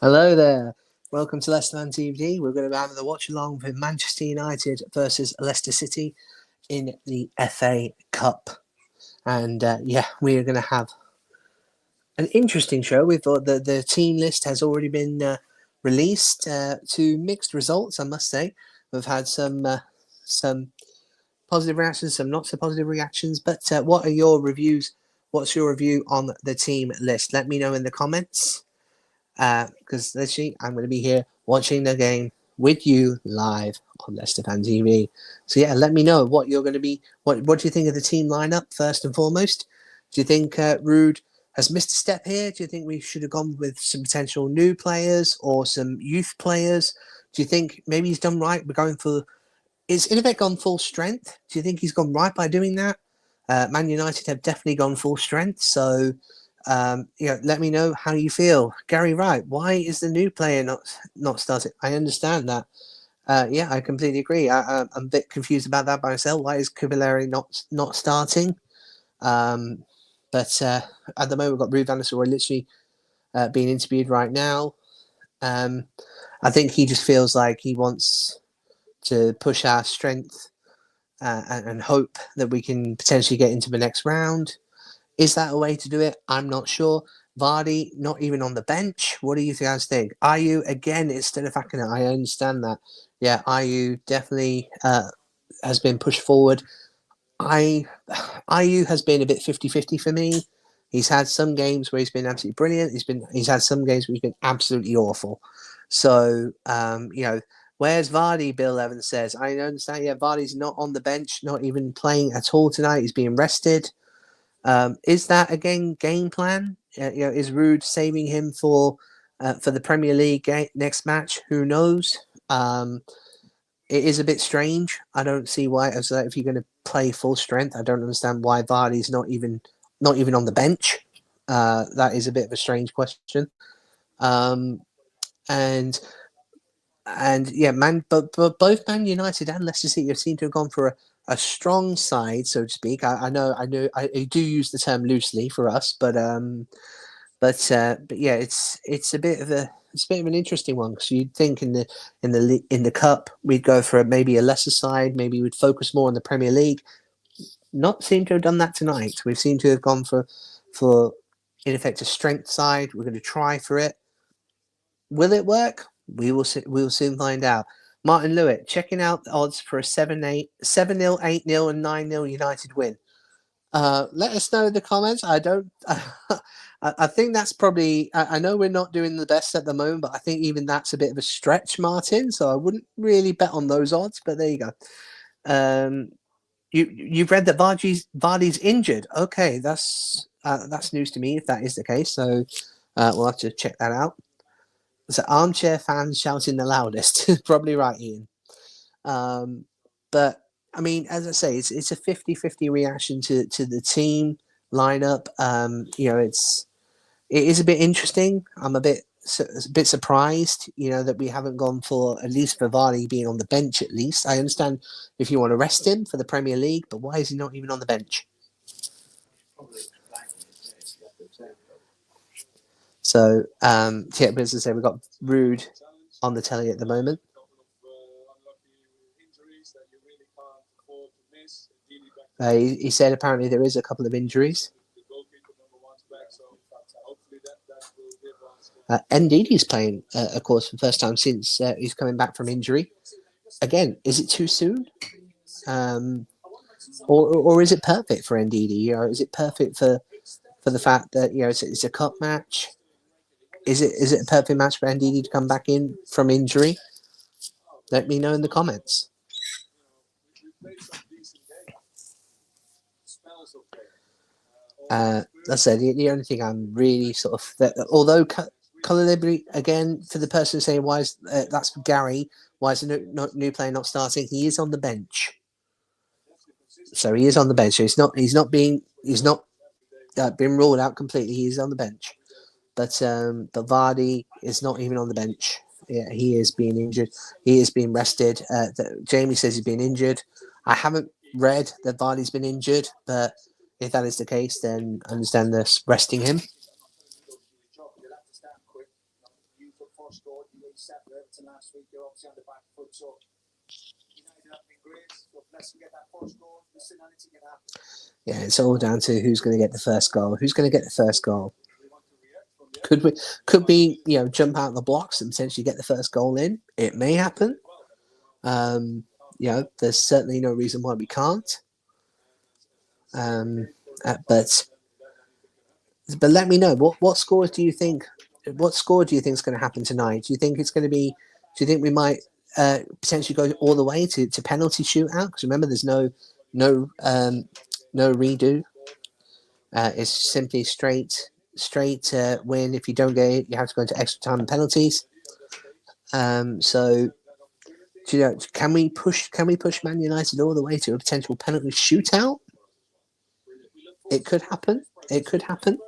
Hello there. Welcome to Leicester Man TV. We're going to have the watch along with Manchester United versus Leicester City in the FA Cup. And we are going to have an interesting show. We thought the team list has already been released to mixed results, I must say. We've had some positive reactions, some not so positive reactions. But what are your reviews? What's your review on the team list? Let me know in the comments. Because literally, I'm going to be here watching the game with you live on Leicester Fan TV. So yeah, let me know what you're going to be. What do you think of the team lineup first and foremost? Do you think Rude has missed a step here? Do you think we should have gone with some potential new players or some youth players? Do you think maybe he's done right? We're going for. Is in effect gone full strength? Do you think he's gone right by doing that? Man United have definitely gone full strength, so let me know how you feel. Gary Wright, why is the new player not starting? I understand that. I completely agree. I'm a bit confused about that by myself. Why is Cavallari not starting? But at the moment, we've got Ruud van Nistelrooy literally being interviewed right now. I think he just feels like he wants to push our strength and hope that we can potentially get into the next round. Is that a way to do it? I'm not sure. Vardy, not even on the bench. What do you guys think? Ayew, again, instead of Akina, I understand that. Yeah, Ayew definitely has been pushed forward. Ayew has been a bit 50-50 for me. He's had some games where he's been absolutely brilliant. He's had some games where he's been absolutely awful. So, where's Vardy, Bill Evans says. I understand, yeah, Vardy's not on the bench, not even playing at all tonight. He's being rested. Is that again game plan? Is Rude saving him for the Premier League next match? Who knows? It is a bit strange. I don't see why. If you're going to play full strength, I don't understand why Vardy's not even on the bench. That is a bit of a strange question. Um, and but both Man United and Leicester City seem to have gone for a strong side, so to speak. I do use the term loosely for us, but yeah, it's a bit of an interesting one because you'd think in the cup we'd go for maybe a lesser side, maybe we'd focus more on the Premier League. Not seem to have done that tonight. We've seemed to have gone for in effect a strength side. We're going to try for it. Will it work? We will soon find out. Martin Lewitt, checking out the odds for a 7-0, 8-0, and 9-0 United win. Let us know in the comments. I don't. I think that's probably. I know we're not doing the best at the moment, but I think even that's a bit of a stretch, Martin. So I wouldn't really bet on those odds. But there you go. You've read that Vardy's injured. Okay, that's news to me if that is the case. So we'll have to check that out. So armchair fans shouting the loudest. Probably right, Ian. But I mean, as I say, it's a 50-50 reaction to the team lineup. It is a bit interesting. I'm a bit surprised, that we haven't gone for at least for Vardy being on the bench. At least I understand if you want to rest him for the Premier League, but why is he not even on the bench? So, but as I say, we've got Rude on the telly at the moment. He said apparently there is a couple of injuries. Ndidi's playing, of course, for the first time since he's coming back from injury. Again, is it too soon? Or is it perfect for Ndidi? Is it perfect for the fact that it's a cup match? Is it a perfect match for Ndidi to come back in from injury? Let me know in the comments. That's I said the only thing I'm really sort of although colour liberty again for the person saying why is that's for Gary, why is the new player not starting? He is on the bench, so he is on the bench. So he's not been ruled out completely. He's on the bench, but Vardy is not even on the bench. Yeah, he is being injured. He is being rested. Jamie says he's been injured. I haven't read that Vardy's been injured, but if that is the case, then I understand this resting him. Yeah, it's all down to who's going to get the first goal. Who's going to get the first goal? Could we jump out of the blocks and potentially get the first goal in? It may happen. There's certainly no reason why we can't. But let me know what scores do you think? What score do you think is going to happen tonight? Do you think it's going to be? Do you think we might potentially go all the way to penalty shootout? Because remember, there's no redo. It's simply straight win. If you don't get it, you have to go into extra time and penalties. So, can we push Man United all the way to a potential penalty shootout? It could happen. It could happen.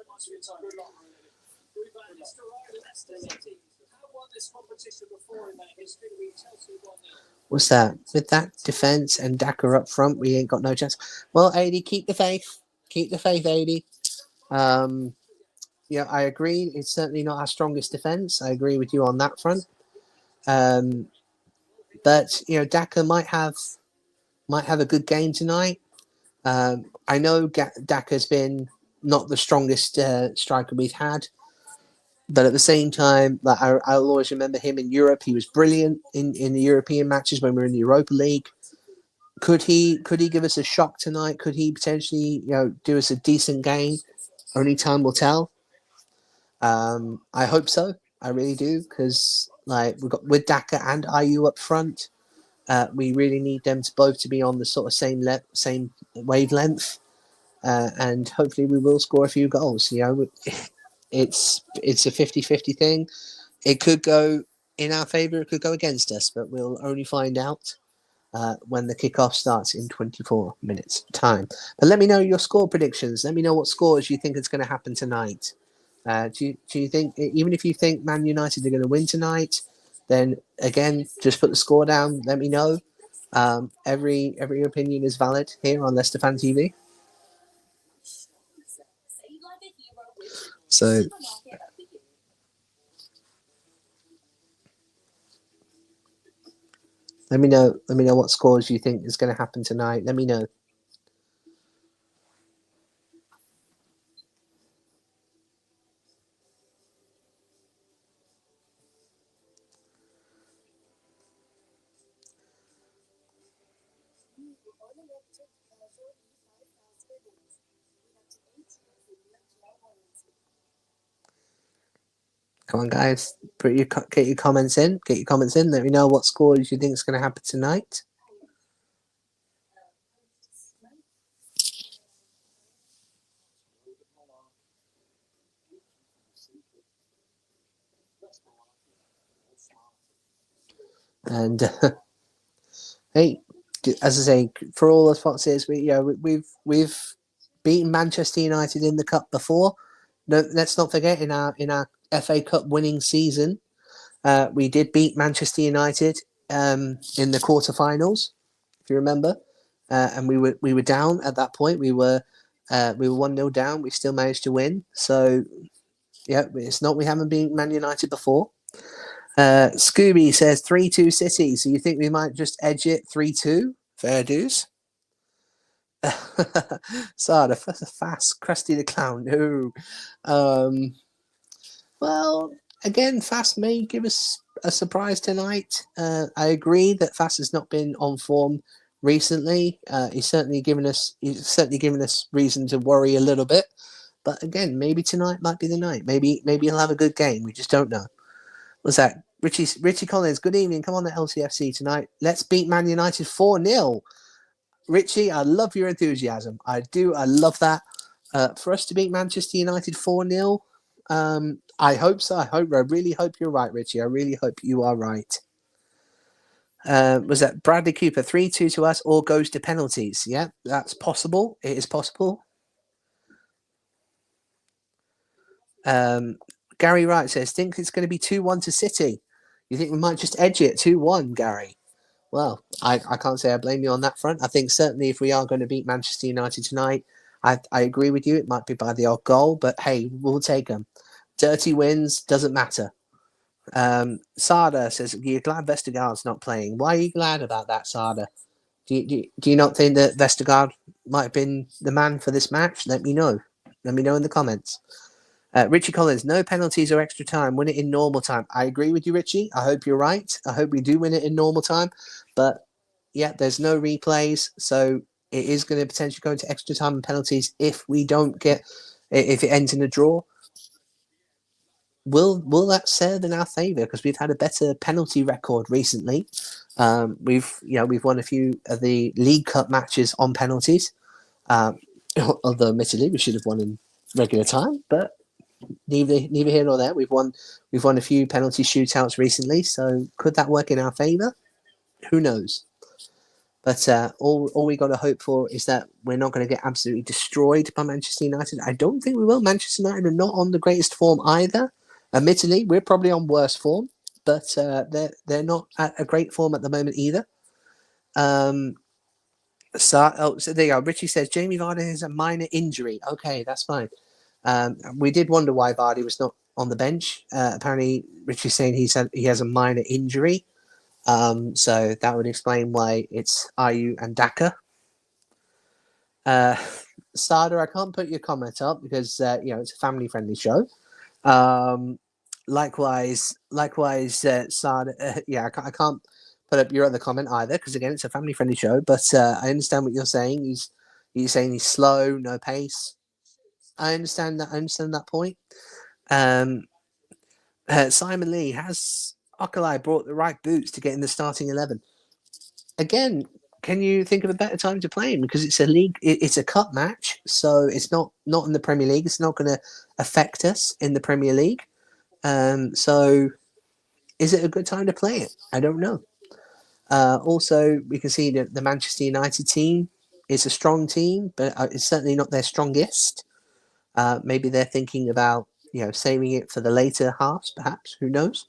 What's that? With that defence and Daka up front, we ain't got no chance. Well, AD, keep the faith. Keep the faith, AD. I agree. It's certainly not our strongest defence. I agree with you on that front. But Daka might have a good game tonight. I know Daka's been not the strongest striker we've had, but at the same time, like I'll always remember him in Europe. He was brilliant in the European matches when we were in the Europa League. Could he give us a shock tonight? Could he potentially do us a decent game? Only time will tell. I hope so. I really do, because we've got with Daka and Ayew up front. We really need them both to be on the sort of same wavelength, and hopefully we will score a few goals. It's a 50-50 thing. It could go in our favour, it could go against us, but we'll only find out when the kickoff starts in 24 minutes time. But let me know your score predictions. Let me know what scores you think is going to happen tonight. Do you think, even if you think Man United are going to win tonight, then again, just put the score down. Let me know. Every opinion is valid here on Leicester Fan TV. So let me know what scores you think is going to happen tonight. Let me know. Come on, guys. Get your comments in. Let me know what scores you think is going to happen tonight. And hey, as I say, for all the Foxes, we've beaten Manchester United in the cup before. No, let's not forget in our FA Cup winning season, we did beat Manchester United in the quarterfinals, if you remember, and we were down at that point. We were 1-0 down. We still managed to win. So yeah, it's not we haven't beaten Man United before. Scooby says 3-2 City. So you think we might just edge it 3-2? Fair dues. Sada, fast, Krusty the Clown. No. Well, again, Fast may give us a surprise tonight. I agree that Fast has not been on form recently. He's certainly given us reason to worry a little bit. But again, maybe tonight might be the night. Maybe he'll have a good game. We just don't know. What's that? Richie Collins, good evening. Come on to LCFC tonight. Let's beat Man United 4-0. Richie, I love your enthusiasm. I do. I love that. For us to beat Manchester United 4-0, I hope so. I really hope you're right, Richie. I really hope you are right. Was that Bradley Cooper 3-2 to us or goes to penalties? Yeah, that's possible. It is possible. Gary Wright says, think it's going to be 2-1 to City. You think we might just edge it 2-1, Gary? Well, I can't say I blame you on that front. I think certainly if we are going to beat Manchester United tonight, I agree with you. It might be by the odd goal, but hey, we'll take them. Dirty wins, doesn't matter. Sada says, you're glad Vestergaard's not playing. Why are you glad about that, Sada? Do you not think that Vestergaard might have been the man for this match? Let me know. Let me know in the comments. Richie Collins, no penalties or extra time. Win it in normal time. I agree with you, Richie. I hope you're right. I hope we do win it in normal time. But yeah, there's no replays. So it is going to potentially go into extra time and penalties if we don't get, if it ends in a draw. Will that serve in our favour? Because we've had a better penalty record recently. We've won a few of the League Cup matches on penalties. Although admittedly we should have won in regular time, but neither here nor there. We've won a few penalty shootouts recently, so could that work in our favour? Who knows? But all we got to hope for is that we're not going to get absolutely destroyed by Manchester United. I don't think we will. Manchester United are not on the greatest form either. Admittedly, we're probably on worse form, but they're not at a great form at the moment either. So there you go. Richie says Jamie Vardy has a minor injury. Okay, that's fine. We did wonder why Vardy was not on the bench. Apparently, Richie's saying he has a minor injury. So that would explain why it's Ayew and Daka. Sada, I can't put your comment up because it's a family-friendly show. Likewise, Sada. I can't put up your other comment either because again, it's a family-friendly show. But I understand what you're saying. He's saying he's slow, no pace. I understand that. I understand that point. Simon Lee, has Okalai brought the right boots to get in the starting 11? Again, can you think of a better time to play him? Because it's a league, it's a cup match, so it's not in the Premier League. It's not going to affect us in the Premier League. So, is it a good time to play it? I don't know. Also, we can see that the Manchester United team is a strong team, but it's certainly not their strongest. Maybe they're thinking about saving it for the later halves, perhaps. Who knows?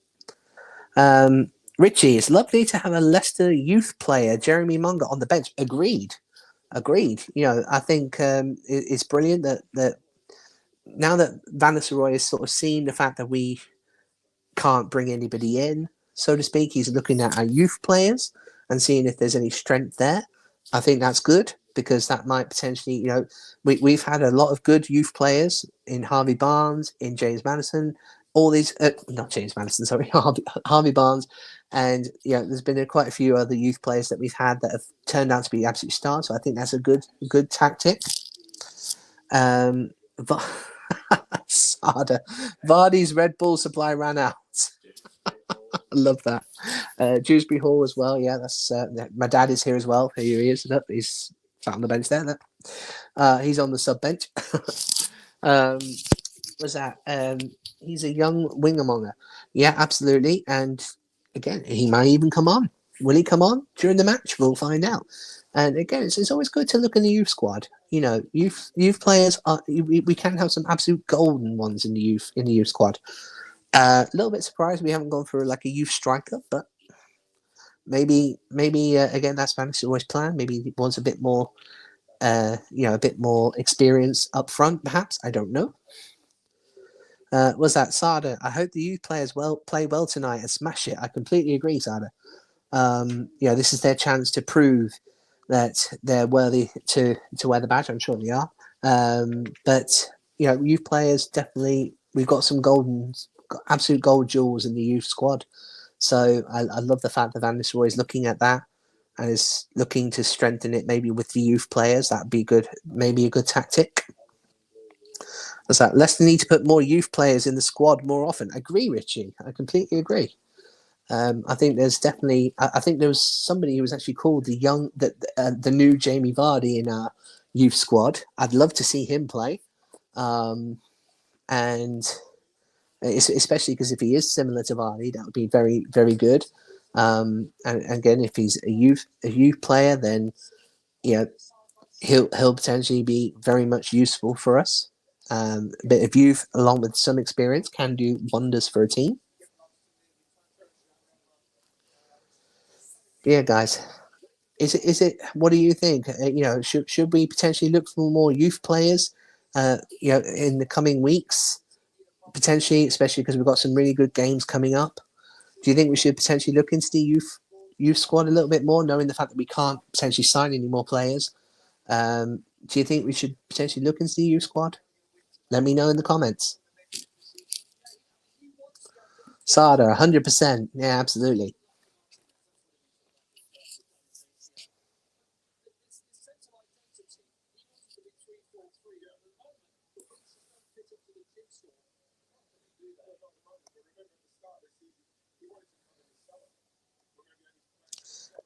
Richie, it's lovely to have a Leicester youth player, Jeremy Munger, on the bench. Agreed. I think it's brilliant that now that Van Nistelrooy has sort of seen the fact that we can't bring anybody in, so to speak, he's looking at our youth players and seeing if there's any strength there. I think that's good because that might potentially, we've had a lot of good youth players in Harvey Barnes, in James Maddison, all these, not James Maddison, sorry, Harvey Barnes. And there's been quite a few other youth players that we've had that have turned out to be absolute stars. So I think that's a good tactic. But Sada, Vardy's Red Bull supply ran out. I love that. Dewsbury Hall as well. Yeah, that's my dad is here as well. Here he is. Look, he's sat on the bench there. Look. He's on the sub bench. What's that? He's a young wingermonger. Yeah, absolutely. And again, he may even come on. Will he come on during the match? We'll find out. And again, it's always good to look in the youth squad. Youth players are. We can have some absolute golden ones in the youth squad. A little bit surprised we haven't gone for like a youth striker, but maybe again that's Spanish always plan. Maybe he wants a bit more, a bit more experience up front, perhaps. I don't know. Was that Sada? I hope the youth players play well tonight and smash it. I completely agree, Sada. This is their chance to prove that they're worthy to wear the badge. I'm sure they are. But youth players definitely. We've got some absolute gold jewels in the youth squad. So I love the fact that Van Nistelrooy is looking at that and is looking to strengthen it maybe with the youth players. That'd be good. Maybe a good tactic. What's that? Leicester need to put more youth players in the squad more often. I agree, Richie. I completely agree. I think there's definitely. I think there was somebody who was actually called the new Jamie Vardy in our youth squad. I'd love to see him play, and especially because if he is similar to Vardy, that would be very, very good. And again, if he's a youth player, then he'll potentially be very much useful for us. A bit of youth along with some experience can do wonders for a team. Yeah, guys. Is it? What do you think? Should we potentially look for more youth players? In the coming weeks, potentially, especially because we've got some really good games coming up. Do you think we should potentially look into the youth squad a little bit more, knowing the fact that we can't potentially sign any more players? Do you think we should potentially look into the youth squad? Let me know in the comments. Sada, 100%. Yeah, absolutely.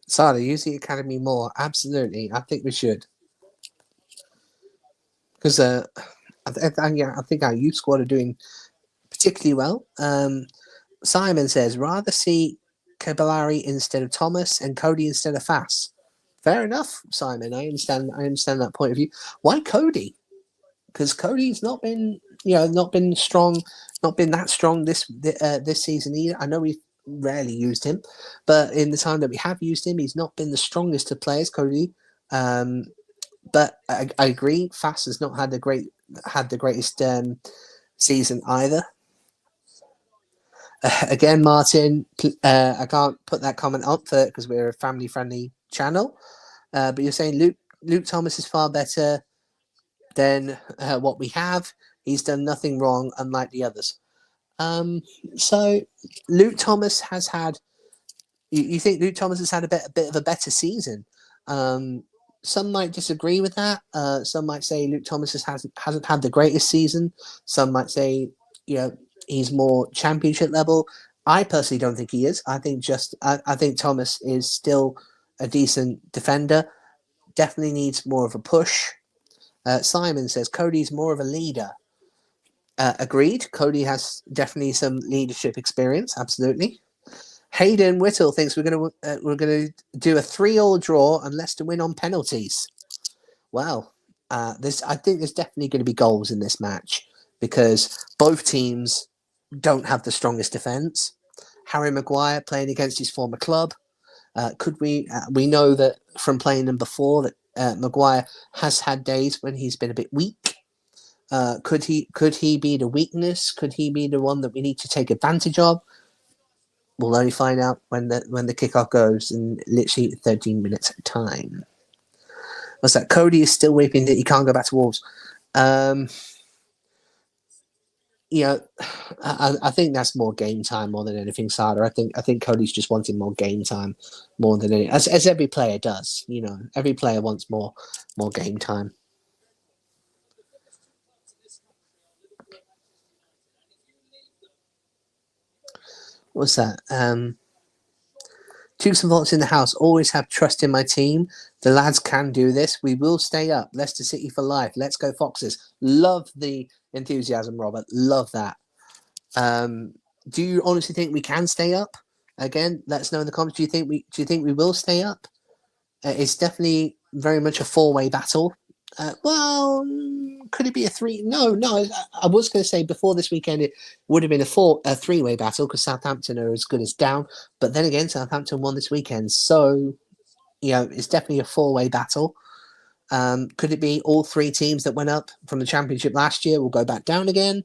Sada, use the academy more. Absolutely. I think we should. Because I think our youth squad are doing particularly well. Simon says, rather see Caballari instead of Thomas and Cody instead of Fass. Fair enough, Simon. I understand that point of view. Why Cody? Because Cody's not been, not been strong, not been that strong this season either. I know we've rarely used him, but in the time that we have used him, he's not been the strongest of players, Cody. But I agree, Fass has not had the greatest season either. Again, Martin, I can't put that comment up for because we're a family-friendly channel. But you're saying Luke Thomas is far better than what we have. He's done nothing wrong, unlike the others. So Luke Thomas has had. You think Luke Thomas has had a bit of a better season? Some might disagree with that. Some might say Luke Thomas hasn't had the greatest season. Some might say, he's more championship level. I personally don't think he is. I think Thomas is still a decent defender. Definitely needs more of a push. Simon says Cody's more of a leader. Agreed. Cody has definitely some leadership experience. Absolutely. Hayden Whittle thinks we're gonna do a 3-3 draw and Leicester win on penalties. Well, I think there's definitely going to be goals in this match because both teams don't have the strongest defence. Harry Maguire playing against his former club. We know that from playing them before that Maguire has had days when he's been a bit weak. Could he be the weakness? Could he be the one that we need to take advantage of? We'll only find out when the kickoff goes in literally 13 minutes time. What's that? Cody is still weeping that he can't go back to Wolves. I think that's more game time more than anything, Sada. I think Cody's just wanting more game time more than anything, as every player does. Every player wants more game time. What's that? Dukes and Volts in the house. Always have trust in my team. The lads can do this. We will stay up. Leicester City for life. Let's go Foxes. Love the enthusiasm, Robert. Love that. Do you honestly think we can stay up? Again, let us know in the comments. Do you think we will stay up? It's definitely very much a 4-way battle. Could it be a 3? No. I was going to say before this weekend it would have been a 3-way battle because Southampton are as good as down. But then again, Southampton won this weekend, so it's definitely a 4-way battle. Could it be all 3 teams that went up from the Championship last year will go back down again?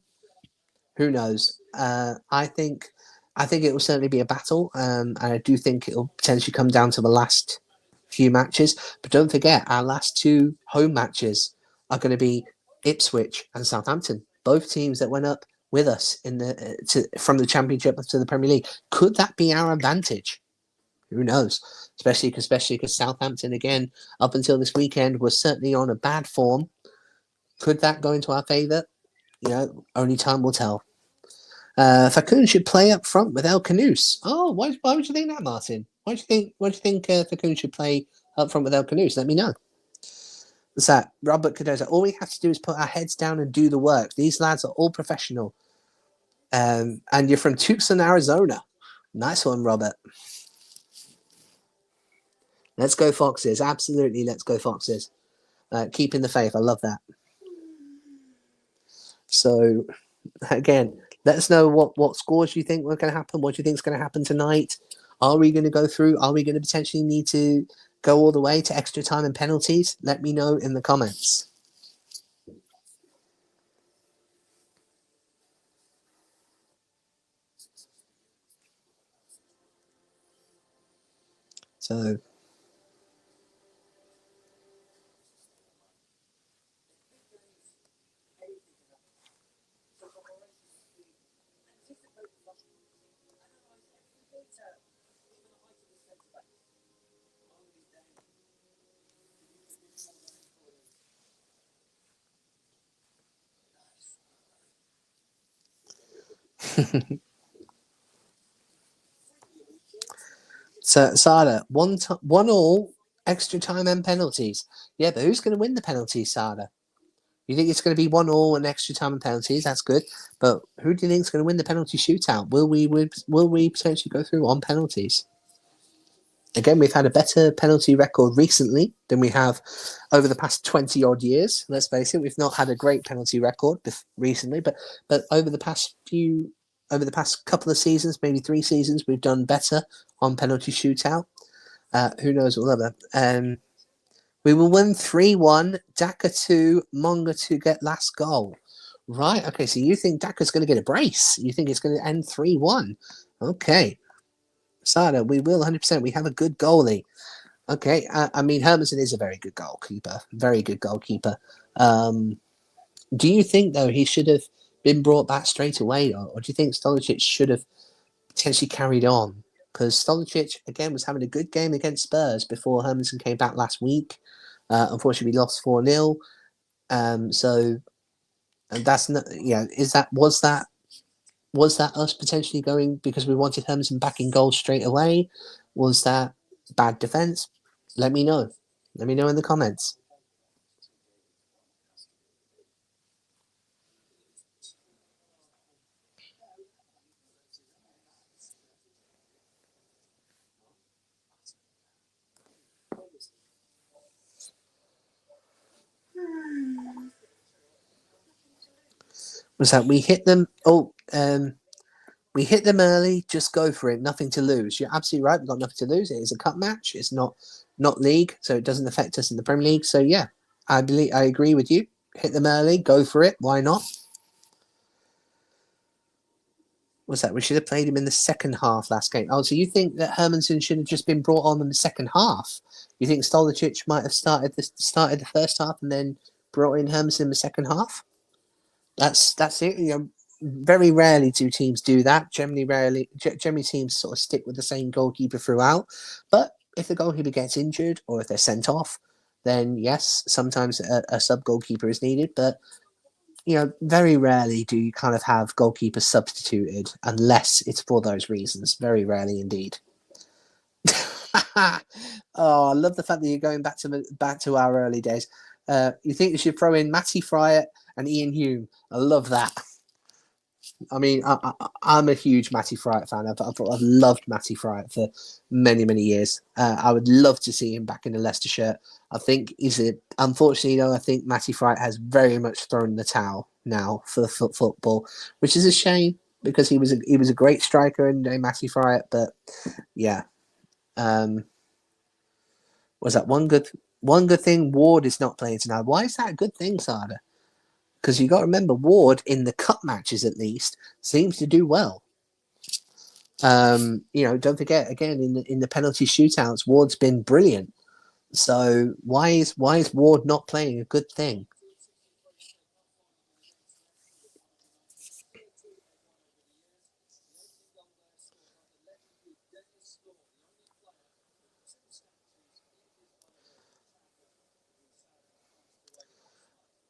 Who knows? I think it will certainly be a battle, and I do think it will potentially come down to the last few matches. But don't forget, our last 2 home matches are going to be Ipswich and Southampton, both teams that went up with us from the Championship to the Premier League. Could that be our advantage? Who knows? Especially because Southampton, again, up until this weekend, was certainly on a bad form. Could that go into our favour? Only time will tell. Fakun should play up front with El Canoes. Oh, why would you think that, Martin? Why do you think Fakun should play up front with El Canoes? Let me know. What's that? Robert Cardoza. All we have to do is put our heads down and do the work. These lads are all professional. And you're from Tucson, Arizona. Nice one, Robert. Let's go Foxes. Absolutely, let's go Foxes. Keeping the faith. I love that. So, again, let us know what scores you think are going to happen. What do you think is going to happen tonight? Are we going to go through? Are we going to potentially need to go all the way to extra time and penalties? Let me know in the comments. So. So, Sada, 1-1, extra time and penalties. Yeah, but who's going to win the penalties, Sada? You think it's going to be 1-1 and extra time and penalties? That's good. But who do you think is going to win the penalty shootout? Will we potentially go through on penalties? Again, we've had a better penalty record recently than we have over the past 20 odd years. Let's face it, we've not had a great penalty record recently, but over the past couple of seasons, maybe 3 seasons, we've done better on penalty shootout. Who knows what other? We will win 3-1. Daka 2, Monga to get last goal. Right. Okay. So you think Daka's going to get a brace? You think it's going to end 3-1? Okay. Sada, we will 100%. We have a good goalie. Okay. I mean, Hermansen is a very good goalkeeper. Very good goalkeeper. Do you think, though, he should have been brought back straight away? Or do you think Stolicic should have potentially carried on? Because Stolicic, again, was having a good game against Spurs before Hermansen came back last week. Unfortunately, we lost 4-0. So and that's not, was that us potentially going because we wanted Hermansen back in goal straight away? Was that bad defense? Let me know. Let me know in the comments. Was that we hit them? We hit them early. Just go for it. Nothing to lose. You're absolutely right. We've got nothing to lose. It is a cup match. It's not league, so it doesn't affect us in the Premier League. So yeah, I agree with you. Hit them early. Go for it. Why not? Was that we should have played him in the second half last game? Oh, so you think that Hermansen should have just been brought on in the second half? You think Stolicic might have started the first half and then brought in Hermansen in the second half? That's it. Very rarely do teams do that. Generally teams sort of stick with the same goalkeeper throughout. But if the goalkeeper gets injured or if they're sent off, then yes, sometimes a sub goalkeeper is needed. But very rarely do you kind of have goalkeepers substituted unless it's for those reasons. Very rarely indeed. Oh, I love the fact that you're going back to our early days. You think you should throw in Matty Fryatt and Ian Hume? I love that. I mean, I'm a huge Matty Fryatt fan. I've loved Matty Fryatt for many, many years. I would love to see him back in the Leicester shirt. I think unfortunately, though, I think Matty Fryatt has very much thrown the towel now for football, which is a shame because he was a great striker and Matty Fryatt. But yeah, was that one good thing? Ward is not playing tonight. Why is that a good thing, Sada? Because you got to remember, Ward in the cup matches at least seems to do well. Don't forget again in the penalty shootouts, Ward's been brilliant. So why is Ward not playing a good thing?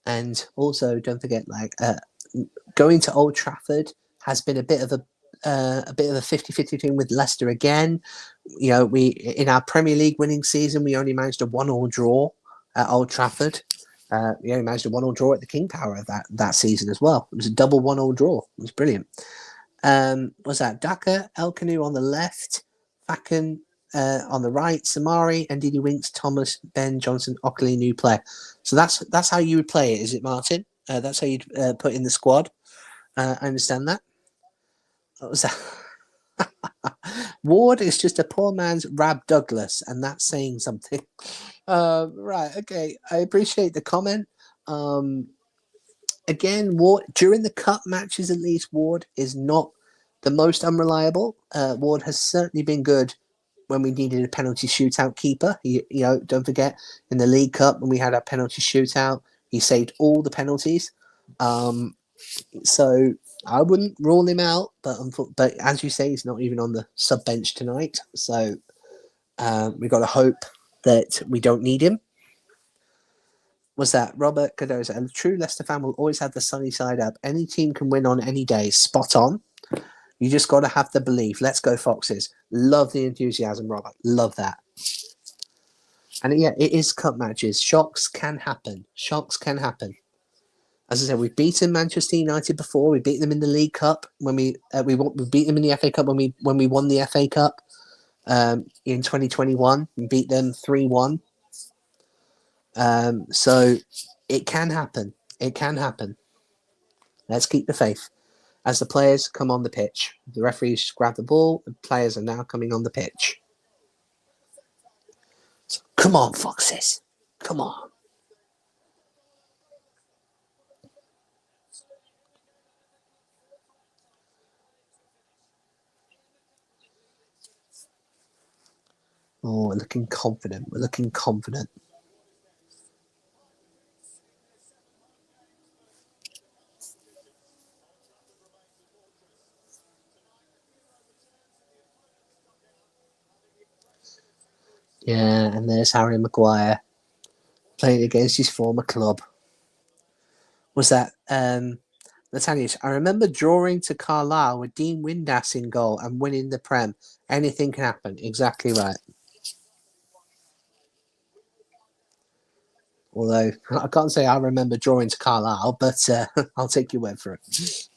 And also, don't forget, going to Old Trafford has been a bit of a 50-50 thing with Leicester again. We in our Premier League winning season, we only managed a 1-1 draw at Old Trafford. We only managed a 1-1 draw at the King Power that season as well. It was a double 1-1 draw. It was brilliant. Was that Daka, Elkanu on the left, Fakan on the right, Samari, Ndidi Winks, Thomas, Ben Johnson, Ockley, new player. So that's how you would play it, is it, Martin? That's how you'd put in the squad. I understand that. What was that? Ward is just a poor man's Rab Douglas, and that's saying something. Right, okay. I appreciate the comment. Again, Ward during the cup matches, at least Ward is not the most unreliable. Ward has certainly been good when we needed a penalty shootout keeper. Don't forget in the League Cup when we had our penalty shootout, he saved all the penalties. So I wouldn't rule him out, but as you say, he's not even on the sub bench tonight. So we've got to hope that we don't need him. Was that Robert Cardoza? A true Leicester fan will always have the sunny side up. Any team can win on any day. Spot on. You just got to have the belief. Let's go Foxes. Love the enthusiasm, Robert. Love that. And yeah, it is cup matches. Shocks can happen. Shocks can happen. As I said, we've beaten Manchester United before. We beat them in the League Cup when we beat them in the FA Cup when we won the FA Cup in 2021. We beat them 3-1. So it can happen. It can happen. Let's keep the faith. As the players come on the pitch, the referees grab the ball. The players are now coming on the pitch. So, come on, Foxes. Come on. Oh, we're looking confident. We're looking confident. Yeah, and there's Harry Maguire playing against his former club. Was that Nathaniel? I remember drawing to Carlisle with Dean Windass in goal and winning the Prem. Anything can happen. Exactly right. Although I can't say I remember drawing to Carlisle, but I'll take your word for it.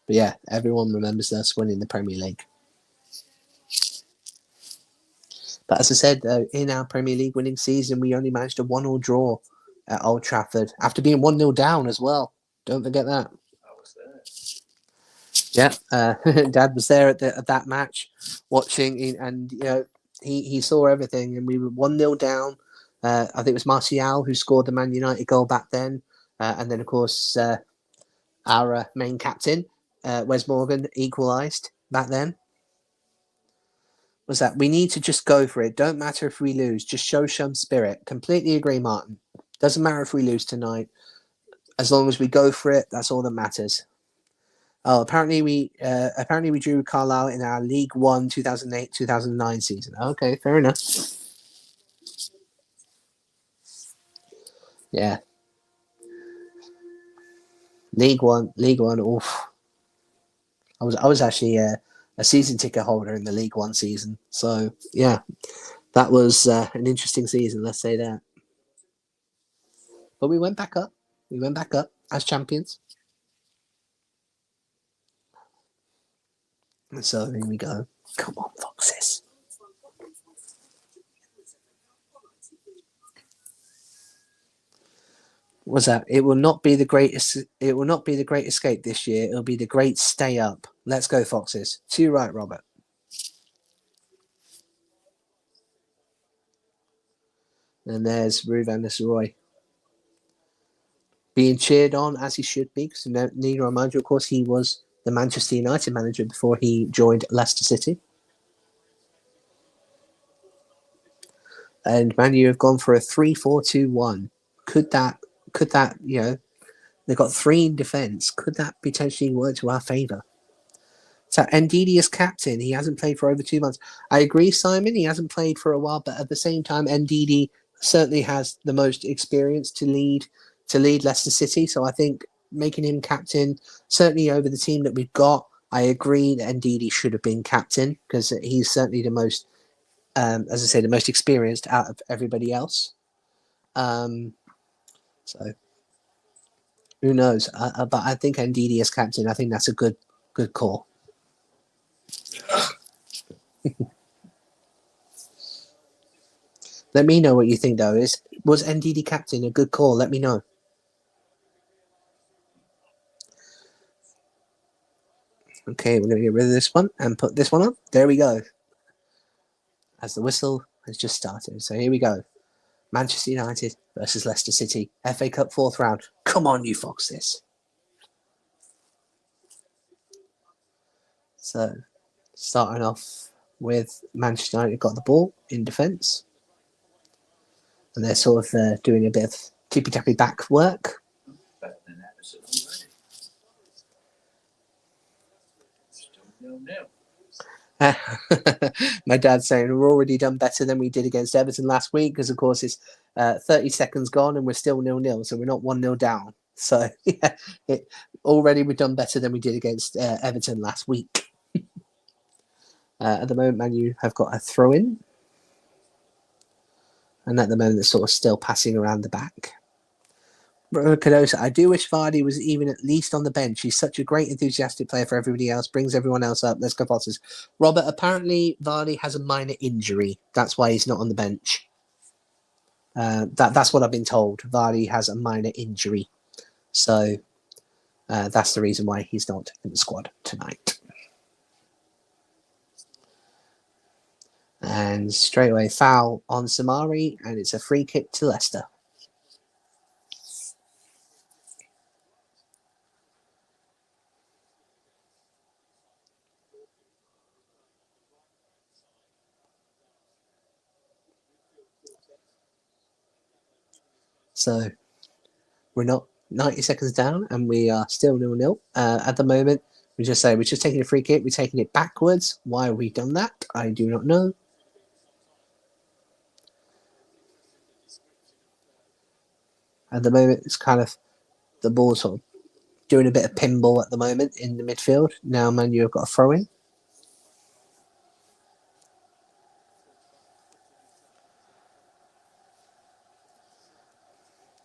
But yeah, everyone remembers us winning the Premier League. But as I said, in our Premier League winning season, we only managed a 1-1 draw at Old Trafford after being 1-0 down as well. Don't forget that. Yeah, Dad was there at that match, watching, and he saw everything, and we were 1-0 down. I think it was Martial who scored the Man United goal back then, and then of course our main captain, Wes Morgan, equalised back then. Was that we need to just go for it? Don't matter if we lose, just show some spirit. Completely agree, Martin. Doesn't matter if we lose tonight, as long as we go for it. That's all that matters. Oh, apparently we drew Carlisle in our League One 2008-2009 season. Okay, fair enough. Yeah, League One. Oof. I was actually a season ticket holder in the League One season. So yeah, that was an interesting season. Let's say that. But we went back up. We went back up as champions. And so here we go. Come on, Foxes. Was that? It will not be the greatest. It will not be the great escape this year. It'll be the great stay up. Let's go, Foxes. To you right, Robert. And there's Ruvan Nisroy being cheered on as he should be. Because need to remind you, of course, he was the Manchester United manager before he joined Leicester City. And Man U have gone for a 3-4-2-1. Could that? They've got 3 in defence. Could that potentially work to our favour? So Ndidi is captain. He hasn't played for over 2 months. I agree, Simon. He hasn't played for a while, but at the same time, Ndidi certainly has the most experience to lead Leicester City. So I think making him captain, certainly over the team that we've got, I agree that Ndidi should have been captain because he's certainly the most, as I say, the most experienced out of everybody else. So who knows? But I think Ndidi as captain, I think that's a good call. Let me know what you think, though. Was Ndidi captain a good call? Let me know. Okay, we're going to get rid of this one and put this one on. There we go. As the whistle has just started. So here we go. Manchester United versus Leicester City. FA Cup 4th round. Come on, you Foxes. So starting off with Manchester United got the ball in defence. And they're sort of doing a bit of tippy-tappy back work. My dad's saying we're already done better than we did against Everton last week because, of course, it's 30 seconds gone and we're still 0-0, so we're not 1-0 down. So, yeah, already we've done better than we did against Everton last week. At the moment, Man U have got a throw-in. And at the moment, they're sort of still passing around the back. Cadosa, I do wish Vardy was even at least on the bench. He's such a great, enthusiastic player for everybody else, brings everyone else up. Let's go, Potters. Robert, apparently Vardy has a minor injury. That's why he's not on the bench. That's what I've been told. Vardy has a minor injury. So that's the reason why he's not in the squad tonight. And straight away, foul on Samari, and it's a free kick to Leicester. So we're not 90 seconds down and we are still 0-0. At the moment, we're just taking a free kick. We're taking it backwards. Why have we done that? I do not know. At the moment, it's kind of the ball sort of doing a bit of pinball at the moment in the midfield. Now Man U have got a throw in.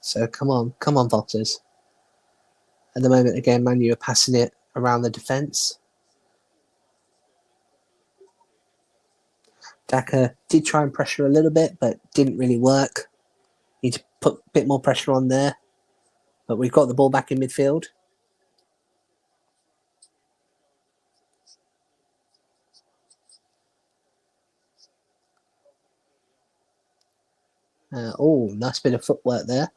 So come on, Volters. At the moment, again, Man U are passing it around the defence. Daka did try and pressure a little bit, but didn't really work. Need to put a bit more pressure on there. But we've got the ball back in midfield. Nice bit of footwork there.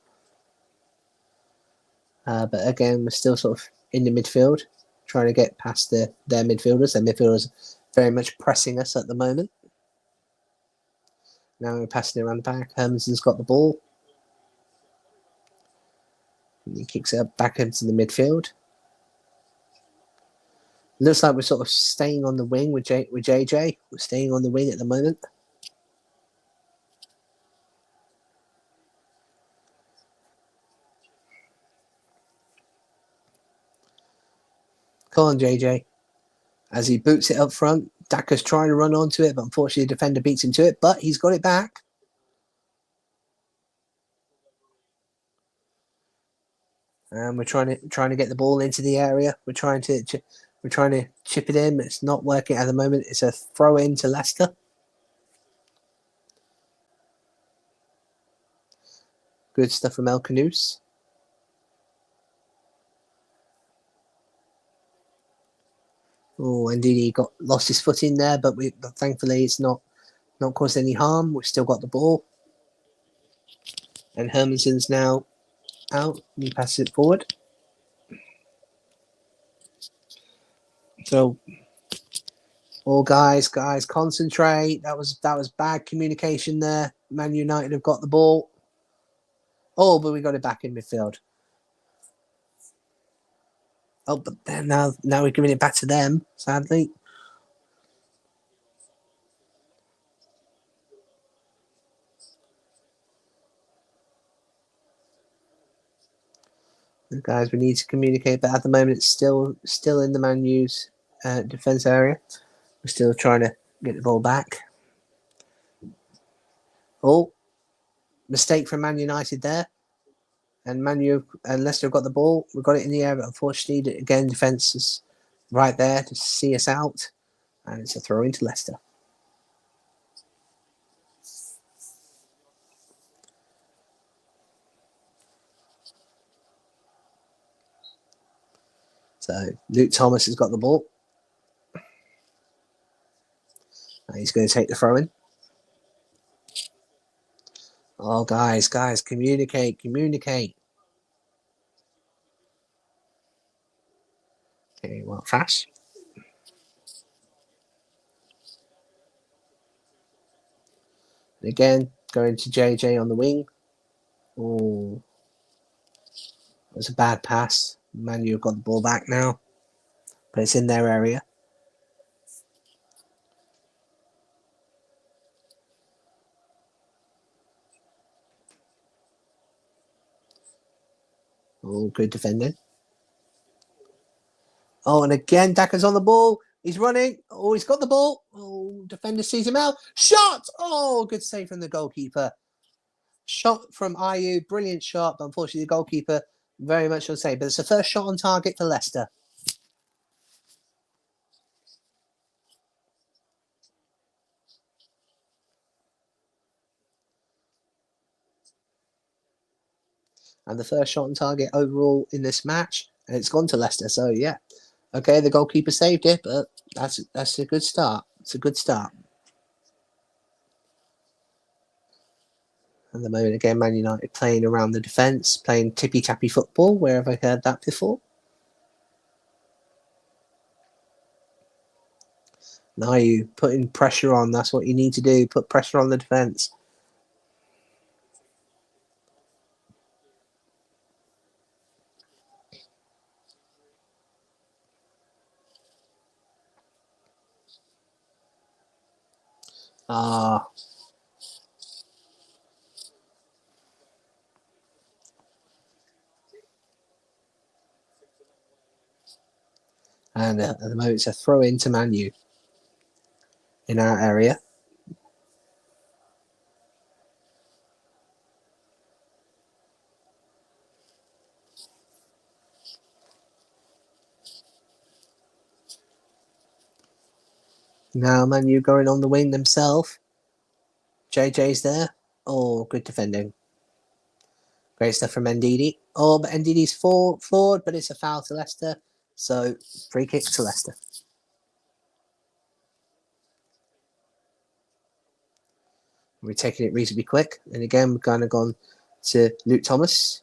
But again, we're still sort of in the midfield, trying to get past their midfielders. Their midfielders very much pressing us at the moment. Now we're passing it around the back. Hermanson's got the ball. And he kicks it up back into the midfield. Looks like we're sort of staying on the wing with JJ. We're staying on the wing at the moment. Come on, JJ. As he boots it up front, Daka's trying to run onto it, but unfortunately the defender beats him to it, but he's got it back. And we're trying to get the ball into the area. We're trying to chip it in. It's not working at the moment. It's a throw in to Leicester. Good stuff from El Canoes. Oh, indeed, he lost his foot in there, but thankfully it's not caused any harm. We've still got the ball. And Hermanson's now out. He passes it forward. So, guys, concentrate. That was bad communication there. Man United have got the ball. Oh, but we got it back in midfield. Oh, but then now we're giving it back to them, sadly. Guys, we need to communicate, but at the moment it's still in the Man U's defence area. We're still trying to get the ball back. Oh, mistake from Man United there. And Man U and Leicester have got the ball. We've got it in the air, but unfortunately, again, defence is right there to see us out. And it's a throw into Leicester. So Luke Thomas has got the ball. And he's going to take the throw in. Oh, guys, communicate. Okay, well, fast. Again, going to JJ on the wing. Oh, it was a bad pass. Man U have got the ball back now, but it's in their area. Oh, good defending. Oh, and again, Daka's on the ball. He's running. Oh, he's got the ball. Oh, defender sees him out. Shot! Oh, good save from the goalkeeper. Shot from IU. Brilliant shot, but unfortunately the goalkeeper very much on save. But it's the first shot on target for Leicester. And the first shot on target overall in this match. And it's gone to Leicester. So, yeah. Okay, the goalkeeper saved it, but that's a good start. It's a good start. At the moment, again, Man United playing around the defence, playing tippy-tappy football. Where have I heard that before? Now you putting pressure on. That's what you need to do. Put pressure on the defence. Ah. And at the moment, it's a throw into Man U in our area. Now Man U going on the wing themselves. JJ's there. Oh, good defending. Great stuff from Ndidi. Oh, but Ndidi's forward, but it's a foul to Leicester. So, free kick to Leicester. We're taking it reasonably quick. And again, we've kind of gone to Luke Thomas.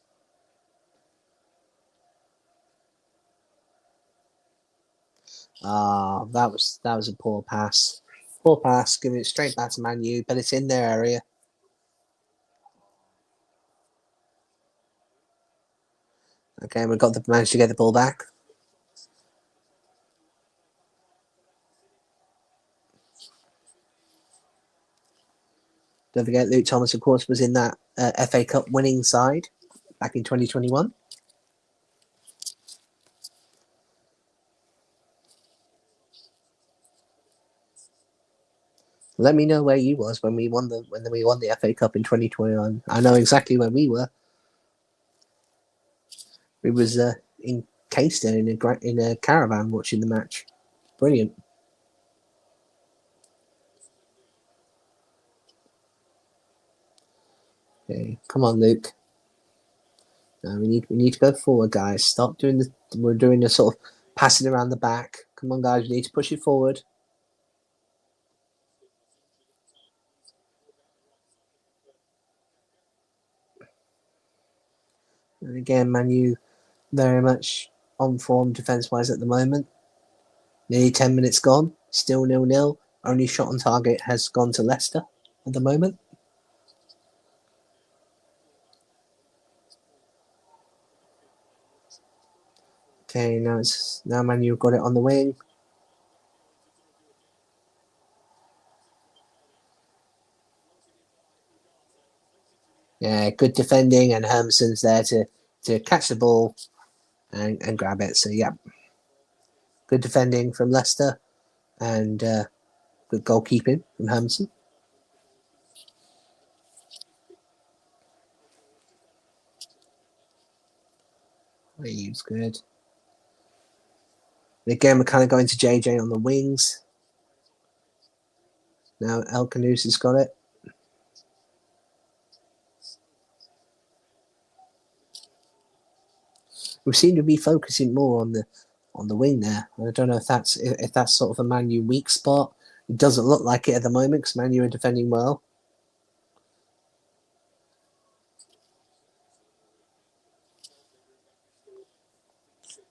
Ah, that was a poor pass. Poor pass, giving it straight back to Man U, but it's in their area. Okay, we've managed to get the ball back. Don't forget, Luke Thomas, of course, was in that FA Cup winning side back in 2021. Let me know where you was when we won the FA Cup in 2021. I know exactly where we were. We was in Caister in a caravan watching the match. Brilliant. Okay, come on, Luke. No, we need to go forward, guys. Stop doing the. We're doing the sort of passing around the back. Come on, guys. We need to push it forward. And again, Man U very much on form defence-wise at the moment. Nearly 10 minutes gone. Still 0-0. Only shot on target has gone to Leicester at the moment. Okay, now Man U got it on the wing. Yeah, good defending, and Hermson's there to catch the ball and grab it. So yeah, good defending from Leicester and good goalkeeping from Hermson. He's good. And again, we're kind of going to JJ on the wings. Now El Canus has got it. We seem to be focusing more on the wing there. I don't know if that's sort of a Man U weak spot. It doesn't look like it at the moment because Man U are defending well.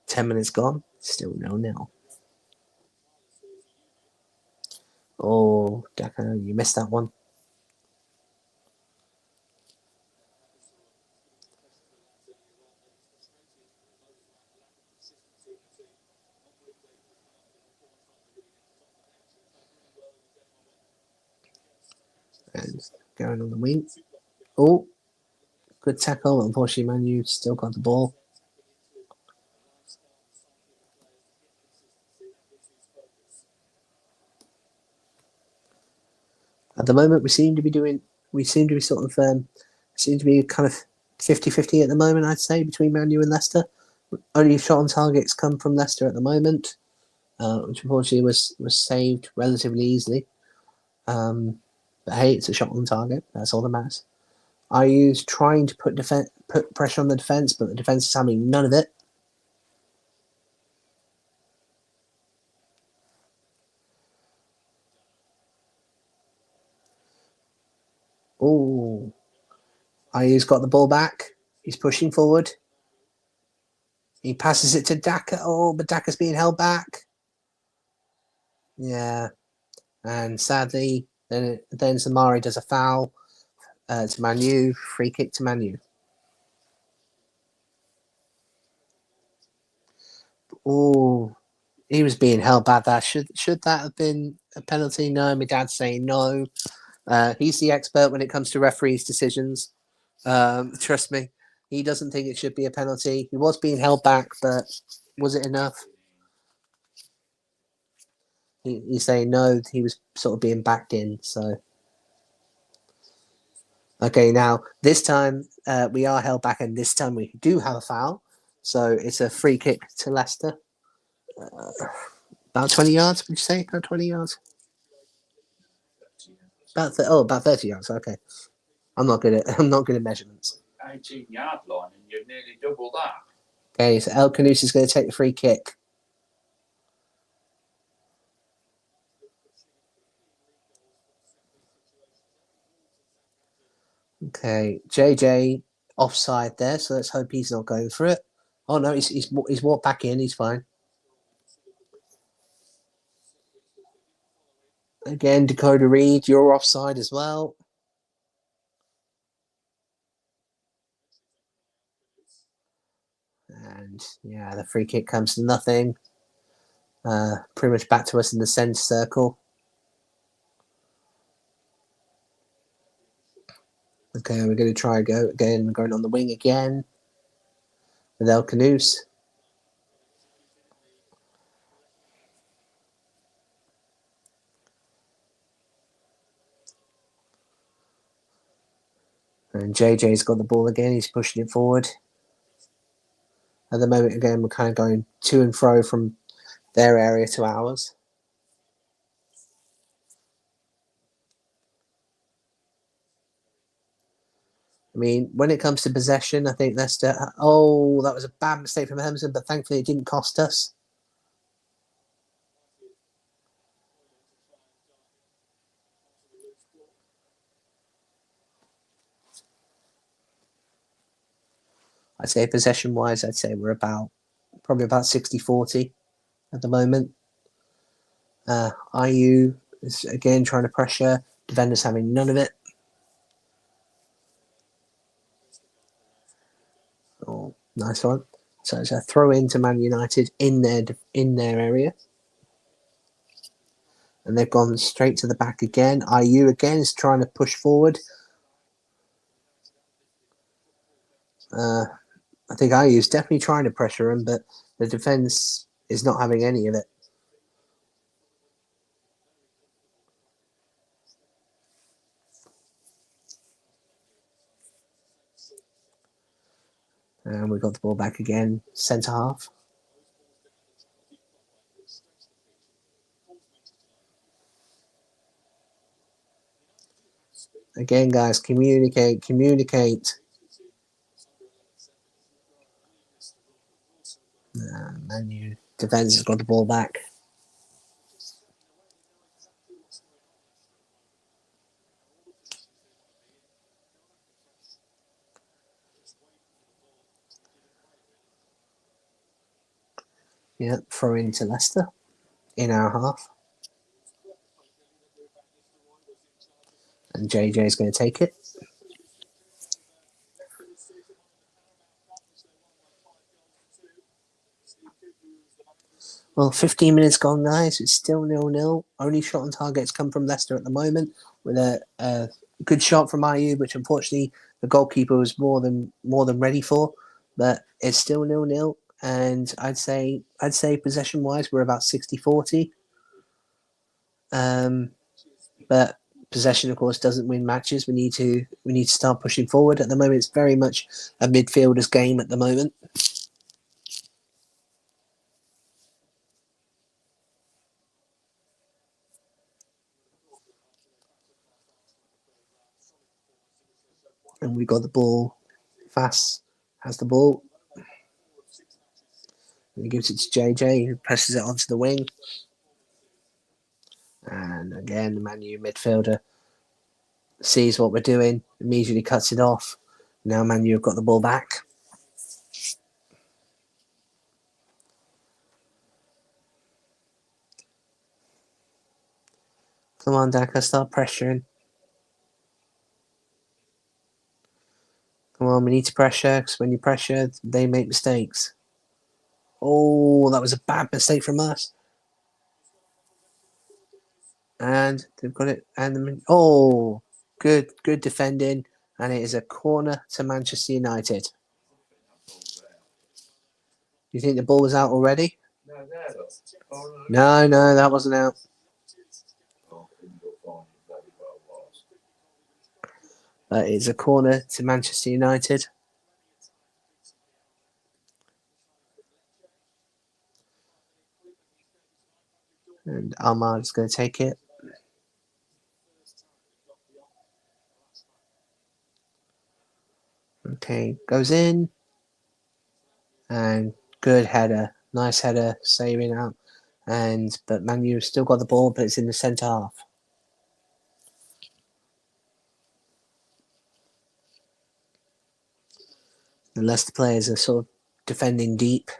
Ten minutes gone. Still 0-0. Oh, Daka, you missed that one. going on the wing. Oh, good tackle. Unfortunately, Man U still got the ball. At the moment, we seem to be sort of, seem to be kind of 50-50 at the moment, I'd say, between Man U and Leicester. Only shot on targets come from Leicester at the moment, which unfortunately was saved relatively easily. But hey, it's a shot on target. That's all that matters. IU's trying to put pressure on the defence, but the defence is having none of it. Oh, IU's got the ball back. He's pushing forward. He passes it to Daka. Oh, but Daka's being held back. Yeah. And sadly, then Zamari does a foul to Man U. Free kick to Man U. Oh, he was being held back there. Should that have been a penalty? No, my dad's saying no. He's the expert when it comes to referees' decisions. Trust me, he doesn't think it should be a penalty. He was being held back, but was it enough? He's saying no. He was sort of being backed in. So, okay, now this time we are held back, and this time we do have a foul. So it's a free kick to Leicester. About 20 yards, would you say? About 20 yards? About 30 yards. Okay. I'm not good at measurements. 18-yard line, and you've nearly double that. Okay, so El Khanousi is going to take the free kick. Okay, JJ offside there, so let's hope he's not going for it. Oh no, he's walked back in. He's fine. Again, Dakota Reed, you're offside as well. And yeah, the free kick comes to nothing. Pretty much back to us in the centre circle. Okay, we're going to try go again. We're going on the wing again with El Khanousi. And JJ's got the ball again. He's pushing it forward. At the moment, again, we're kind of going to and fro from their area to ours. I mean, when it comes to possession, I think Leicester... Oh, that was a bad mistake from Emerson, but thankfully it didn't cost us. I'd say possession-wise, I'd say we're probably about 60-40 at the moment. IU is again trying to pressure. Defenders having none of it. Oh, nice one. So it's a throw into Man United in their area. And they've gone straight to the back again. IU again is trying to push forward. I think IU is definitely trying to pressure him, but the defence is not having any of it. And we got the ball back again, centre half. Again, guys, communicate. Man U defence has got the ball back. Yeah, throw into Leicester in our half. And JJ is going to take it. Well, 15 minutes gone, guys. It's still 0-0. Only shot on targets come from Leicester at the moment with a good shot from IU, which unfortunately the goalkeeper was more than ready for. But it's still 0-0, and I'd say possession wise we're about 60-40. But possession, of course, doesn't win matches. We need to start pushing forward. At the moment, it's very much a midfielder's game at the moment. And we got the ball. Fast has the ball. And he gives it to JJ, who presses it onto the wing. And again, the Man U midfielder sees what we're doing, immediately cuts it off. Now Man U have got the ball back. Come on, Daka, start pressuring. Come on, we need to pressure, because when you pressure, they make mistakes. Oh, that was a bad mistake from us. And they've got it. And good defending. And it is a corner to Manchester United. You think the ball was out already? No, that wasn't out. But it's a corner to Manchester United. And Ahmad's going to take it. Okay, goes in. And good header. Nice header, saving out. But Man U still got the ball, but it's in the centre half. The Leicester players are sort of defending deep.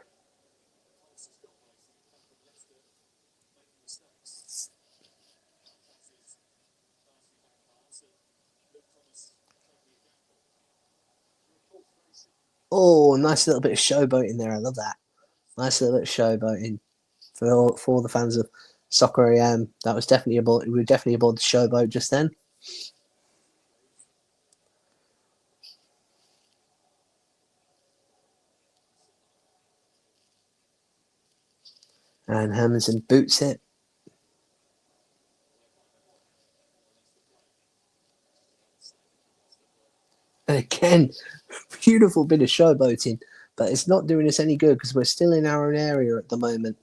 Oh, nice little bit of showboating there. I love that. Nice little bit of showboating for all the fans of Soccer AM. That was definitely we were definitely aboard the showboat just then. And Hermanson boots it. And again, beautiful bit of showboating, but it's not doing us any good because we're still in our own area at the moment.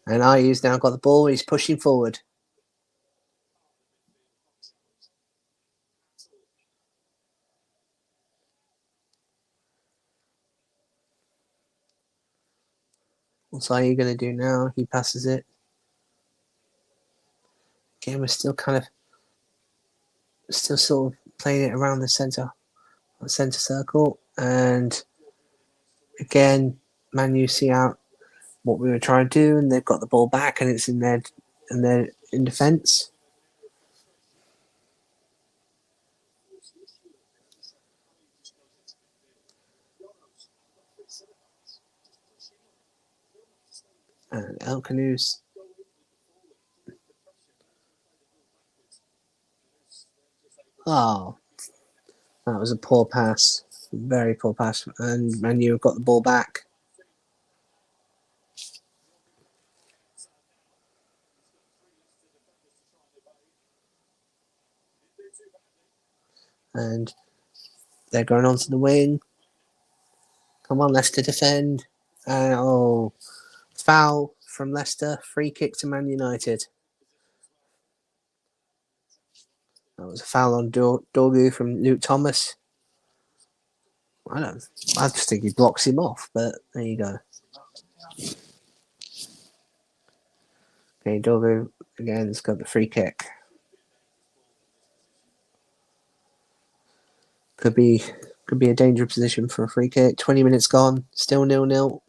And IU's now got the ball. He's pushing forward. What's IU going to do now? He passes it. Again, we're still sort of playing it around the centre circle. And again, Man U see out what we were trying to do, and they've got the ball back, and it's in defence. And El Canoes. Oh, that was a poor pass. Very poor pass. And Man U have got the ball back. And they're going onto the wing. Come on, Leicester defend. And foul from Leicester. Free kick to Man United. That was a foul on Dorgu from Luke Thomas. I just think he blocks him off, but there you go. Okay, Dorgu again has got the free kick. Could be a dangerous position for a free kick. 20 minutes gone, still 0-0.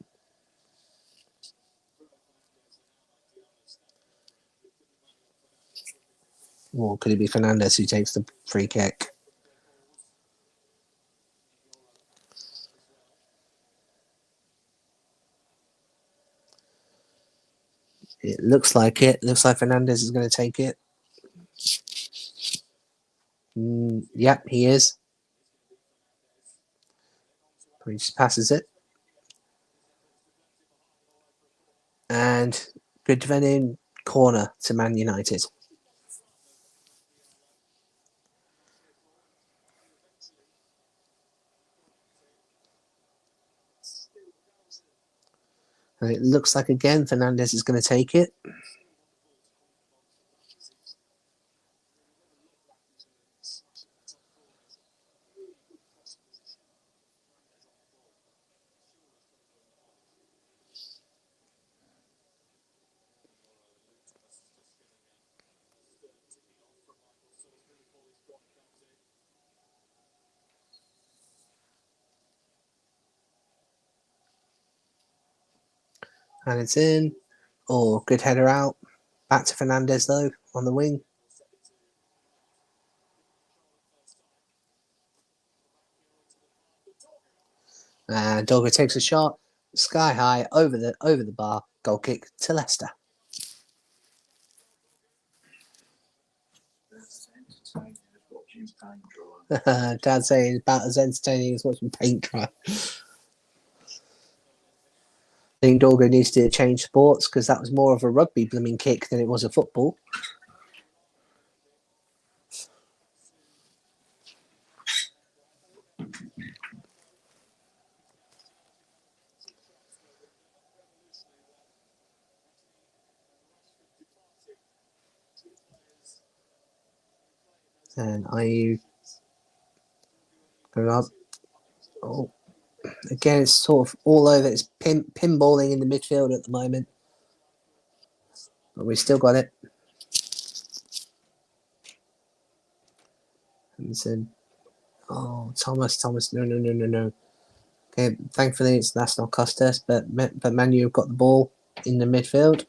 Or could it be Fernandez who takes the free kick? It looks like it. Looks like Fernandez is going to take it. Yep, he is. He just passes it. And good defending, corner to Man United. And it looks like again Fernandez is going to take it. And it's in. Oh, good header out. Back to Fernandez though on the wing. And Dogger takes a shot, sky high over the bar. Goal kick to Leicester. Dad saying about as entertaining as watching paint dry. I think Dogger needs to change sports because that was more of a rugby blooming kick than it was a football. And IU going up. Oh, again, it's sort of all over. It's pinballing in the midfield at the moment. But we still got it. And said, oh, Thomas, no. Okay, thankfully that's not cost us, but Man U have got the ball in the midfield.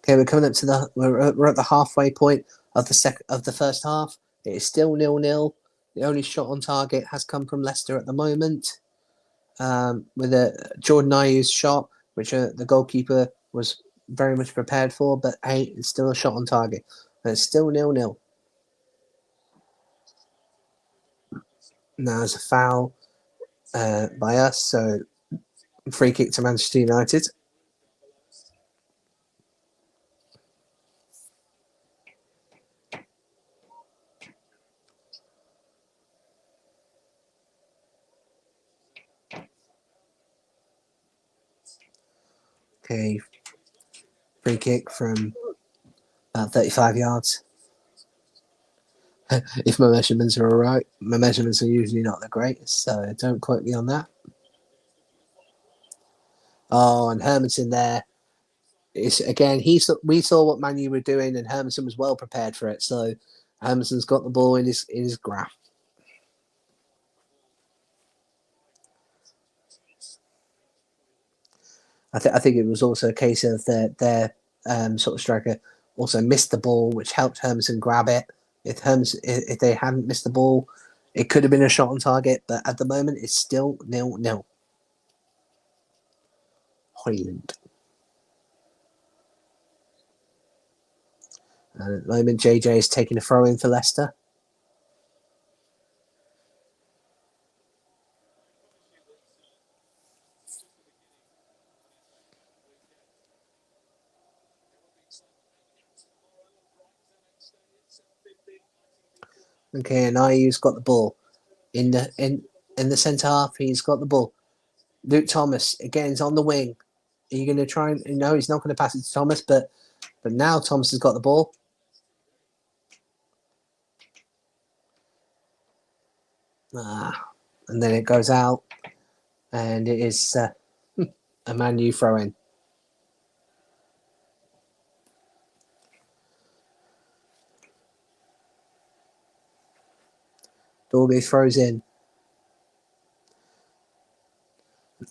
Okay, we're coming up to we're at the halfway point of the first half. It is still 0-0. The only shot on target has come from Leicester at the moment, with a Jordan Ayew's shot, which the goalkeeper was very much prepared for. But hey, it's still a shot on target. And it's still 0-0. Now there's a foul by us, so free kick to Manchester United. Okay, free kick from about 35 yards. If my measurements are all right. My measurements are usually not the greatest, so don't quote me on that. Oh, and Hermanson there. It's again. We saw what Man U were doing, and Hermanson was well prepared for it. So Hermanson's got the ball in his grasp. I think it was also a case of their sort of striker also missed the ball, which helped Hermanson grab it. If they hadn't missed the ball, it could have been a shot on target. But at the moment, it's still 0-0. Hoyland. And at the moment, JJ is taking a throw in for Leicester. Okay, and Ayew's got the ball in the centre half. He's got the ball. Luke Thomas again is on the wing. Are you going to try and no? He's not going to pass it to Thomas, but now Thomas has got the ball. And then it goes out, and it is a Man U throw in. Dorgue throws in.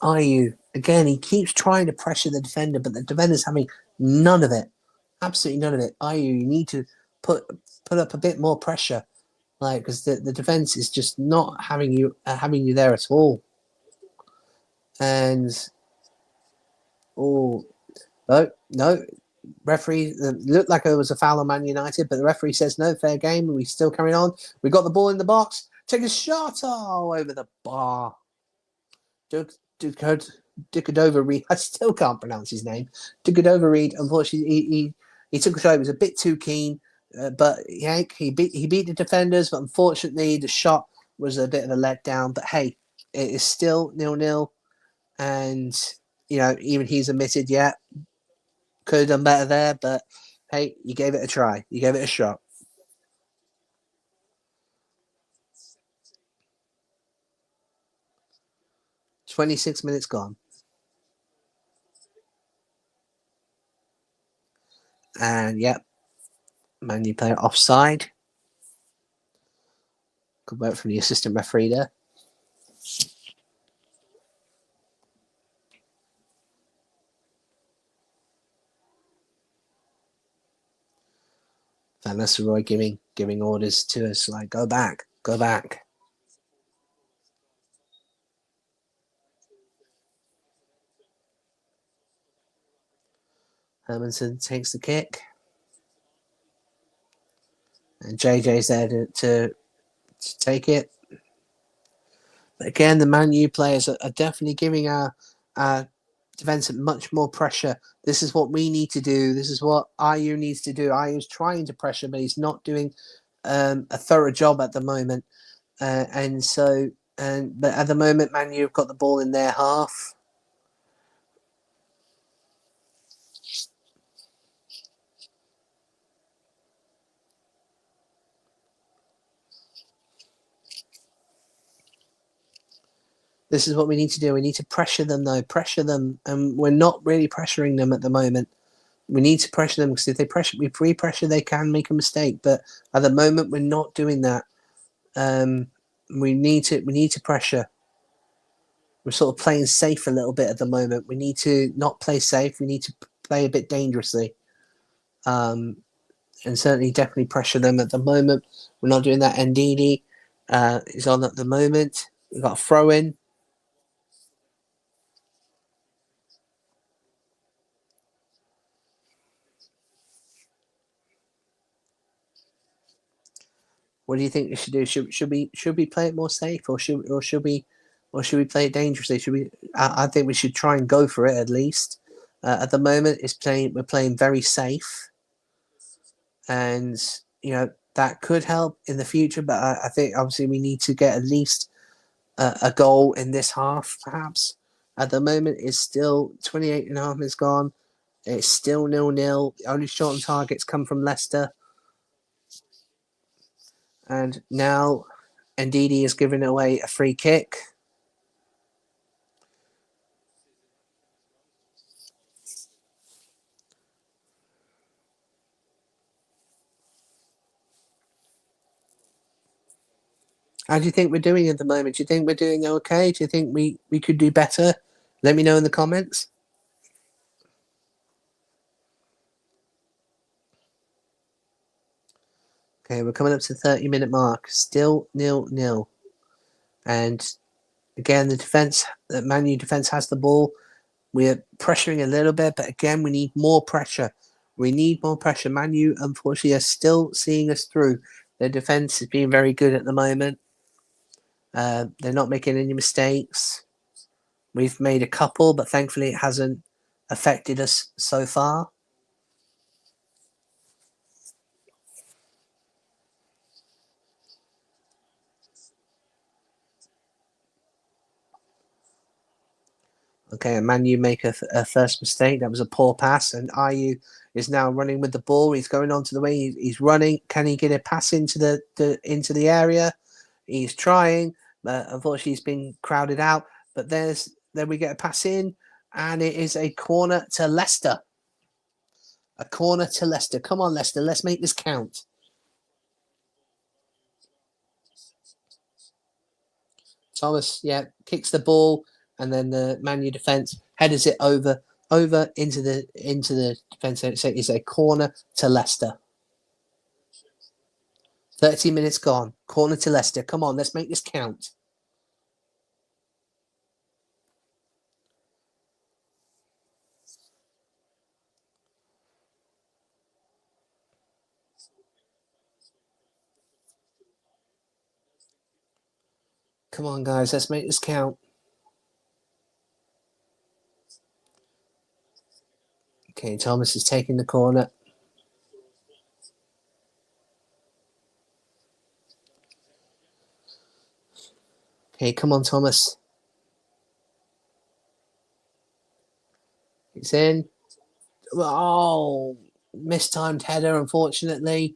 Ayew, again, he keeps trying to pressure the defender, but the defender's having none of it. Absolutely none of it. Ayew, you need to put up a bit more pressure. like because the defense is just not having you there at all. And oh no, referee looked like it was a foul on Man United, but the referee says no, fair game, and we still carrying on. We got the ball in the box. Take a shot over the bar. Dukadova Reed. I still can't pronounce his name. Dukadova Reed. Unfortunately, he took a shot. He was a bit too keen, but he beat the defenders. But unfortunately, the shot was a bit of a letdown. But hey, it is still 0-0, and even he's admitted, could have done better there. But hey, you gave it a try. You gave it a shot. "26 minutes gone." And Man U player offside. Good work from the assistant referee there. Van Nistelrooy giving orders to us like, go back. Hermanson takes the kick. And JJ's there to take it. But again, the Man U players are definitely giving our defence much more pressure. This is what we need to do. This is what IU needs to do. IU's trying to pressure, but he's not doing a thorough job at the moment. But at the moment, Man U have got the ball in their half. This is what we need to do. We need to pressure them, though. Pressure them. And we're not really pressuring them at the moment. We need to pressure them because if we pressure, they can make a mistake. But at the moment, we're not doing that. We need to pressure. We're sort of playing safe a little bit at the moment. We need to not play safe. We need to play a bit dangerously. And certainly definitely pressure them at the moment. We're not doing that. Ndidi is on at the moment. We've got a throw in. What do you think we should do? Should we play it more safe, or should we play it dangerously? I think we should try and go for it at least. At the moment, we're playing very safe, and that could help in the future. But I think obviously we need to get at least a goal in this half, perhaps. At the moment, it's still 28.5 minutes gone. It's still 0-0. Only shot on targets come from Leicester. And now Ndidi is giving away a free kick. How do you think we're doing at the moment? Do you think we're doing okay? Do you think we could do better? Let me know in the comments. Okay, we're coming up to the 30-minute mark. Still 0-0. And again, the Man U defense has the ball. We're pressuring a little bit, but again, we need more pressure. We need more pressure. Man U, unfortunately, are still seeing us through. Their defense is being very good at the moment. They're not making any mistakes. We've made a couple, but thankfully it hasn't affected us so far. Okay, and Man U make a first mistake. That was a poor pass, and IU is now running with the ball. He's going onto the wing. He's running. Can he get a pass into the area? He's trying, but unfortunately he's been crowded out. But then we get a pass in, and it is a corner to Leicester. A corner to Leicester. Come on, Leicester. Let's make this count. Thomas, kicks the ball, and then the Man U defense headers it over into the defense. So it's a corner to Leicester. 30 minutes gone. Corner to Leicester. Come on, let's make this count. Come on, guys, let's make this count. Okay, Thomas is taking the corner. Okay, come on, Thomas. It's in. Oh, mistimed header, unfortunately.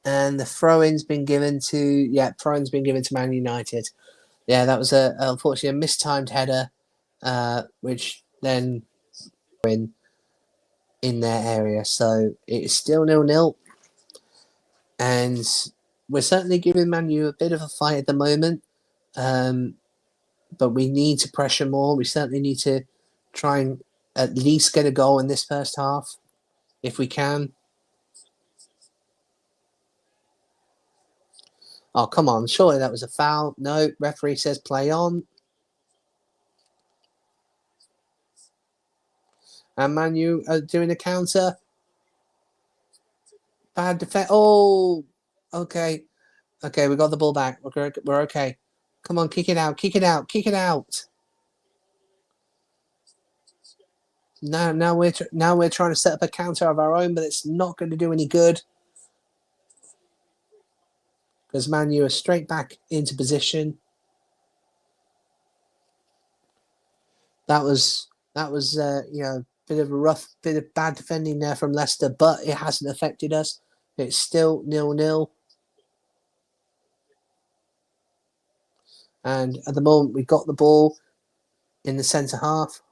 And the throw-in's been given to Man United. Yeah, that was unfortunately a mistimed header, which then in their area. So it's still 0-0. And we're certainly giving Man U a bit of a fight at the moment. But we need to pressure more. We certainly need to try and at least get a goal in this first half, if we can. Oh, come on. Surely that was a foul. No, referee says play on. And Man U are doing a counter. Bad defense. Oh, okay. Okay, we got the ball back. We're okay. Come on, kick it out. Kick it out. Kick it out. Now we're trying to set up a counter of our own, but it's not going to do any good because Man U are straight back into position. That was bit of a rough, bit of bad defending there from Leicester, but it hasn't affected us. It's still 0-0. And at the moment, we've got the ball in the centre half.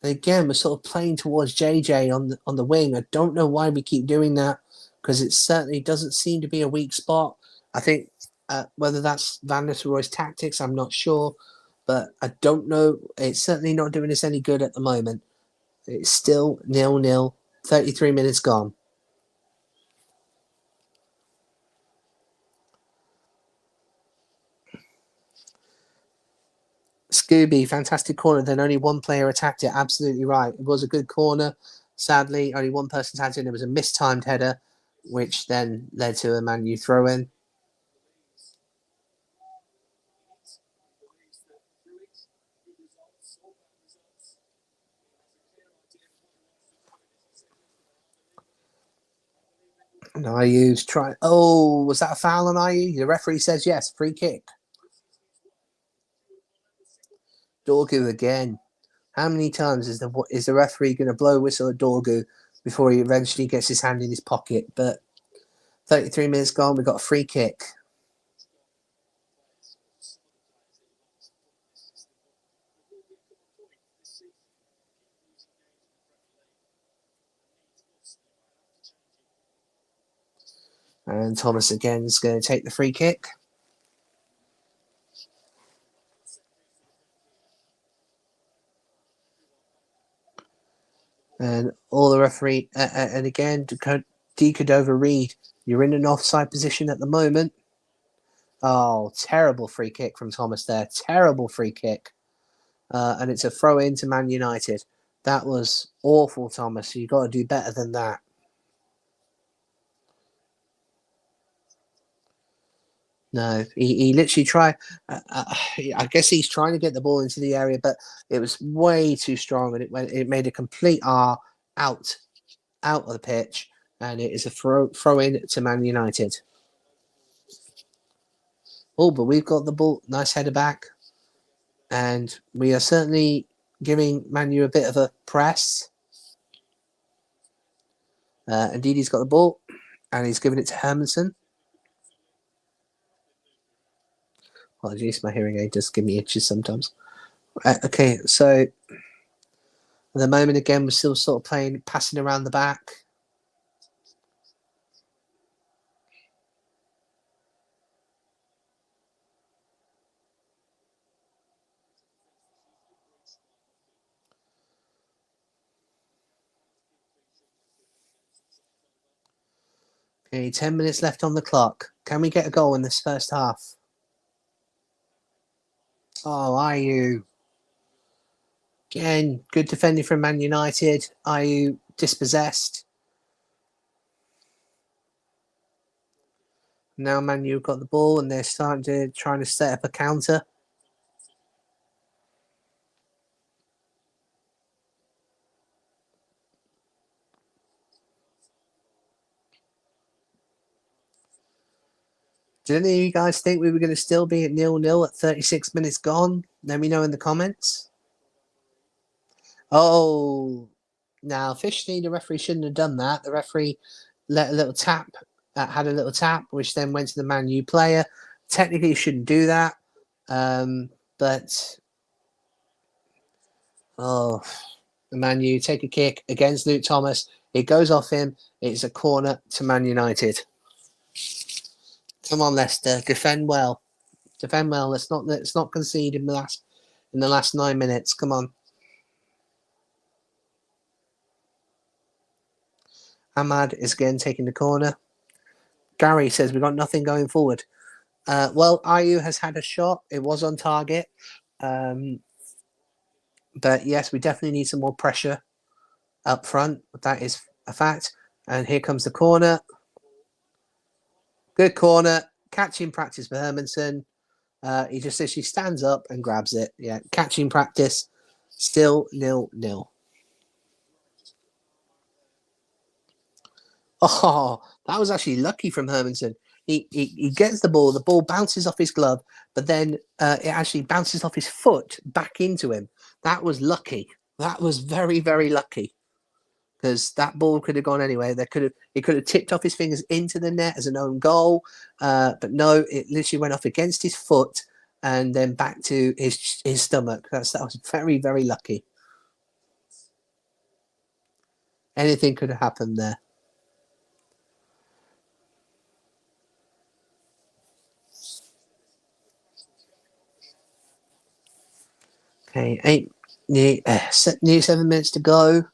And again, we're sort of playing towards JJ on the wing. I don't know why we keep doing that because it certainly doesn't seem to be a weak spot. I think whether that's Van Nistelrooy's tactics, I'm not sure. But I don't know. It's certainly not doing us any good at the moment. It's still 0-0. 33 minutes gone. Scooby, fantastic corner. Then only one player attacked it. Absolutely right. It was a good corner. Sadly, only one person attacked it. It was a mistimed header, which then led to a Man U throw in. And Ayu's trying. Oh, was that a foul on Ayew? The referee says yes. Free kick. Dorgu again. How many times is the referee going to blow a whistle at Dorgu before he eventually gets his hand in his pocket? But 33 minutes gone. We've got a free kick. And Thomas again is going to take the free kick. And all the referee, and again, D. Cordova Reed, you're in an offside position at the moment. Oh, terrible free kick from Thomas there. Terrible free kick. And it's a throw in to Man United. That was awful, Thomas. You've got to do better than that. No, he literally tried. I guess he's trying to get the ball into the area, but it was way too strong, and it made a complete R out of the pitch, and it is a throw in to Man United. Oh, but we've got the ball. Nice header back, and we are certainly giving Man U a bit of a press. Indeed, he's got the ball, and he's given it to Hermanson. Apologies, my hearing aid does give me itches sometimes. Okay, so at the moment, again, we're still sort of playing, passing around the back. Okay, 10 minutes left on the clock. Can we get a goal in this first half? Oh, are you? Again, good defending from Man United. Are you dispossessed? Now Man U got the ball and they're starting to trying to set up a counter. Did any of you guys think we were going to still be at 0-0 at 36 minutes gone? Let me know in the comments. Oh, now officially the referee shouldn't have done that. The referee let a little tap, had a little tap, which then went to the Man U player. Technically, you shouldn't do that. But the Man U take a kick against Luke Thomas. It goes off him. It's a corner to Man United. Come on, Leicester, defend well. Defend well. Let's not concede in the last 9 minutes. Come on. Ahmad is again taking the corner. Gary says we've got nothing going forward. Well, Ayew has had a shot. It was on target. But yes, we definitely need some more pressure up front. That is a fact. And here comes the corner. Good corner. Catching practice for Hermanson. He just literally stands up and grabs it. Yeah, catching practice. Still 0-0. Oh, that was actually lucky from Hermanson. He gets the ball bounces off his glove, but then it actually bounces off his foot back into him. That was lucky. That was very, very lucky. Because that ball could have gone anyway. It could have tipped off his fingers into the net as an own goal. But no, it literally went off against his foot and then back to his stomach. That was very, very lucky. Anything could have happened there. Okay, nearly 7 minutes to go.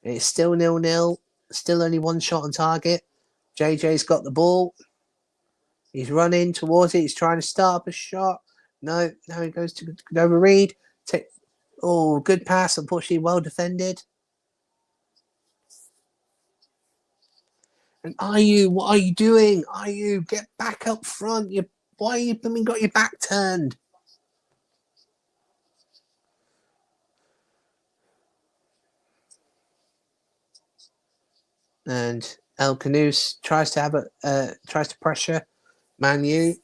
It's still 0-0. Still only one shot on target. JJ's got the ball. He's running towards it. He's trying to start up a shot. No, now he goes to over Reed. Good pass. Unfortunately, well defended. And Ayew, what are you doing? Ayew, get back up front. Why you got your back turned? And El Canoes tries to pressure Man U.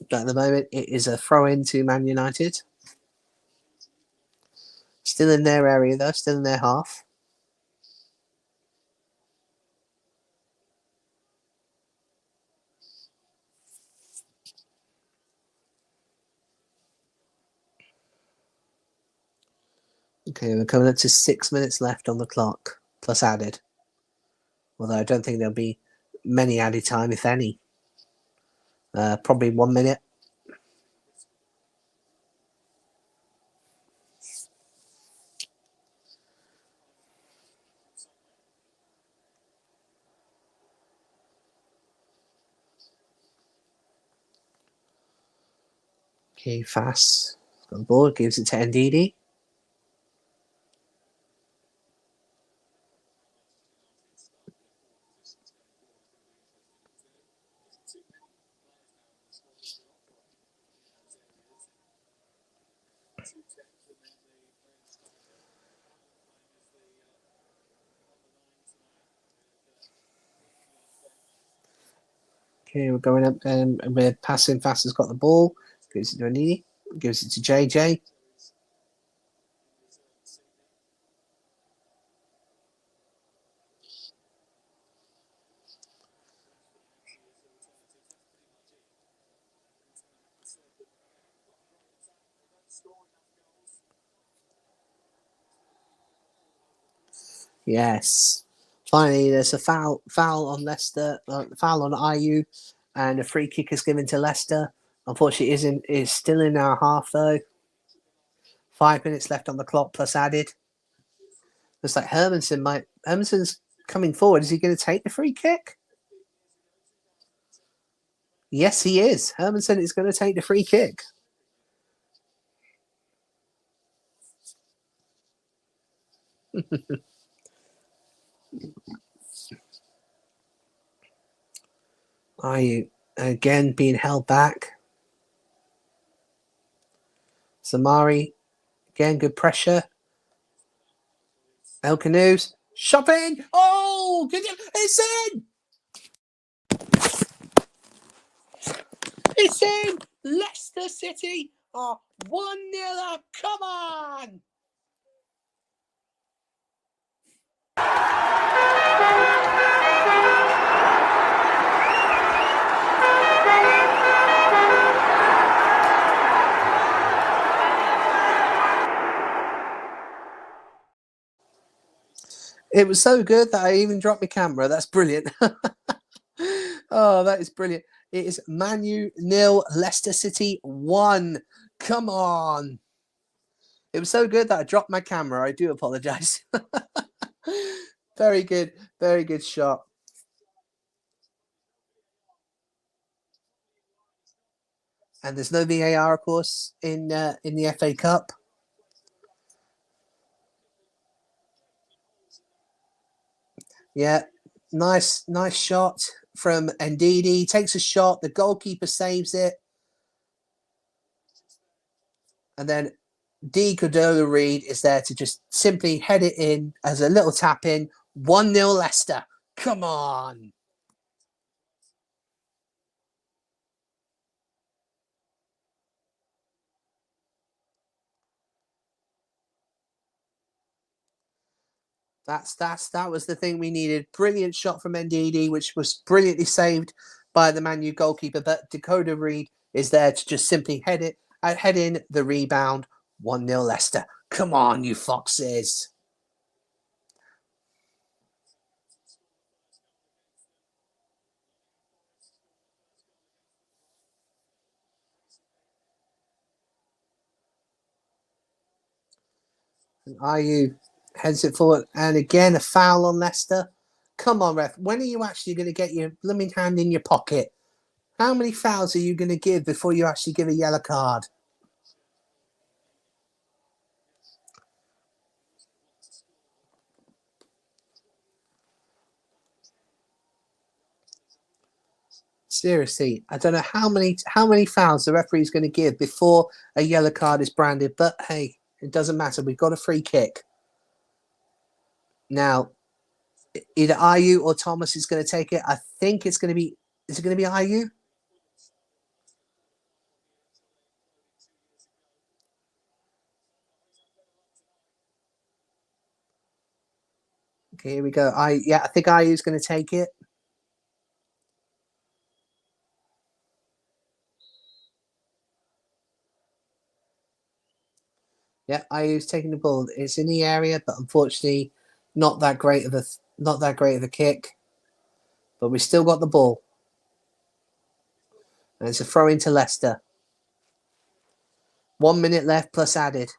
But at the moment, it is a throw in to Man United. Still in their area, though. Still in their half. Okay, we're coming up to 6 minutes left on the clock, plus added. Although I don't think there'll be many added time, if any. Probably 1 minute. Okay, fast. Got the ball, gives it to Ndidi. Okay, we're going up and we're passing. Fast has got the ball. Gives it to Ndidi. Gives it to JJ. Yes. Finally, there's a foul on Leicester, foul on Ayew, and a free kick is given to Leicester. Unfortunately, is still in our half though. 5 minutes left on the clock plus added. Looks like Hermanson's coming forward. Is he going to take the free kick? Yes, he is. Hermansen is going to take the free kick. Are you again being held back? Samari, again, good pressure. El Canoes, shopping. Oh, it's in! It's in! Leicester City are 1-0 up. Come on! It was so good that I even dropped my camera. That's brilliant. Oh, that is brilliant. It is Man U 0, Leicester City 1. Come on. It was so good that I dropped my camera. I do apologise. Very good. Very good shot. And there's no VAR, of course, in the FA Cup. Yeah, nice shot from Ndidi. Takes a shot. The goalkeeper saves it. And then D. Cordova Reed is there to just simply head it in as a little tap in. 1-0 Leicester. Come on. That was the thing we needed. Brilliant shot from Ndidi, which was brilliantly saved by the Man U goalkeeper. But Dakota Reed is there to just simply head in the rebound. 1-0 Leicester. Come on, you foxes. And Ayew heads it forward. And again, a foul on Leicester. Come on, ref. When are you actually going to get your blooming hand in your pocket? How many fouls are you going to give before you actually give a yellow card? Seriously, I don't know how many fouls the referee is going to give before a yellow card is branded. But hey, it doesn't matter. We've got a free kick. Now, either Ayew or Thomas is going to take it. I think it's going to be... Is it going to be Ayew? Okay, here we go. I think Ayew's going to take it. Yeah, Ayew's taking the ball. It's in the area, but unfortunately, not that great of a kick. But we still got the ball, and it's a throw into Leicester. 1 minute left plus added.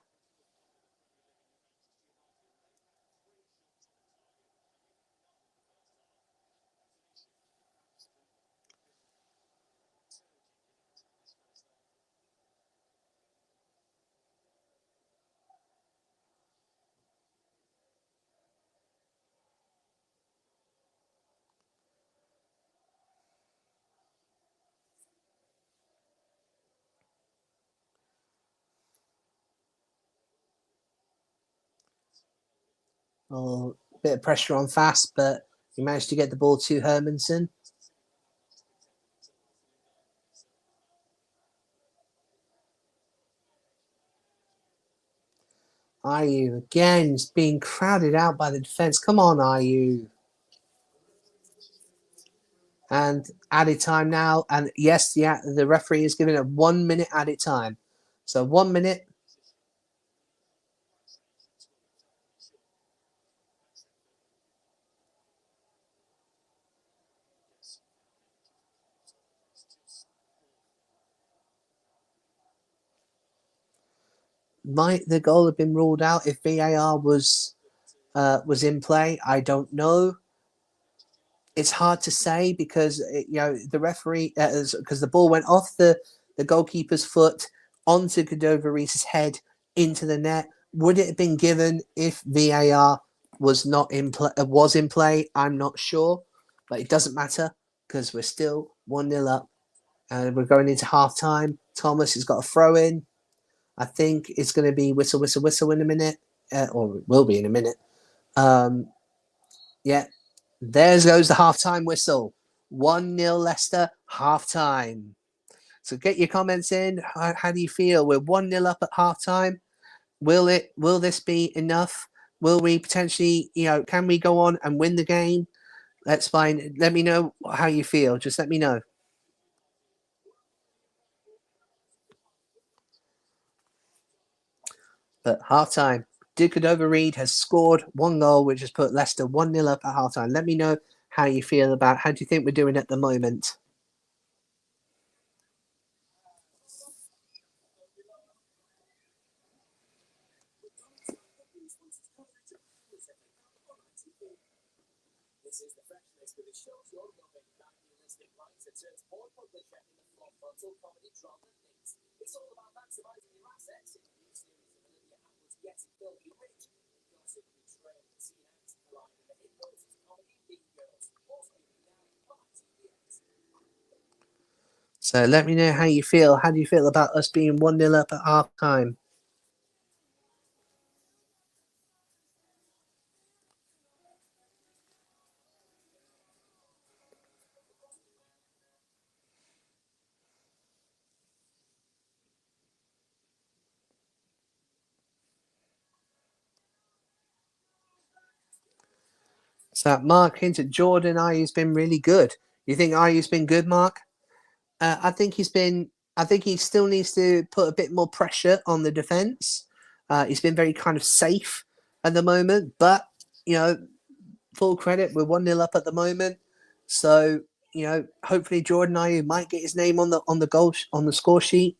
Oh, bit of pressure on Fast, but he managed to get the ball to Hermansen. Ayew again is being crowded out by the defence. Come on, Ayew. And added time now. And yes, the referee is giving a 1 minute added time. So 1 minute. Might the goal have been ruled out if VAR was in play? I don't know. it's hard to say because the referee because the ball went off the goalkeeper's foot onto Cordova Reese's head into the net. Would it have been given if VAR was not in play? I'm not sure, but it doesn't matter because we're still 1-0 up and we're going into half time. Thomas has got a throw in. I think it's going to be whistle, whistle, whistle in a minute, or it will be in a minute. Yeah, there goes the half-time whistle. 1-0 Leicester, half-time. So get your comments in. How do you feel? We're 1-0 up at half-time. Will this be enough? Will we potentially, can we go on and win the game? Let's find. Let me know how you feel. Just let me know. But half-time, Cordova Reed has scored 1 goal, which has put Leicester 1-0 up at half-time. Let me know how you feel about how do you think we're doing at the moment. So let me know how you feel. How do you feel about us being 1-0 up at half time? So Mark hinted Jordan Ayew's been really good. You think Ayew's been good, Mark? I think he's been. I think he still needs to put a bit more pressure on the defense. He's been very kind of safe at the moment, but full credit. We're 1-0 up at the moment, so hopefully Jordan Ayew might get his name on the score sheet.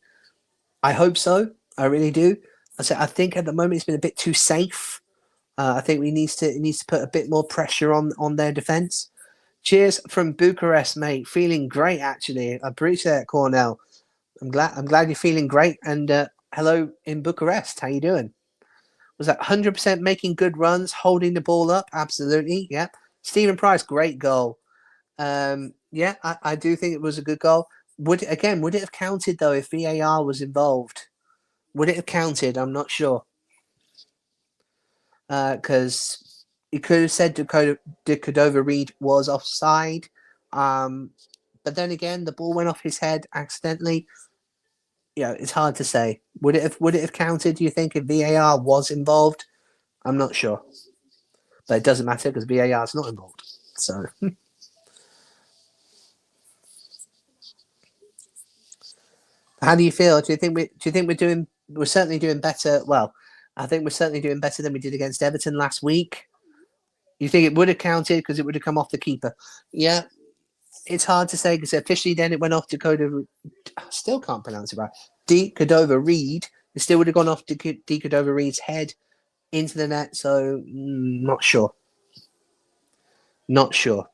I hope so. I really do. I think at the moment it's been a bit too safe. I think it needs to put a bit more pressure on their defense. Cheers from Bucharest, mate. Feeling great, actually. I appreciate that, Cornell. I'm glad you're feeling great. And hello in Bucharest. How you doing? Was that 100% making good runs, holding the ball up? Absolutely. Yeah. Stephen Price, great goal. Yeah, I do think it was a good goal. Would it have counted though if VAR was involved? Would it have counted? I'm not sure. Because he could have said Cordova Reed was offside. But then again, the ball went off his head accidentally. It's hard to say. Would it have counted, do you think, if VAR was involved? I'm not sure. But it doesn't matter because VAR is not involved. So how do you feel? Do you think we're certainly doing better? Well, I think we're certainly doing better than we did against Everton last week. You think it would have counted because it would have come off the keeper? Yeah, it's hard to say because officially then it went off to Cordova. I still can't pronounce it right. Cordova Reed. It still would have gone off to Cordova Reed's head into the net. So not sure. Not sure.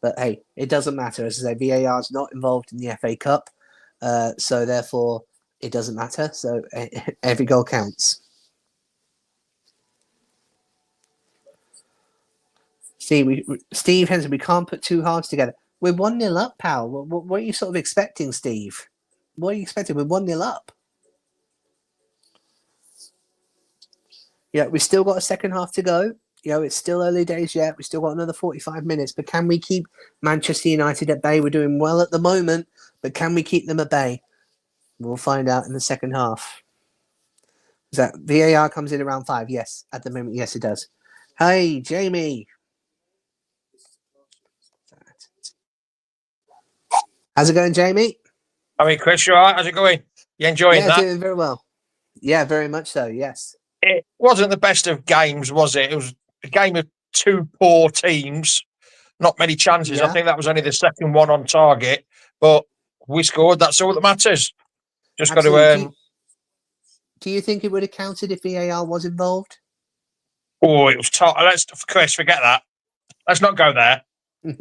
But hey, it doesn't matter. As I say, VAR is not involved in the FA Cup, so therefore it doesn't matter. So every goal counts. Steve Henson, we can't put two halves together. We're 1-0 up, pal. What are you sort of expecting, Steve? What are you expecting? We're 1-0 up. Yeah, we've still got a second half to go. It's still early days yet. We've still got another 45 minutes. But can we keep Manchester United at bay? We're doing well at the moment, but can we keep them at bay? We'll find out in the second half. Is that VAR comes in around 5? Yes, at the moment, yes, it does. Hey, Jamie. How's it going, Jamie? I mean, Chris, you all right? How's it going? You enjoying that? Yeah, doing very well. Yeah, very much so, yes. It wasn't the best of games, was it? It was a game of two poor teams. Not many chances. Yeah. I think that was only the second one on target, but we scored. That's all that matters. Just got Absolutely. to. Do you think it would have counted if VAR was involved? Oh, it was tight. Chris, forget that. Let's not go there.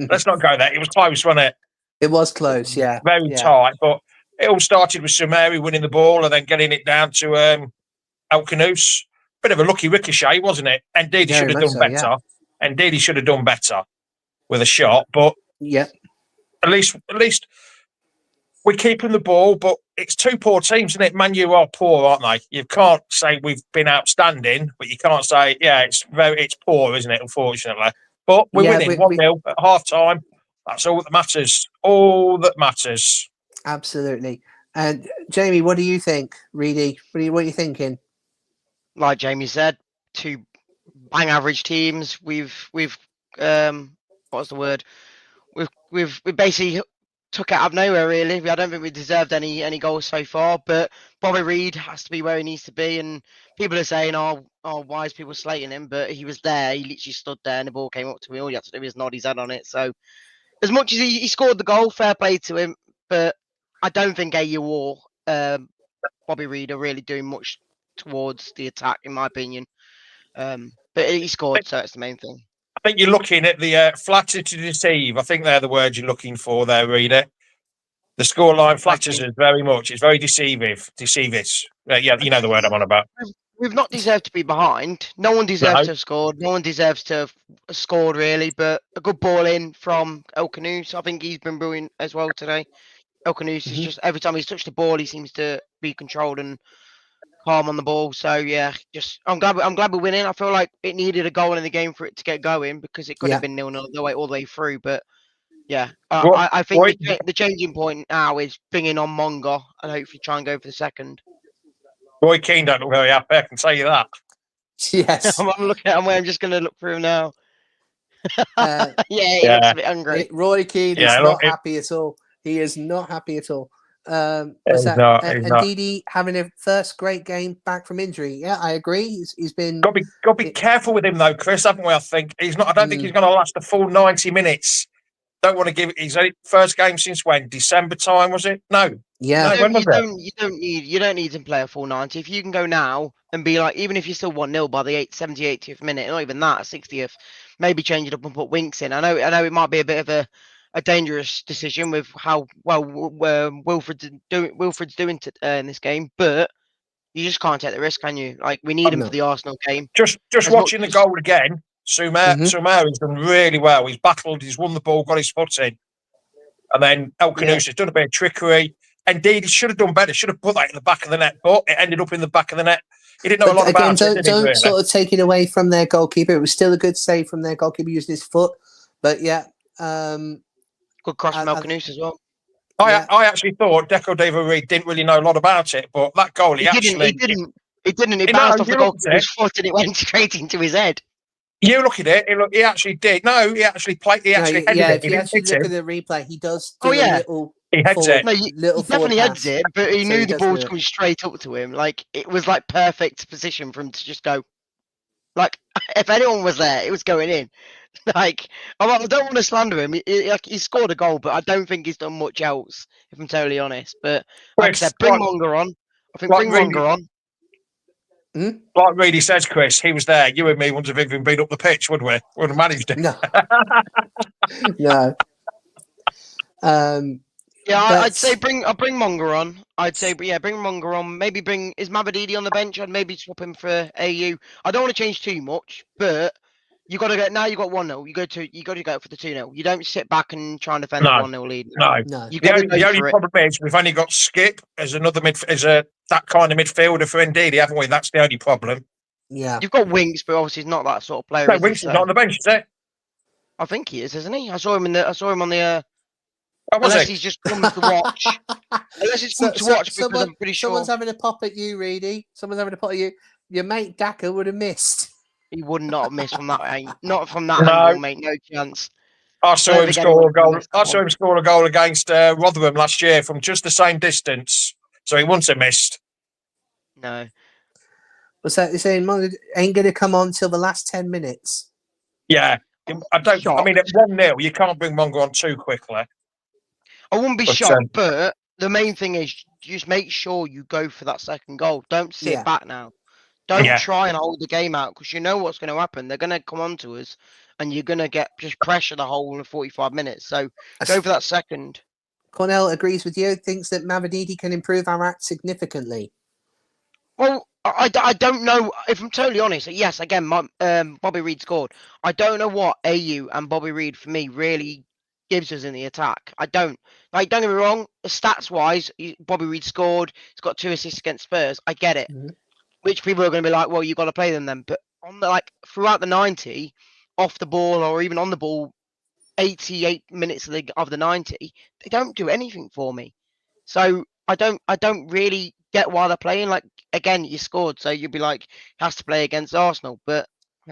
Let's not go there. It was close, wasn't it? It was close, yeah. Very yeah. tight, but it all started with Sumeri winning the ball and then getting it down to El Canoes. Bit of a lucky ricochet, wasn't it? Indeed, he Very should have much done so, better. yeah. Indeed, he should have done better with a shot. But Yeah. at least we're keeping the ball. But it's two poor teams, isn't it? Man U are poor, aren't they? You can't say we've been outstanding, but you can't say it's poor, isn't it? Unfortunately, but we're winning 1-0 at half time. That's all that matters. All that matters. Absolutely. And Jamie, what do you think, Reedy? What are you thinking? Like Jamie said, two bang average teams. We've what's the word? We basically took it out of nowhere, really. I don't think we deserved any goals so far, but Bobby Reid has to be where he needs to be. And people are saying, oh, why is people slating him? But he was there. He literally stood there and the ball came up to him. All you had to do was nod his head on it. So as much as he scored the goal, fair play to him. But I don't think AU or Bobby Reid are really doing much towards the attack, in my opinion. But he scored, so it's the main thing. I think you're looking at the flatter to deceive. I think they're the words you're looking for there, Reader. The scoreline flatters us very much. It's very deceivish. Yeah, you know the word I'm on about. We've not deserved to be behind. No one deserves to have scored. No one deserves to have scored, really. But a good ball in from El Canoes. I think he's been brilliant as well today. El Canoes is just every time he's touched the ball, he seems to be controlled and calm on the ball. So yeah, I'm glad we're winning. I feel like it needed a goal in the game for it to get going because it could have been 0-0 all the way through. But yeah, I think the changing point now is bringing on Monga and hopefully try and go for the second. Roy Keane don't look very happy, I can tell you that. Yes. I'm just going to look through him now. He looks a bit hungry. Roy Keane is not happy at all. He is not happy at all. And Didi having a first great game back from injury. Yeah, I agree. He's been got to be careful with him though, Chris, haven't we? I think he's not. I don't think he's going to last the full 90 minutes. Don't want to give it. His first game since when? December time, was it? No. Yeah. No, you don't need to play a full 90. If you can go now and be like, even if you're still 1-0 by the 70, 80th minute, not even that, 60th, maybe change it up and put Winks in. I know it might be a bit of a dangerous decision with how well Wilfred's doing in this game, but you just can't take the risk, can you? Like, we need him for the Arsenal game. Just watching the goal again, Sumeri's done really well. He's battled, he's won the ball, got his foot in. And then El Canoes has done a bit of trickery. Indeed, he should have done better. Should have put that in the back of the net, but it ended up in the back of the net. He didn't know a lot about it. Don't sort of take it away from their goalkeeper. It was still a good save from their goalkeeper using his foot. But yeah. Good cross from El Canoes as well. I actually thought Deco David Reid didn't really know a lot about it, but that goal, he didn't. He bounced off the goalkeeper's his foot and it went straight into his head. You look at it. He actually did. No, he actually played. He actually headed it. If you actually look at the replay, he does do a little. He heads it. No, he definitely heads it, but he knew the ball was coming straight up to him. Like, it was like perfect position for him to just go. Like, if anyone was there, it was going in. Like, I don't want to slander him. He scored a goal, but I don't think he's done much else, if I'm totally honest. But like I said, bring Monga on. I think bring Monga on. Like Reedy says, Chris, he was there. You and me wouldn't have even been up the pitch, would we? Wouldn't have managed it. No. No. I'd say bring Monga on. I'd say, bring Monga on. Maybe is Mabadidi on the bench? I'd maybe swap him for AU. I don't want to change too much, but you got to go now. You got 1-0. You got to go for the 2-0. You don't sit back and try and defend the 1-0 lead. No. The only problem is we've only got Skip as another that kind of midfielder for Ndidi, haven't we? That's the only problem. Yeah. You've got Winks, but obviously he's not that sort of player. No, Winks is not on the bench, is it? I think he is, isn't he? I saw him on the. Unless he's just come to watch. Unless it's come to watch, because I'm pretty sure someone's having a pop at you, Reedy. Someone's having a pop at you. Your mate Daka would have missed. He would not have missed from that. Not from that angle, mate. No chance. I saw him score a goal. I saw him score a goal against Rotherham last year from just the same distance, so he wouldn't have missed. No. What's that? You're saying Monga ain't going to come on till the last 10 minutes? Yeah, I don't. I mean, at 1-0, you can't bring Monga on too quickly. I wouldn't be shocked, but the main thing is just make sure you go for that second goal. Don't sit Yeah. back now. Don't Yeah. try and hold the game out because you know what's going to happen. They're going to come on to us, and you're going to get just pressure the whole 45 minutes. So go for that second. Cornell agrees with you, thinks that Mavididi can improve our act significantly. Well, I don't know if I'm totally honest. Yes, again, Bobby Reed scored. I don't know what AU and Bobby Reed for me really gives us in the attack. I don't like. Don't get me wrong. Stats wise, Bobby Reed scored. He's got 2 assists against Spurs. I get it. Mhm. Which people are going to be like, well, you got to play them then. But on the throughout the 90, off the ball or even on the ball, 88 minutes of the 90, they don't do anything for me. So I don't really get why they're playing. Like again, you scored, so you'd be like, he has to play against Arsenal, but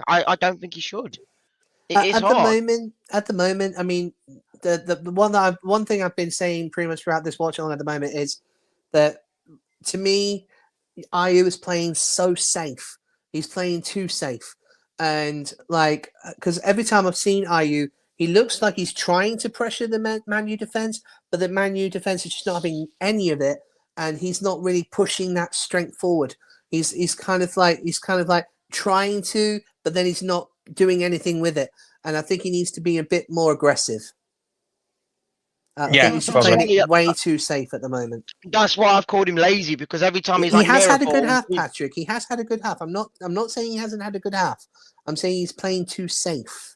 I don't think he should. It's At hard. the moment, I mean, the one thing I've been saying pretty much throughout this watch along at the moment is that to me, Ayew is playing so safe. He's playing too safe, and like because every time I've seen Ayew, he looks like he's trying to pressure the Man U defense, but the Man U defense is just not having any of it, and he's not really pushing that strength forward. He's kind of like trying to, but then he's not doing anything with it. And I think he needs to be a bit more aggressive. I Yeah, think he's just probably. playing it way too safe at the moment. That's why I've called him lazy because every time he's He like has near had a a good ball, half, Patrick. He has had a good half. I'm not saying he hasn't had a good half. I'm saying he's playing too safe.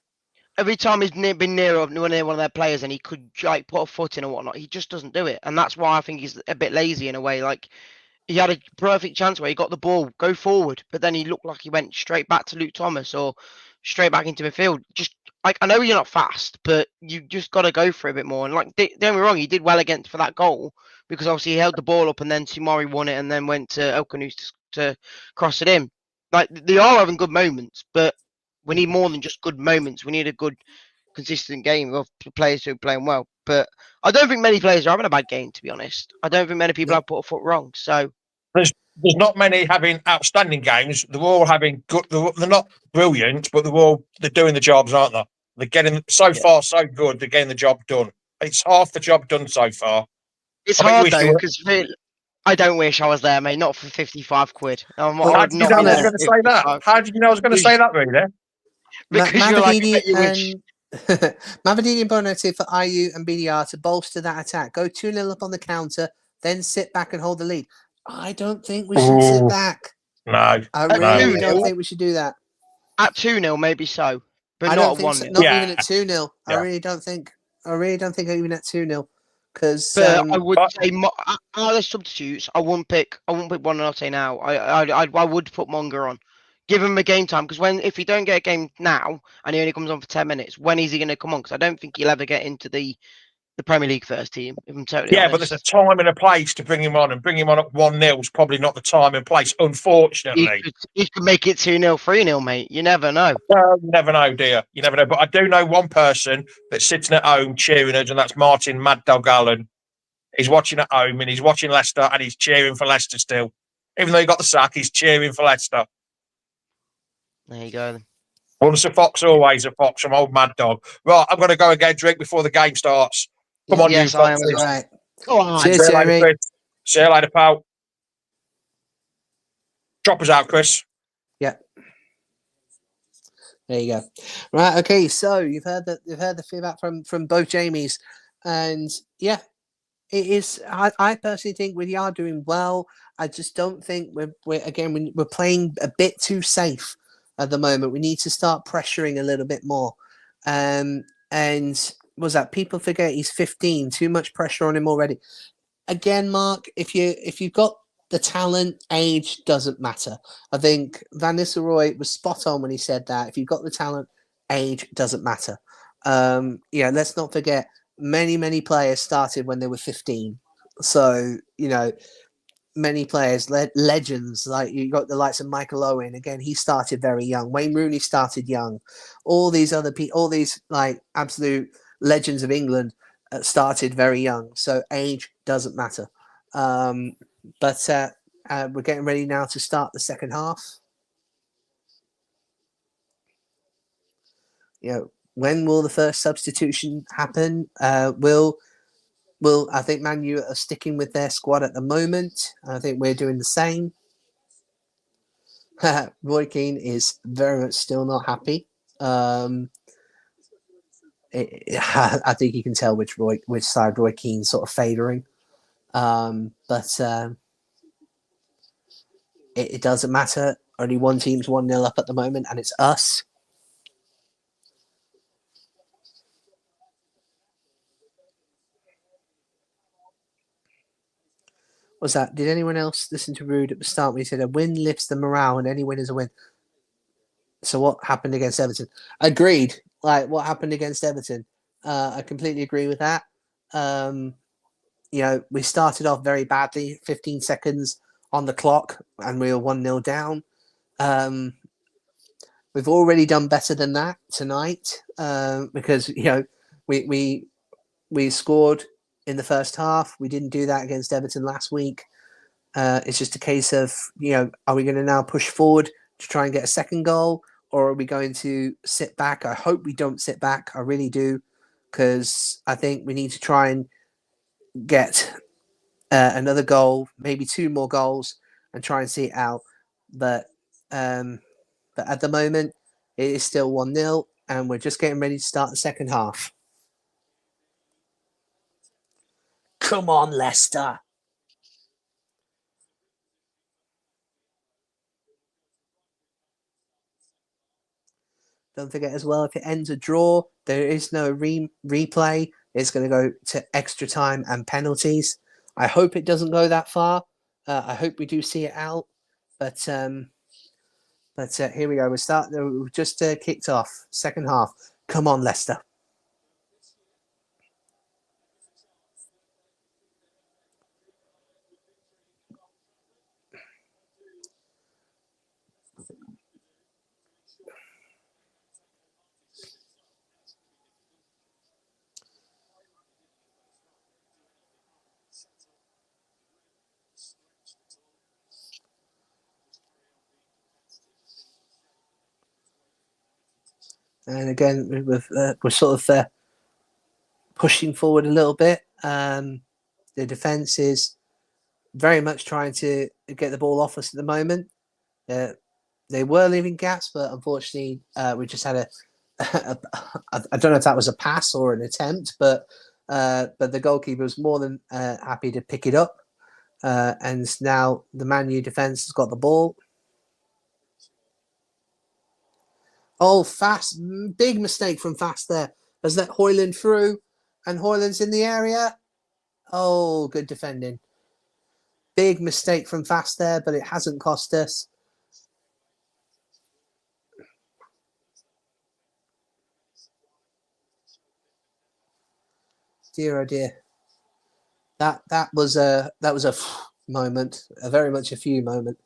every time he's been near one of their players and he could like put a foot in or whatnot, he just doesn't do it, and that's why I think he's a bit lazy in a way. Like he had a perfect chance where he got the ball, go forward, but then he looked like he went straight back to Luke Thomas or straight back into midfield. Just like I know you're not fast, but you just got to go for it a bit more. And like, don't get me wrong, he did well against for that goal because obviously he held the ball up and then Tomori won it and then went to Elkanus to cross it in. Like they are having good moments, but we need more than just good moments. We need a good, consistent game of players who are playing well. But I don't think many players are having a bad game, to be honest. I don't think many people No. have put a foot wrong. So There's not many having outstanding games. They're all having good. They're not brilliant, but they're doing the jobs, aren't they? They're getting far so good. They're getting the job done. It's half the job done so far. it's I think hard we though should. because I don't wish I was there, mate. Not for 55 quid. I Well, How would did you not know be I was there Connor, going for to say that? 55 How did you know I was going to say that, really? because you're like, I Mavididi bet you wish. and Mavididi and Bonetti for Ayew and BDR to bolster that attack. Go 2-0 up on the counter, then sit back and hold the lead. I don't think we should sit Ooh, back. no, I At no. really don't 2-0, think we should do that. at 2-0, maybe so, but I not don't at think so. 1-0. Not even Yeah, at 2-0. I yeah. really don't think. I really don't think even at 2-0. Because But I would But say out of the substitutes, I wouldn't pick Buonanotte now. I would put Monger on. Give him a game time because if he don't get a game now and he only comes on for 10 minutes, when is he going to come on? Because I don't think he'll ever get into the Premier League first team. If I'm totally yeah, but there's a honest, time and a place to bring him on, and bring him on at 1-0 is probably not the time and place, unfortunately. he could make it 2-0, 3-0, mate. You never know. Well, you never know, dear. You never know. But I do know one person that's sitting at home cheering us, and that's Martin Mad Dog Allen. He's watching at home and he's watching Leicester and he's cheering for Leicester still. Even though he got the sack, he's cheering for Leicester. There you go. Once a fox, always a fox from old Mad Dog. Right, I'm going to go and get a drink before the game starts. Come on, you Yes, I am as foxes. well. right. Go on. Cheers, See you later, Jamie. Chris. See you later, pal. Drop us out, Chris. Yeah. There you go. Right. Okay. So you've heard the feedback from both Jamies, and yeah, it is. I personally think we are doing well. I just don't think we're playing a bit too safe at the moment. We need to start pressuring a little bit more. And was that people forget he's 15? Too much pressure on him already. Again, Mark, if you've got the talent, age doesn't matter. I think Van Nistelrooy was spot on when he said that. If you've got the talent, age doesn't matter. Let's not forget many players started when they were 15. So, many players, legends, like you got the likes of Michael Owen. Again, he started very young. Wayne Rooney started young. All these other people, all these like absolute legends of England started very young. So age doesn't matter. But we're getting ready now to start the second half. When will the first substitution happen? Will I think Man U are sticking with their squad at the moment. I think we're doing the same. Roy Keane is very much still not happy. I think you can tell which side Roy Keane's sort of favouring. But it doesn't matter. Only one team's 1-0 up at the moment, and it's us. What's that? Did anyone else listen to Rude at the start when he said a win lifts the morale and any win is a win? So what happened against Everton? Agreed. Like what happened against Everton? I completely agree with that. We started off very badly, 15 seconds on the clock, and we were 1-0 down. We've already done better than that tonight because we scored in the first half. We didn't do that against Everton last week. It's just a case of are we going to now push forward to try and get a second goal, or are we going to sit back? I hope we don't sit back. I really do, because I think we need to try and get another goal, maybe 2 more goals, and try and see it out. But at the moment, it is still 1-0, and we're just getting ready to start the second half. Come on, Leicester. Don't forget as well, if it ends a draw, there is no replay. It's going to go to extra time and penalties. I hope it doesn't go that far. I hope we do see it out. But here we go. We've just kicked off. Second half. Come on, Leicester. And again, we're sort of pushing forward a little bit. The defence is very much trying to get the ball off us at the moment. They were leaving gaps, but unfortunately, we just had I don't know if that was a pass or an attempt, but the goalkeeper was more than happy to pick it up. And now the Man U defence has got the ball. Oh, Fast. Big mistake from Fast there. Has let Hoyland through, and Hoyland's in the area. Oh, good defending. Big mistake from Fast there, but it hasn't cost us. Dear oh dear. That was a moment, a very much a few moment.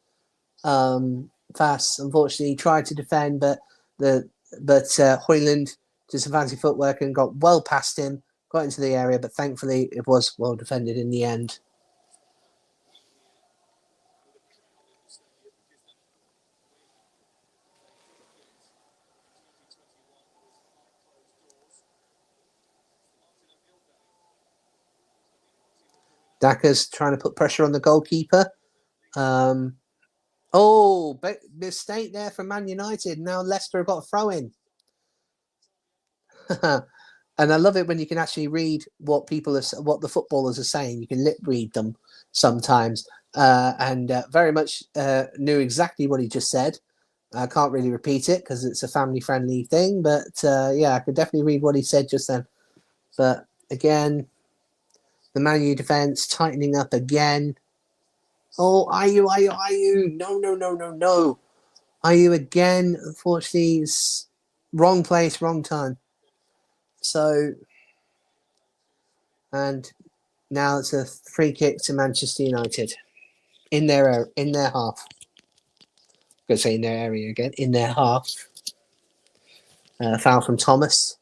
Fast unfortunately tried to defend, but Hoyland did some fancy footwork and got well past him, got into the area, but thankfully it was well defended in the end. Daka's trying to put pressure on the goalkeeper. Mistake there from Man United. Now Leicester have got a throw in. And I love it when you can actually read what the footballers are saying. You can lip read them sometimes, and very much knew exactly what he just said. I can't really repeat it because it's a family-friendly thing, but I could definitely read what he said just then. But again, the Man U defense tightening up again. Oh, Ayew. No. Ayew again, unfortunately, is wrong place, wrong time. So, and now it's a free kick to Manchester United in their half. I'm going to say in their area again, in their half. Foul from Thomas.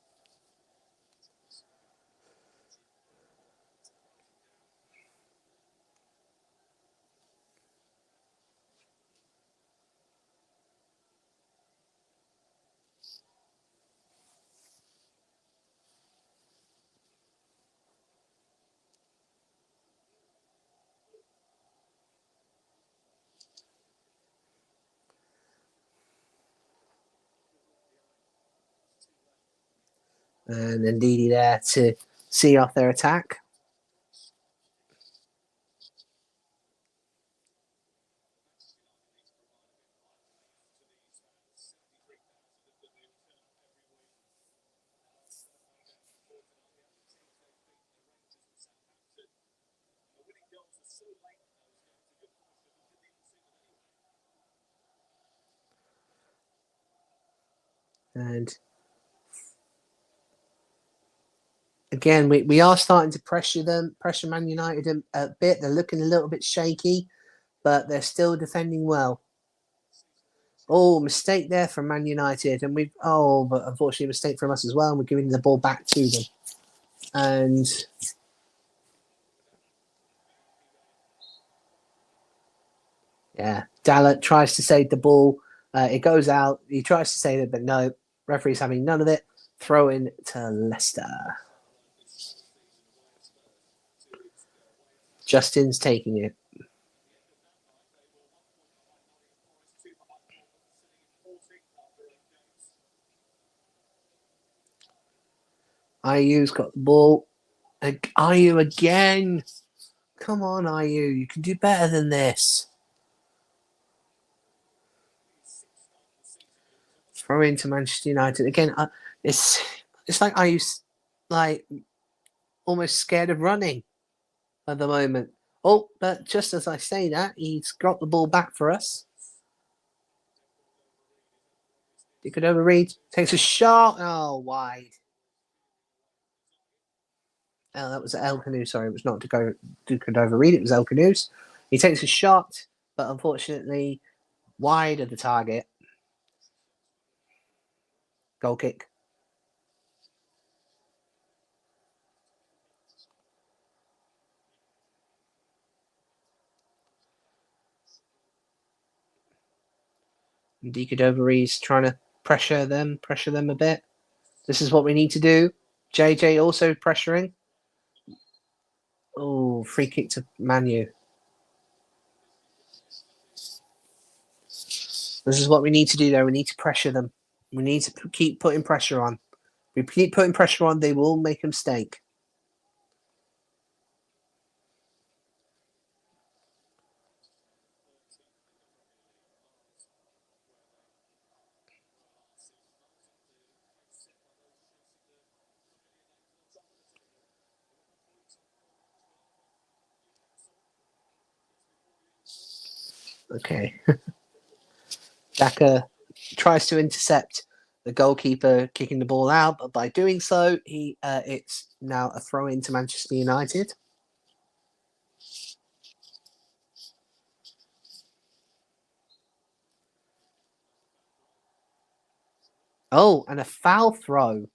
And Ndidi there to see off their attack. And again, we are starting to pressure Man United a bit. They're looking a little bit shaky, but they're still defending well. Oh, mistake there from Man United. And but unfortunately a mistake from us as well. And we're giving the ball back to them. And yeah, Dallet tries to save the ball. It goes out. He tries to save it, but no. Referee's having none of it. Throw in to Leicester. Justin's taking it. Ayu's got the ball. Ayu again. Come on, Ayu. You can do better than this. Throw into Manchester United again. It's like Ayu's like almost scared of running at the moment. Oh, but just as I say that, he's got the ball back for us. He could overread. Takes a shot. Oh, wide. Oh, that was El Canoe. Sorry, it was not to could overread. It was El Canoe's. He takes a shot, but unfortunately wide of the target. Goal kick. Decadoveri's trying to pressure them a bit. This is what we need to do. JJ also pressuring. Oh, free kick to Manu. This is what we need to do there. We need to pressure them. We need to keep putting pressure on. We keep putting pressure on, they will make a mistake. Okay. Daka tries to intercept the goalkeeper kicking the ball out, but by doing so, it's now a throw in to Manchester United. Oh, and a foul throw.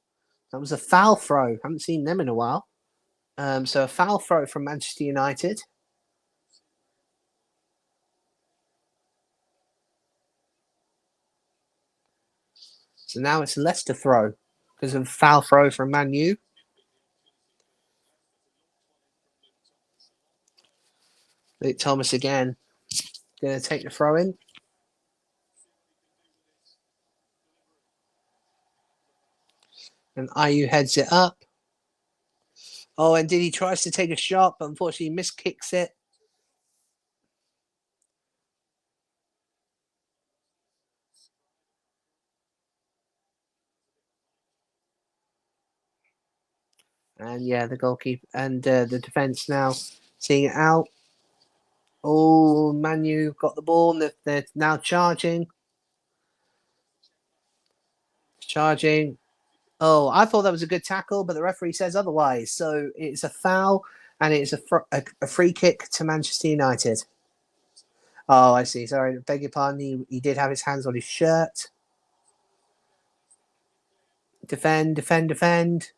That was a foul throw. Haven't seen them in a while. So a foul throw from Manchester United. So now it's a Leicester throw because of a foul throw from Man U. Luke Thomas again. Going to take the throw in. And Ayu heads it up. Oh, and Diddy tries to take a shot, but unfortunately miskicks it. And yeah, the goalkeeper and the defense now seeing it out. Oh, Manu got the ball. And they're now charging. Charging. Oh, I thought that was a good tackle, but the referee says otherwise. So it's a foul, and it's a free kick to Manchester United. Oh, I see. Sorry, beg your pardon. He did have his hands on his shirt. Defend, defend, defend.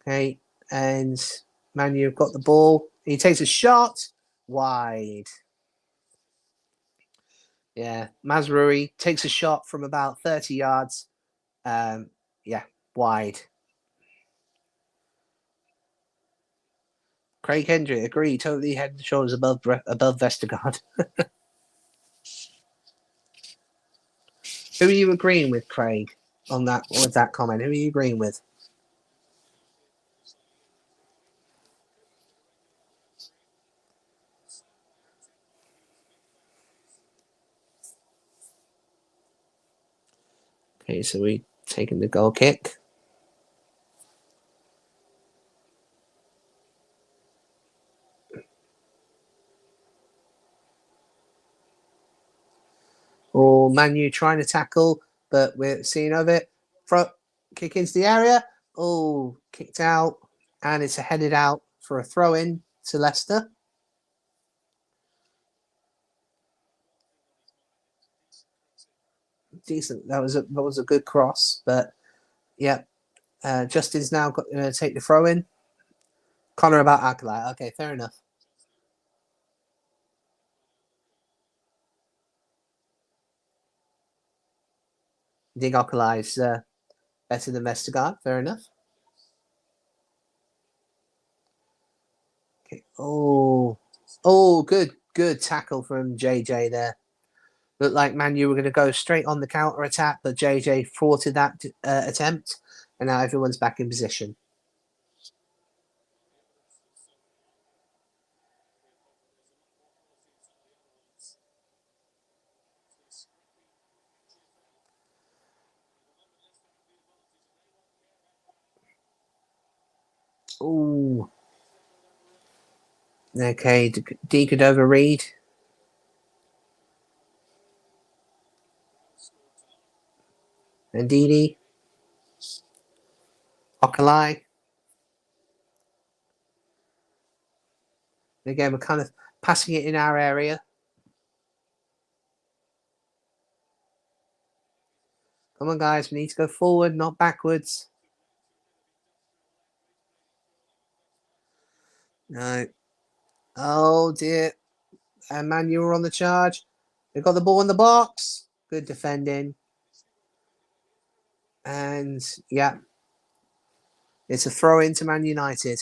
Okay, and Manu got the ball. He takes a shot. Wide. Yeah, Mazraoui takes a shot from about 30 yards. Yeah, wide. Craig Hendry, agree. Totally head and shoulders above Vestergaard. Who are you agreeing with, Craig, on that with that comment? Who are you agreeing with? Okay, so we taking the goal kick. Or Manu trying to tackle, but we're seeing of it. Front kick into the area. Oh, kicked out, and it's headed out for a throw in to Leicester. Decent. That was a good cross, but yeah. Justin's now got to take the throw in. Connor about Acolyte. Okay, fair enough. Dig Acolyte's better than Vestergaard. Fair enough. Okay. Oh, good tackle from JJ there. Looked like Manu were going to go straight on the counter attack, but JJ thwarted that attempt, and now everyone's back in position. Oh, okay. D could overread. And Didi. Okalai. Again, we're kind of passing it in our area. Come on, guys. We need to go forward, not backwards. No. Oh, dear. And Manu are on the charge. They've got the ball in the box. Good defending. And, yeah. It's a throw into Man United.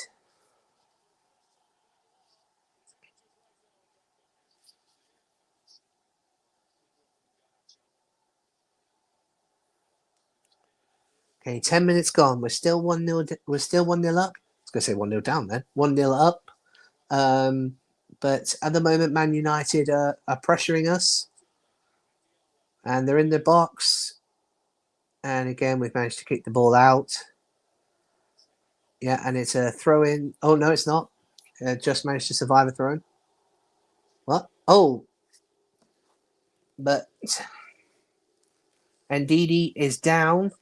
Okay, 10 minutes gone. We're still 1-0. We're still 1-0 up. I was going to say 1-0 down then. 1-0 up. But at the moment, Man United are pressuring us. And they're in the box. And again, we've managed to kick the ball out. Yeah, and it's a throw in. Oh, no, it's not. Just managed to survive a throw in. What? Oh. But Ndidi is down.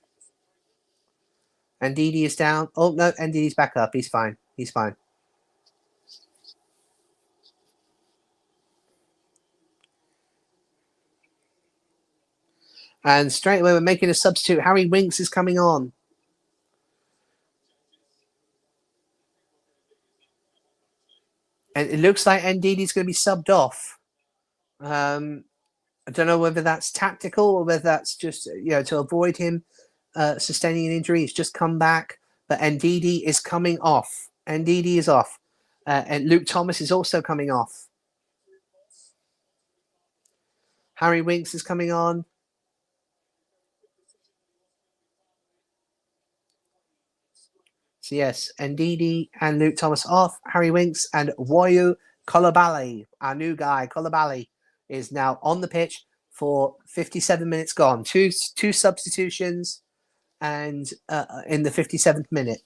Ndidi is down. Oh, no, Ndidi's back up. He's fine. He's fine. And straight away, we're making a substitute. Harry Winks is coming on. And it looks like Ndidi's going to be subbed off. I don't know whether that's tactical or whether that's just, to avoid him sustaining an injury. He's just come back. But Ndidi is coming off. Ndidi is off. And Luke Thomas is also coming off. Harry Winks is coming on. So yes, Ndidi and Luke Thomas off. Harry Winks and Wayu Kolobali, our new guy, Kolobali, is now on the pitch for 57 minutes gone. Two substitutions and in the 57th minute.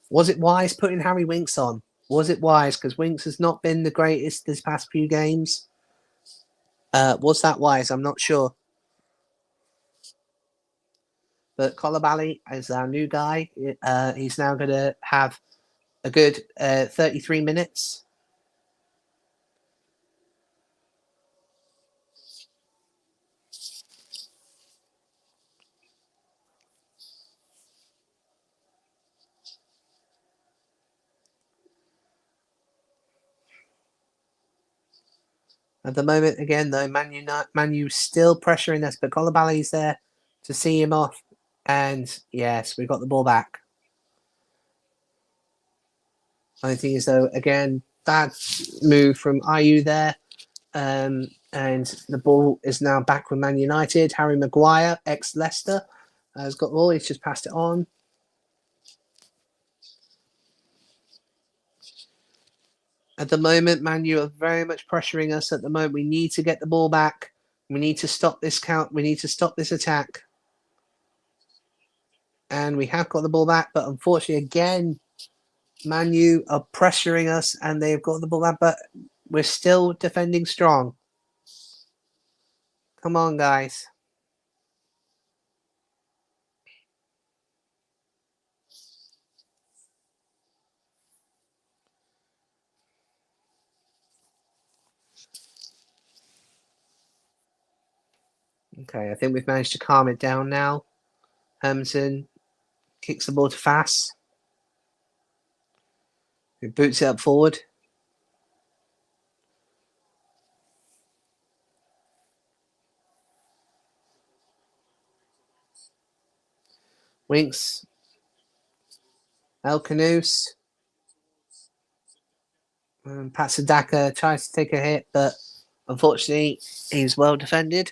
Was it wise putting Harry Winks on? Was it wise? Because Winks has not been the greatest this past few games. Was that wise? I'm not sure. But Kolobali is our new guy. He's now going to have a good 33 minutes. At the moment, again, though, Manu still pressuring us, but Kolobali's there to see him off. And yes, we got the ball back. Only thing is, though, again, bad move from IU there. And the ball is now back with Man United. Harry Maguire, ex-Leicester, has got the ball. He's just passed it on. At the moment, Man U are very much pressuring us at the moment. We need to get the ball back. We need to stop this count. We need to stop this attack. And we have got the ball back, but unfortunately, again, Man U are pressuring us and they've got the ball back, but we're still defending strong. Come on, guys. Okay, I think we've managed to calm it down now. Hermanson kicks the ball to Fass, who boots it up forward. Winks. El Canoes. Patsadaka tries to take a hit, but unfortunately, he's well defended.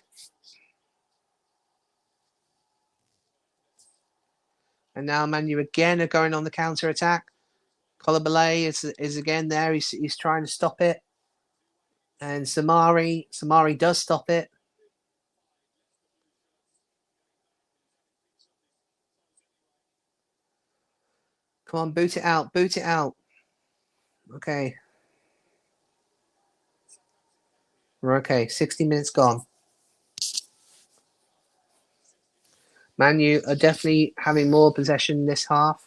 And now Man U again are going on the counter attack. Koulibaly is again there. He's trying to stop it. And Samari does stop it. Come on, boot it out. Boot it out. Okay. We're okay. 60 minutes gone. Man U are definitely having more possession this half.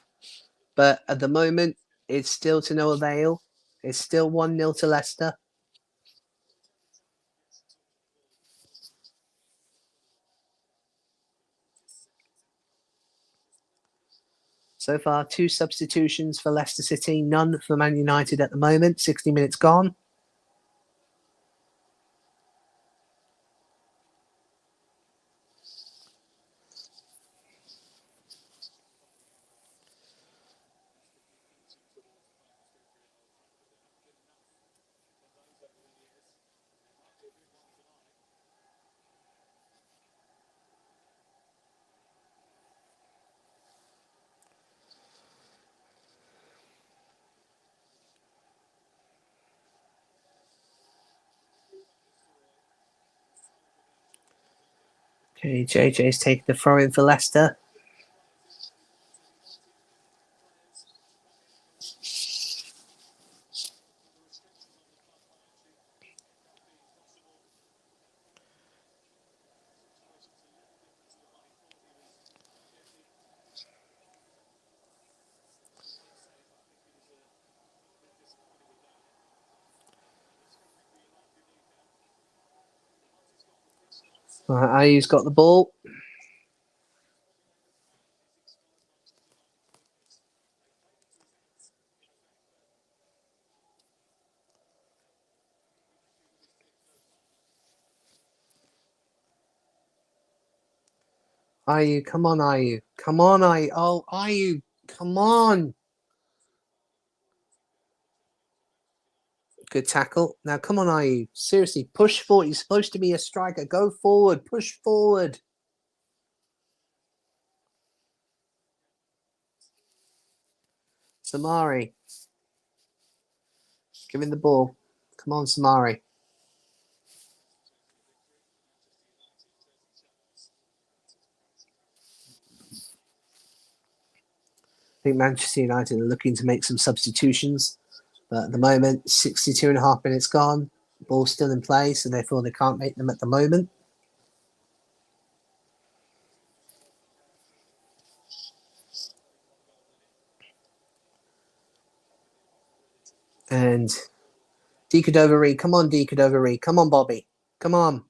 But at the moment, it's still to no avail. It's still 1-0 to Leicester. So far, 2 substitutions for Leicester City, none for Man United at the moment. 60 minutes gone. Okay, JJ's taking the throw in for Leicester. Ayu's got the ball. Ayu, come on, Ayu. Come on, Ayu. Oh, Ayu, come on. Good tackle. Now, come on, Ayu. Seriously, push forward. You're supposed to be a striker. Go forward. Push forward. Samari. Give him the ball. Come on, Samari. I think Manchester United are looking to make some substitutions. But at the moment, 62 and a half minutes gone. Ball's still in play, so therefore they can't make them at the moment. And Decadovary, come on, Decadovary. Come on, Bobby. Come on.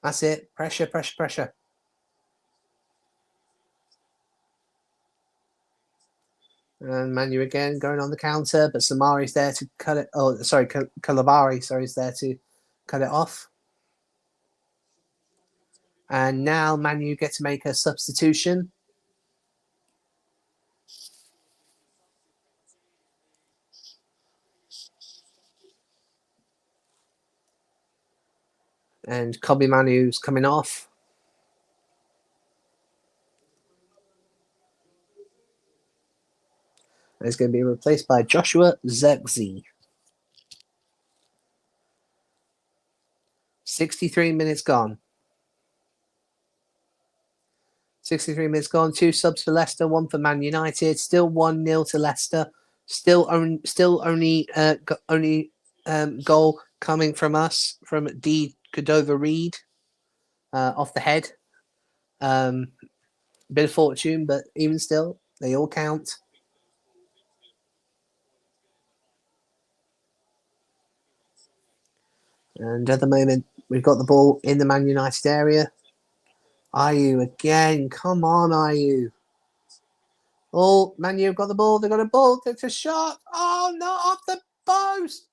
That's it. Pressure, pressure, pressure. And Manu again going on the counter, but Samari's there to cut it. Oh, sorry, Kalabari, sorry, is there to cut it off. And now Manu get to make a substitution. And Kobe Manu's coming off. He's going to be replaced by Joshua Zirkzee. 63 minutes gone. 63 minutes gone. 2 subs for Leicester, 1 for Man United. Still 1-0 to Leicester. Still only goal coming from us, from D. Cordova-Reid, off the head. Bit of fortune, but even still, they all count. And at the moment, we've got the ball in the Man United area. Ayew again. Come on, Ayew. Oh, Man U have got the ball. They've got a ball. It's a shot. Oh, no, off the post.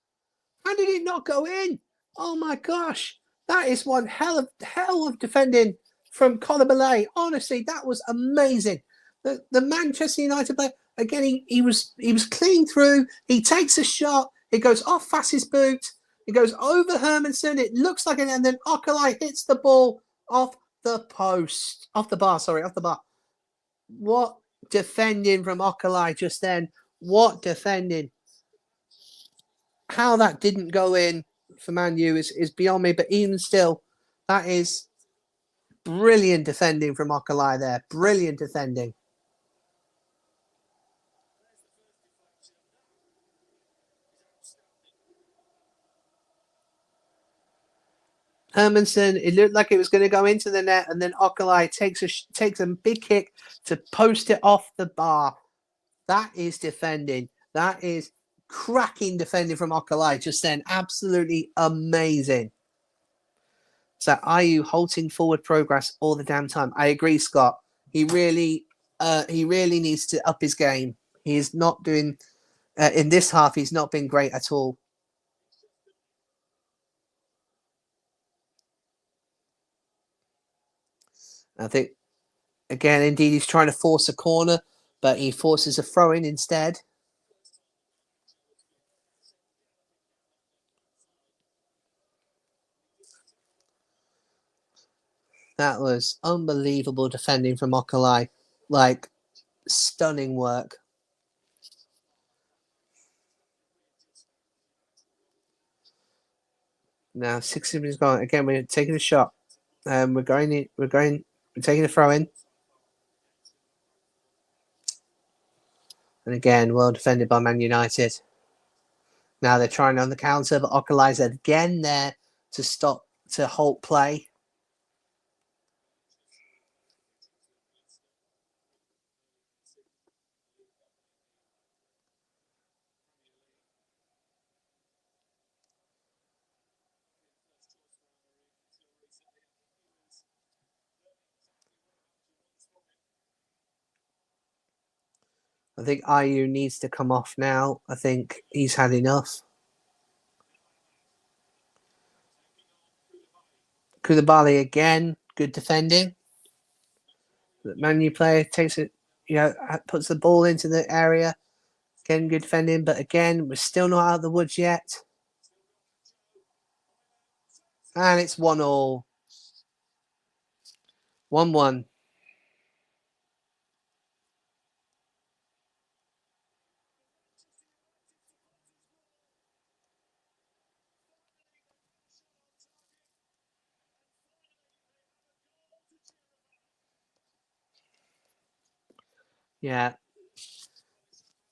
How did it not go in? Oh, my gosh. That is one hell of defending from Colibale. Honestly, that was amazing. The Manchester United player, again, he was clean through. He takes a shot. It goes off Fass's boot. It goes over Hermanson. It looks like it, and then Okalai hits the ball off the post. Off the bar. What defending from Okalai just then. What defending. How that didn't go in for Man U is beyond me. But even still, that is brilliant defending from Okalai there. Brilliant defending. Hermanson, it looked like it was going to go into the net, and then Okalai takes a big kick to post it off the bar. That is defending. That is cracking defending from Okalai just then. Absolutely amazing. So Ayew halting forward progress all the damn time. I agree, Scott. He really needs to up his game. He is not doing in this half. He's not been great at all. I think, again, indeed, he's trying to force a corner, but he forces a throw-in instead. That was unbelievable defending from Okalai. Like, stunning work. Now, 60 minutes gone. Again, we're taking a shot. We're taking a throw-in. And again, well defended by Man United. Now they're trying on the counter, but Okalai's again there to halt play. I think Ayew needs to come off now. I think he's had enough. Koulibaly again, good defending. The Man U player takes it, puts the ball into the area. Again, good defending, but again, we're still not out of the woods yet. And it's 1-1. 1-1. Yeah.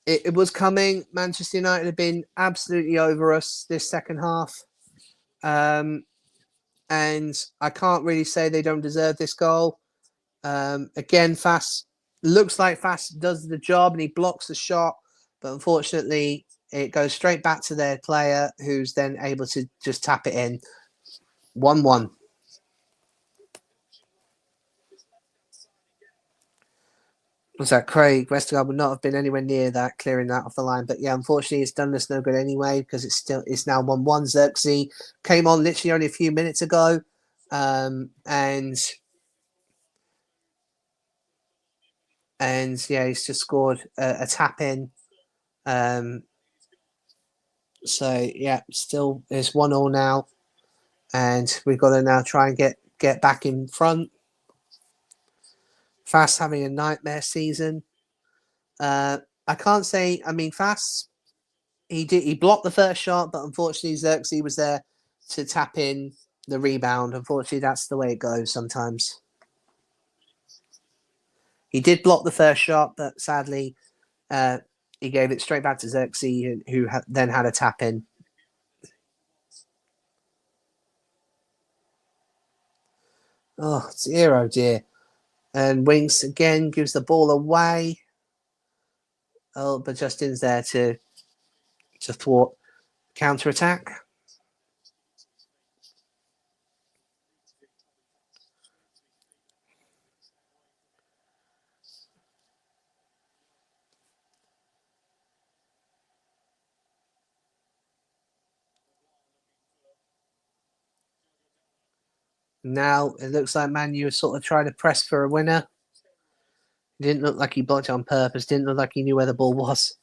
It was coming. Manchester United have been absolutely over us this second half. And I can't really say they don't deserve this goal. Again, looks like Fass does the job and he blocks the shot. But unfortunately, it goes straight back to their player who's then able to just tap it in. 1-1. Was that Craig Westergaard would not have been anywhere near that, clearing that off the line. But yeah, unfortunately, it's done us no good anyway because it's now 1-1. Zirkzee came on literally only a few minutes ago, and yeah, he's just scored a tap in. So yeah, still it's 1-1 now, and we've got to now try and get back in front. Fast having a nightmare season. I can't say. I mean, Fast. He blocked the first shot, but unfortunately Xerxes was there to tap in the rebound. Unfortunately, that's the way it goes sometimes. He did block the first shot, but sadly, he gave it straight back to Xerxes, who then had a tap in. Oh dear, oh dear. And Winks again gives the ball away. Oh, but Justin's there to thwart counter attack. Now it looks like Man U is sort of trying to press for a winner. It didn't look like he blocked it on purpose. Didn't look like he knew where the ball was.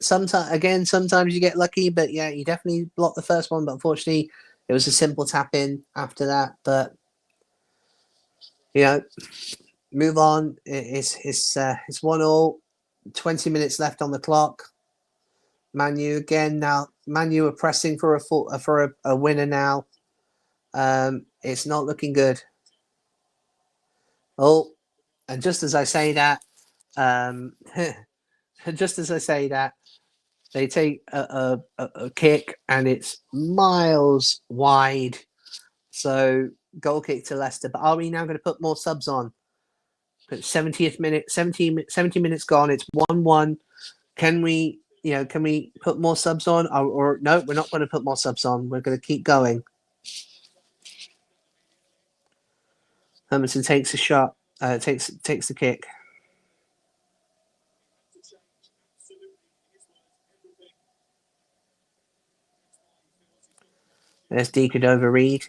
Sometimes you get lucky, but yeah, he definitely blocked the first one. But unfortunately, it was a simple tap in after that. But move on. It's 1-1. 20 minutes left on the clock. Man U again now. Man U are pressing for a winner now. It's not looking good. Oh, and just as I say that, they take a kick and it's miles wide. So goal kick to Leicester. But are we now going to put more subs on? But 70th minute, 70 minutes gone. It's 1-1. Can we put more subs on? Or no, we're not going to put more subs on. We're going to keep going. Hermanson takes a shot. Takes the kick. There's Deacon over Reed.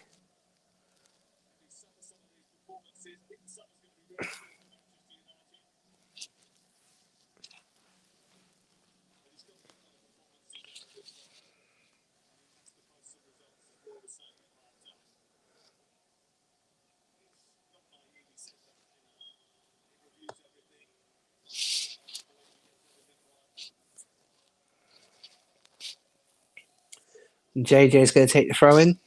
JJ's going to take the throw in.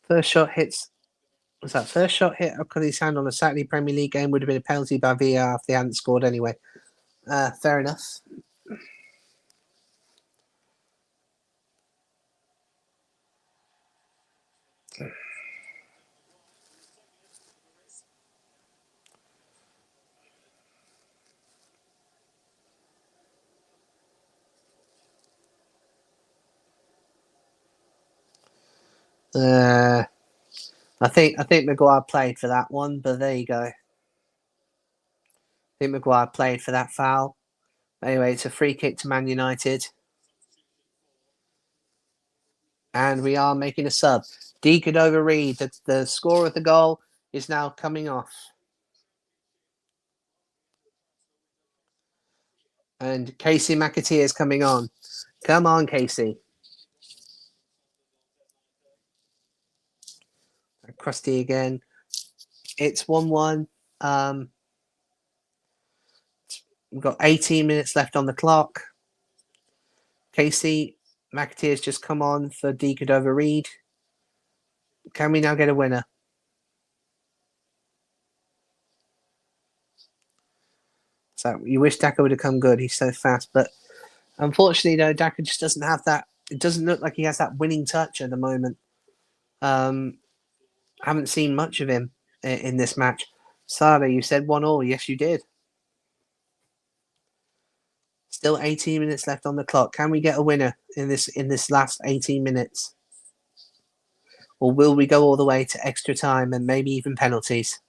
First shot hits. Was that first shot hit because his hand on a Saturday Premier League game would have been a penalty by VAR if they hadn't scored anyway. Fair enough. I think Maguire played for that one, but there you go. I think Maguire played for that foul. Anyway, it's a free kick to Man United. And we are making a sub. Deacon over Reed. The score of the goal is now coming off. And Casey McAteer is coming on. Come on, Casey. Crusty again. It's 1-1. We've got 18 minutes left on the clock. Casey McAteer's just come on for Deacon over Reed. Can we now get a winner? So you wish Daka would have come good. He's so fast, but unfortunately, though, Daka just doesn't have that. It doesn't look like he has that winning touch at the moment. Haven't seen much of him in this match. Sada, you said 1-1. Yes, you did. Still 18 minutes left on the clock. Can we get a winner in this last 18 minutes? Or will we go all the way to extra time and maybe even penalties?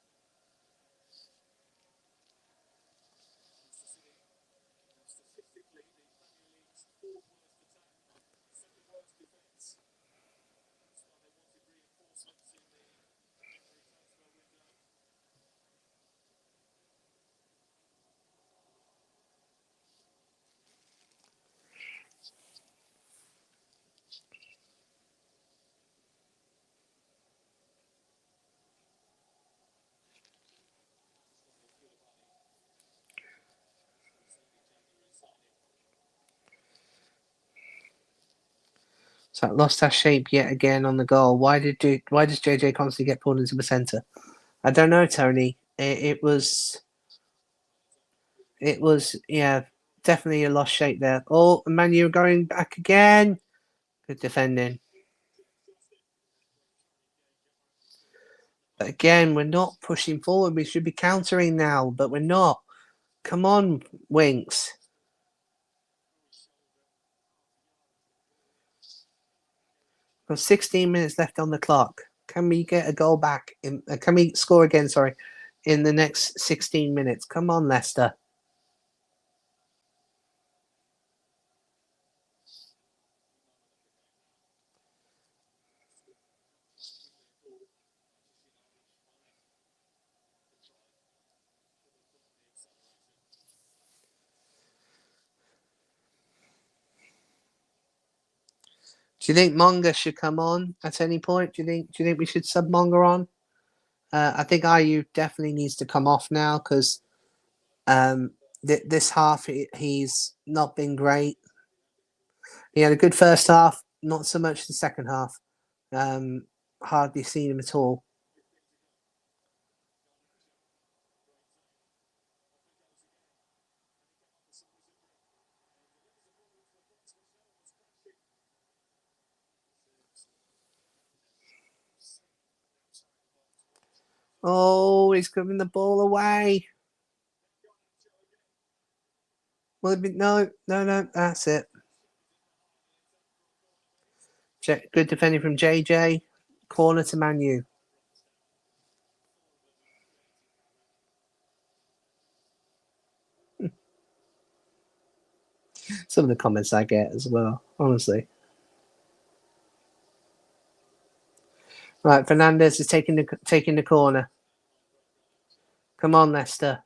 So it lost our shape yet again on the goal. Why does JJ constantly get pulled into the centre? I don't know, Tony. It was definitely a lost shape there. Oh, man, you're going back again. Good defending. But again, we're not pushing forward. We should be countering now, but we're not. Come on, Winks. We've 16 minutes left on the clock. Can we get a goal back? Can we score again, sorry, in the next 16 minutes? Come on, Leicester. Do you think Monga should come on at any point? Do you think we should sub Monga on? I think Ayew definitely needs to come off now because this half he's not been great. He had a good first half, not so much the second half. Hardly seen him at all. Oh, he's giving the ball away. Well, no, that's it. Good defending from JJ. Corner to Man U. Some of the comments I get as well, honestly. Right, Fernandez is taking the corner. Come on, Leicester.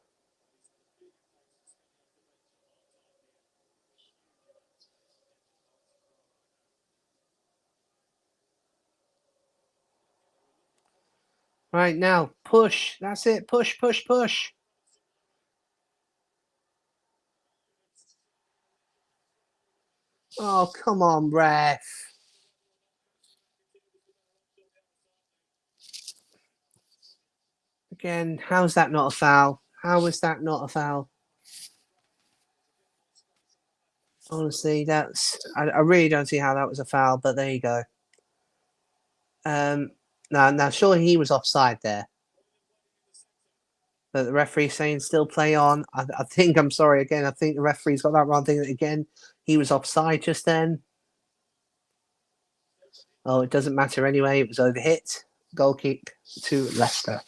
Right now, push. That's it. Push, push, push. Oh, come on, ref. Again, how's that not a foul? How is that not a foul? Honestly, I really don't see how that was a foul, but there you go. Now, sure, he was offside there. But the referee saying still play on. I think, I'm sorry, again, I think the referee's got that wrong thing. Again, he was offside just then. Oh, it doesn't matter anyway. It was overhit. Goal kick to Leicester.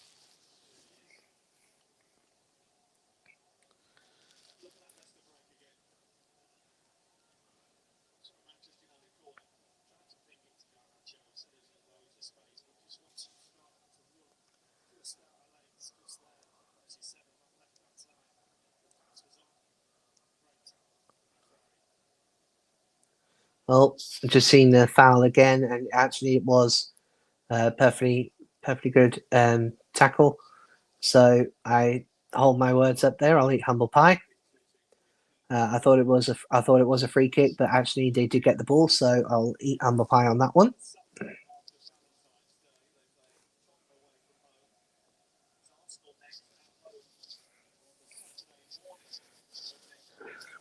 Well, just seen the foul again, and actually it was perfectly good tackle. So I hold my words up there. I'll eat humble pie. I thought it was a free kick, but actually they did get the ball, so I'll eat humble pie on that one.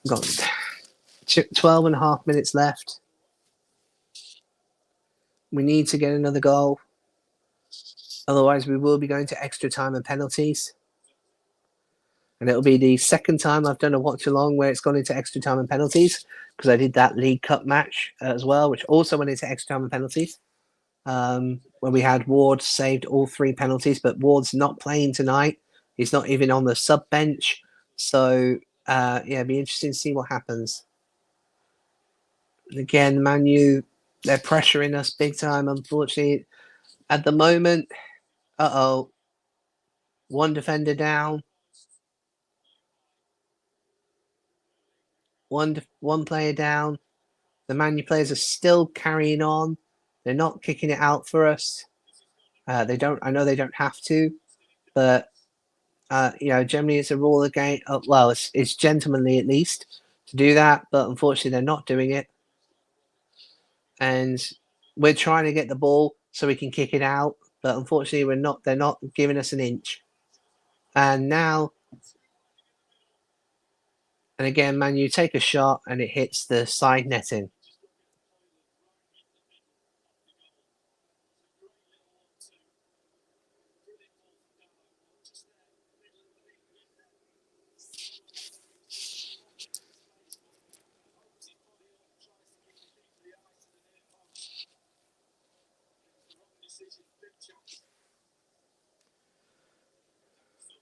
We've got 12 and a half minutes left. We need to get another goal. Otherwise, we will be going to extra time and penalties. And it'll be the second time I've done a watch-along where it's gone into extra time and penalties, because I did that League Cup match as well, which also went into extra time and penalties, where we had Ward saved all 3 penalties, but Ward's not playing tonight. He's not even on the sub bench. So, yeah, it'd be interesting to see what happens. Again, Man U, they're pressuring us big time, unfortunately. At the moment, one defender down. One player down. The Man U players are still carrying on. They're not kicking it out for us. They don't. I know they don't have to, but generally it's a rule again. Well, it's gentlemanly at least to do that, but unfortunately they're not doing it. and we're trying to get the ball so we can kick it out, but unfortunately we're not. They're not giving us an inch. And now, and again, Man U take a shot and it hits the side netting.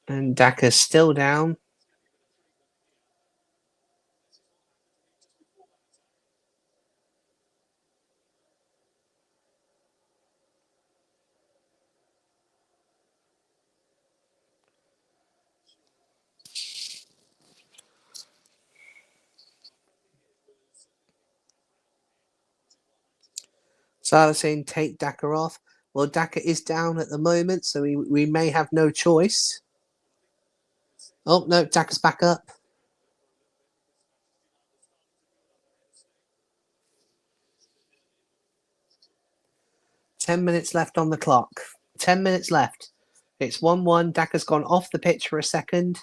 And Daka's still down. Salah saying take Daka off. Well, Daka is down at the moment, so we may have no choice. Oh, no, Daka's back up. Ten minutes left on the clock. 10 minutes left. It's 1-1. Daka's gone off the pitch for a second.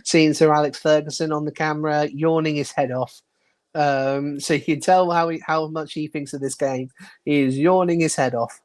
Seeing Sir Alex Ferguson on the camera, yawning his head off. So you can tell how much he thinks of this game. He is yawning his head off.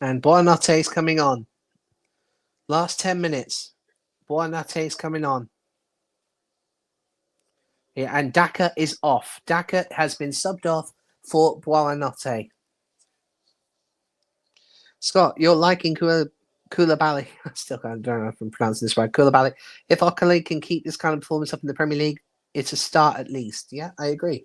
And Buonanotte is coming on. Last 10 minutes. Buonanotte is coming on. Yeah, and Daka is off. Daka has been subbed off for Buonanotte. Scott, you're liking Koulibaly. I still don't know if I'm pronouncing this right. Koulibaly. If Okale can keep this kind of performance up in the Premier League, it's a start at least. Yeah, I agree.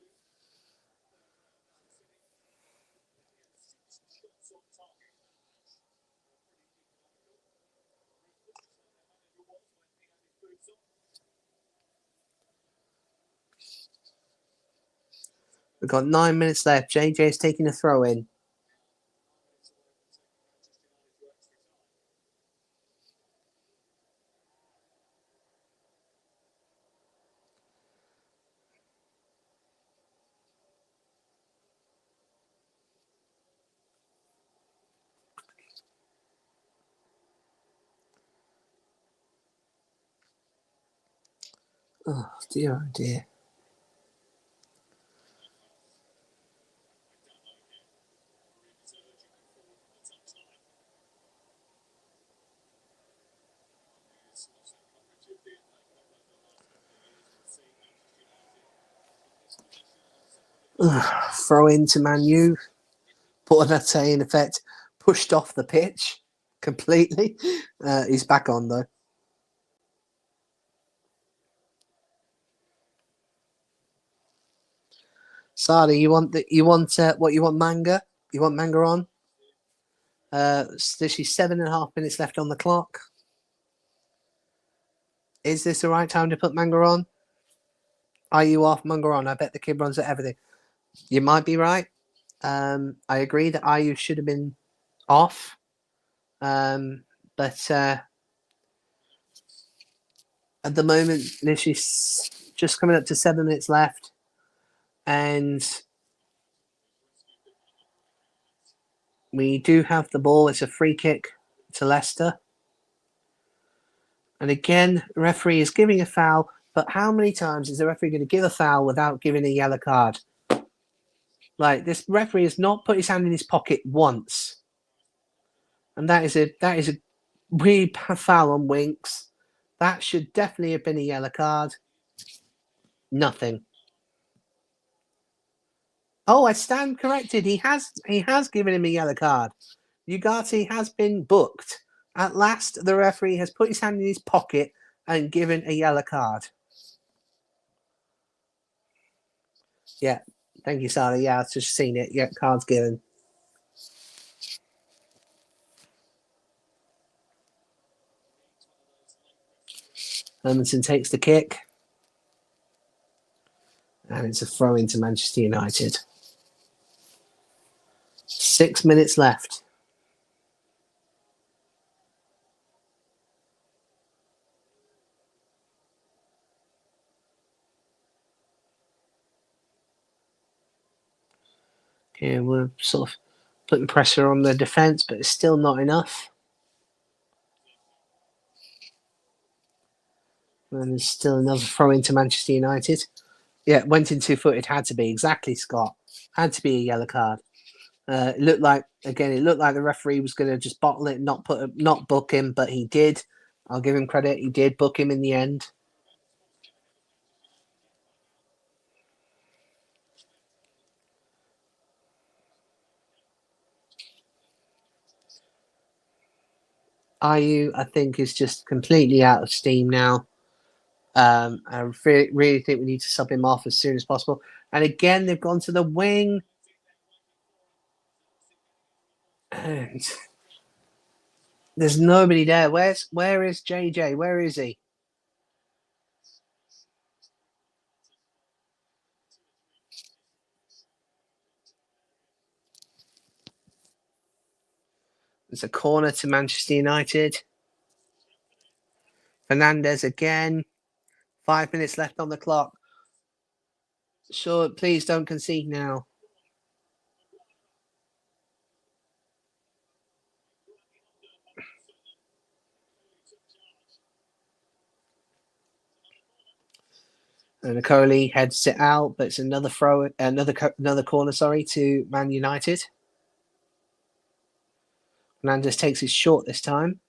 We've got 9 minutes left. JJ's taking a throw in. Oh dear, oh dear. Throw into Man U. Buonanotte, in effect, pushed off the pitch completely. He's back on though. Sadi, you want manga? You want manga on? There's 7.5 minutes left on the clock. Is this the right time to put manga on? Are you off manga on? I bet the kid runs at everything. You might be right. I agree that Ayu should have been off. But at the moment, literally just coming up to 7 minutes left. And we do have the ball. It's a free kick to Leicester. And again, the referee is giving a foul. But how many times is the referee going to give a foul without giving a yellow card? Like, this referee has not put his hand in his pocket once. And that is a weird foul on Winks. That should definitely have been a yellow card. Nothing. Oh, I stand corrected. He has given him a yellow card. Ugarte has been booked. At last, the referee has put his hand in his pocket and given a yellow card. Yeah. Thank you, Sally. Yeah, I've just seen it. Yeah, cards given. Hermanson takes the kick. And it's a throw into Manchester United. 6 minutes left. Okay, we're sort of putting pressure on the defence, but it's still not enough. And there's still another throw into Manchester United. Yeah, went in 2-footed. Had to be. Exactly, Scott. Had to be a yellow card. It looked like the referee was going to just bottle it, not book him, but he did. I'll give him credit. He did book him in the end. IU, I think, is just completely out of steam now. I really think we need to sub him off as soon as possible. And again, they've gone to the wing. And there's nobody there. Where is JJ? Where is he? It's a corner to Manchester United. Fernandez again. 5 minutes left on the clock. Sure, please don't concede now. And Nicoli heads it out, but it's another throw, another corner, to Man United. Fernandez takes his short this time.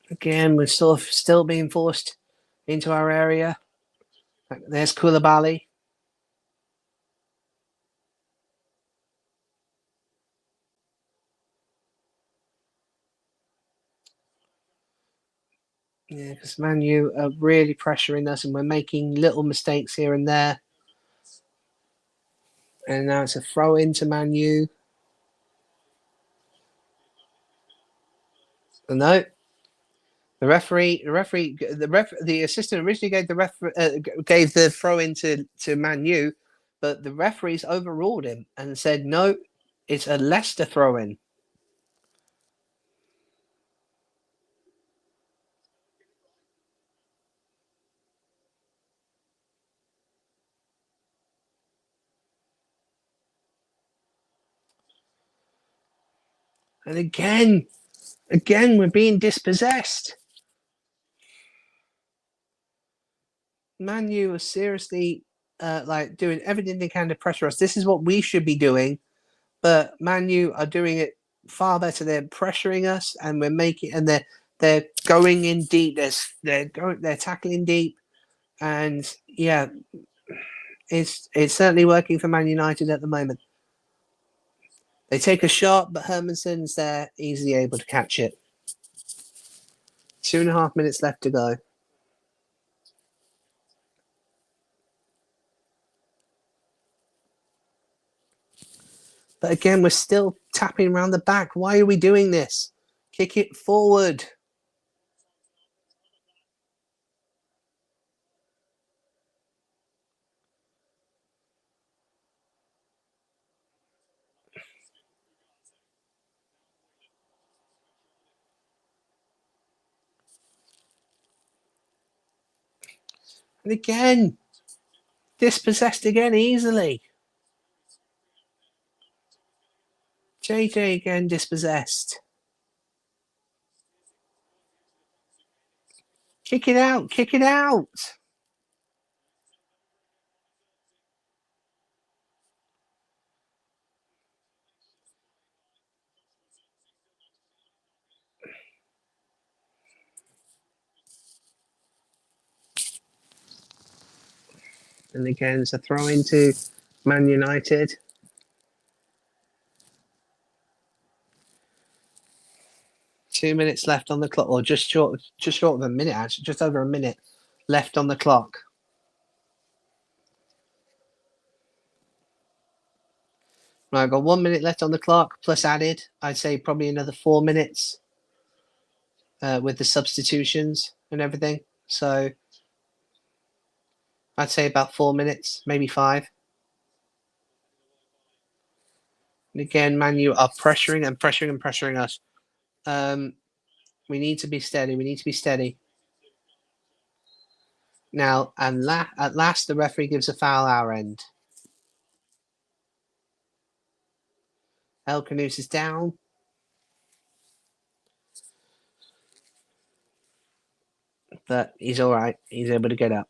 Again, we're still being forced into our area. There's Koulibaly. Yeah, because Man U are really pressuring us and we're making little mistakes here and there. And now it's a throw into Man U. No. The assistant originally gave the throw into Man U, but the referees overruled him and said, no, it's a Leicester throw in. And again, we're being dispossessed. Man U are seriously doing everything they can to pressure us. This is what we should be doing, but Man U are doing it far better. They're pressuring us, and we're making, and they're going in deep. They're tackling deep, and yeah, it's certainly working for Man United at the moment. They take a shot, but Hermanson's there, easily able to catch it. 2.5 minutes left to go. But again, we're still tapping around the back. Why are we doing this? Kick it forward. And again, dispossessed again easily. JJ again dispossessed. Kick it out. Kick it out. And again, it's a throw into Man United. Two minutes left on the clock, or just short of a minute, actually, just over a minute left on the clock. Right, I've got 1 minute left on the clock, plus added. I'd say probably another 4 minutes with the substitutions and everything. So I'd say about 4 minutes, maybe 5. And again, Man U are pressuring and pressuring and pressuring us. We need to be steady. We need to be steady. Now, and at last, the referee gives a foul our end. El Canus is down. But he's all right. He's able to get up.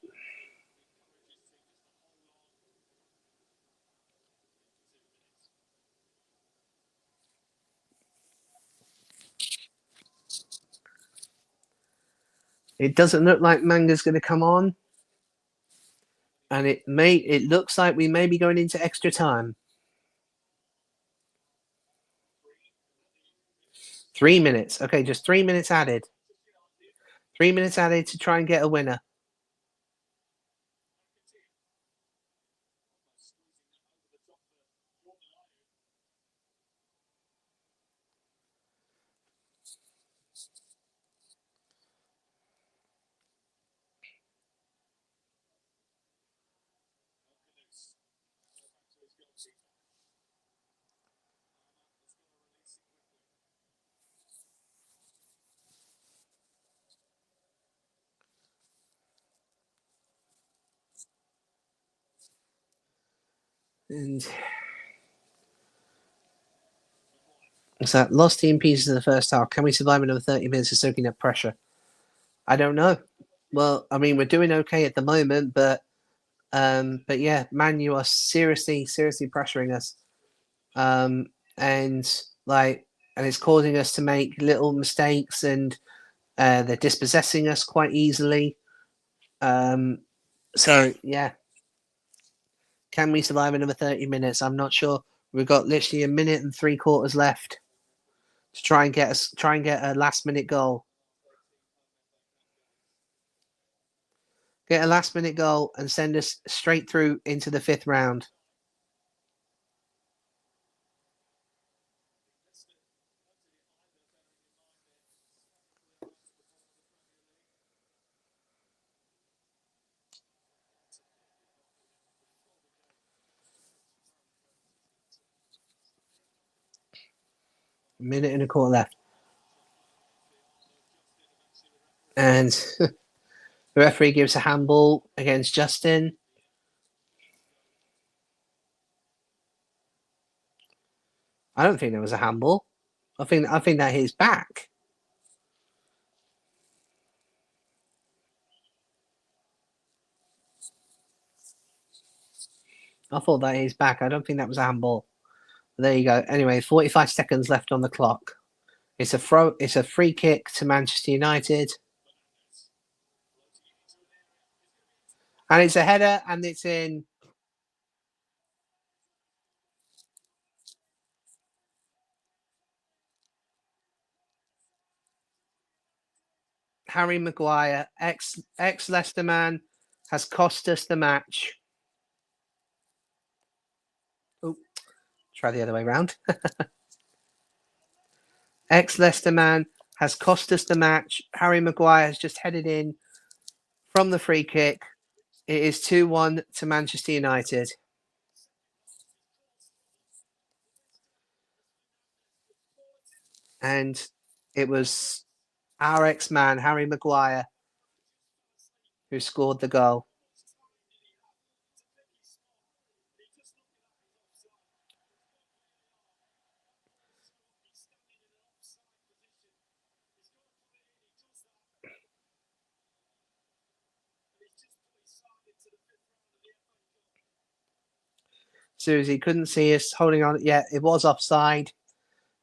It doesn't look like Manga's going to come on. And it looks like we may be going into extra time. 3 minutes. Okay, just 3 minutes added. 3 minutes added to try and get a winner. And so lost team pieces in the first half. Can we survive another 30 minutes of soaking up pressure? I don't know. Well, I mean, we're doing okay at the moment, but yeah, Man U are seriously pressuring us, and it's causing us to make little mistakes, and they're dispossessing us quite easily. So yeah, can we survive another 30 minutes? I'm not sure. We've got literally 1 minute and 3/4 left to try and get a last minute goal. Get a last minute goal and send us straight through into the 5th round. A minute and a quarter left. And the referee gives a handball against Justin. I don't think there was a handball. I think that hit his back. I thought that hit his back. I don't think that was a handball. But there you go. Anyway, 45 seconds left on the clock. It's a free kick to Manchester United. And it's a header and it's in. Harry Maguire, ex Leicester man, has cost us the match. Oh, try the other way around. Ex Leicester man has cost us the match. Harry Maguire has just headed in from the free kick. It is 2-1 to Manchester United. And it was our ex-man, Harry Maguire, who scored the goal. Susie couldn't see us holding on. Yeah, it was offside.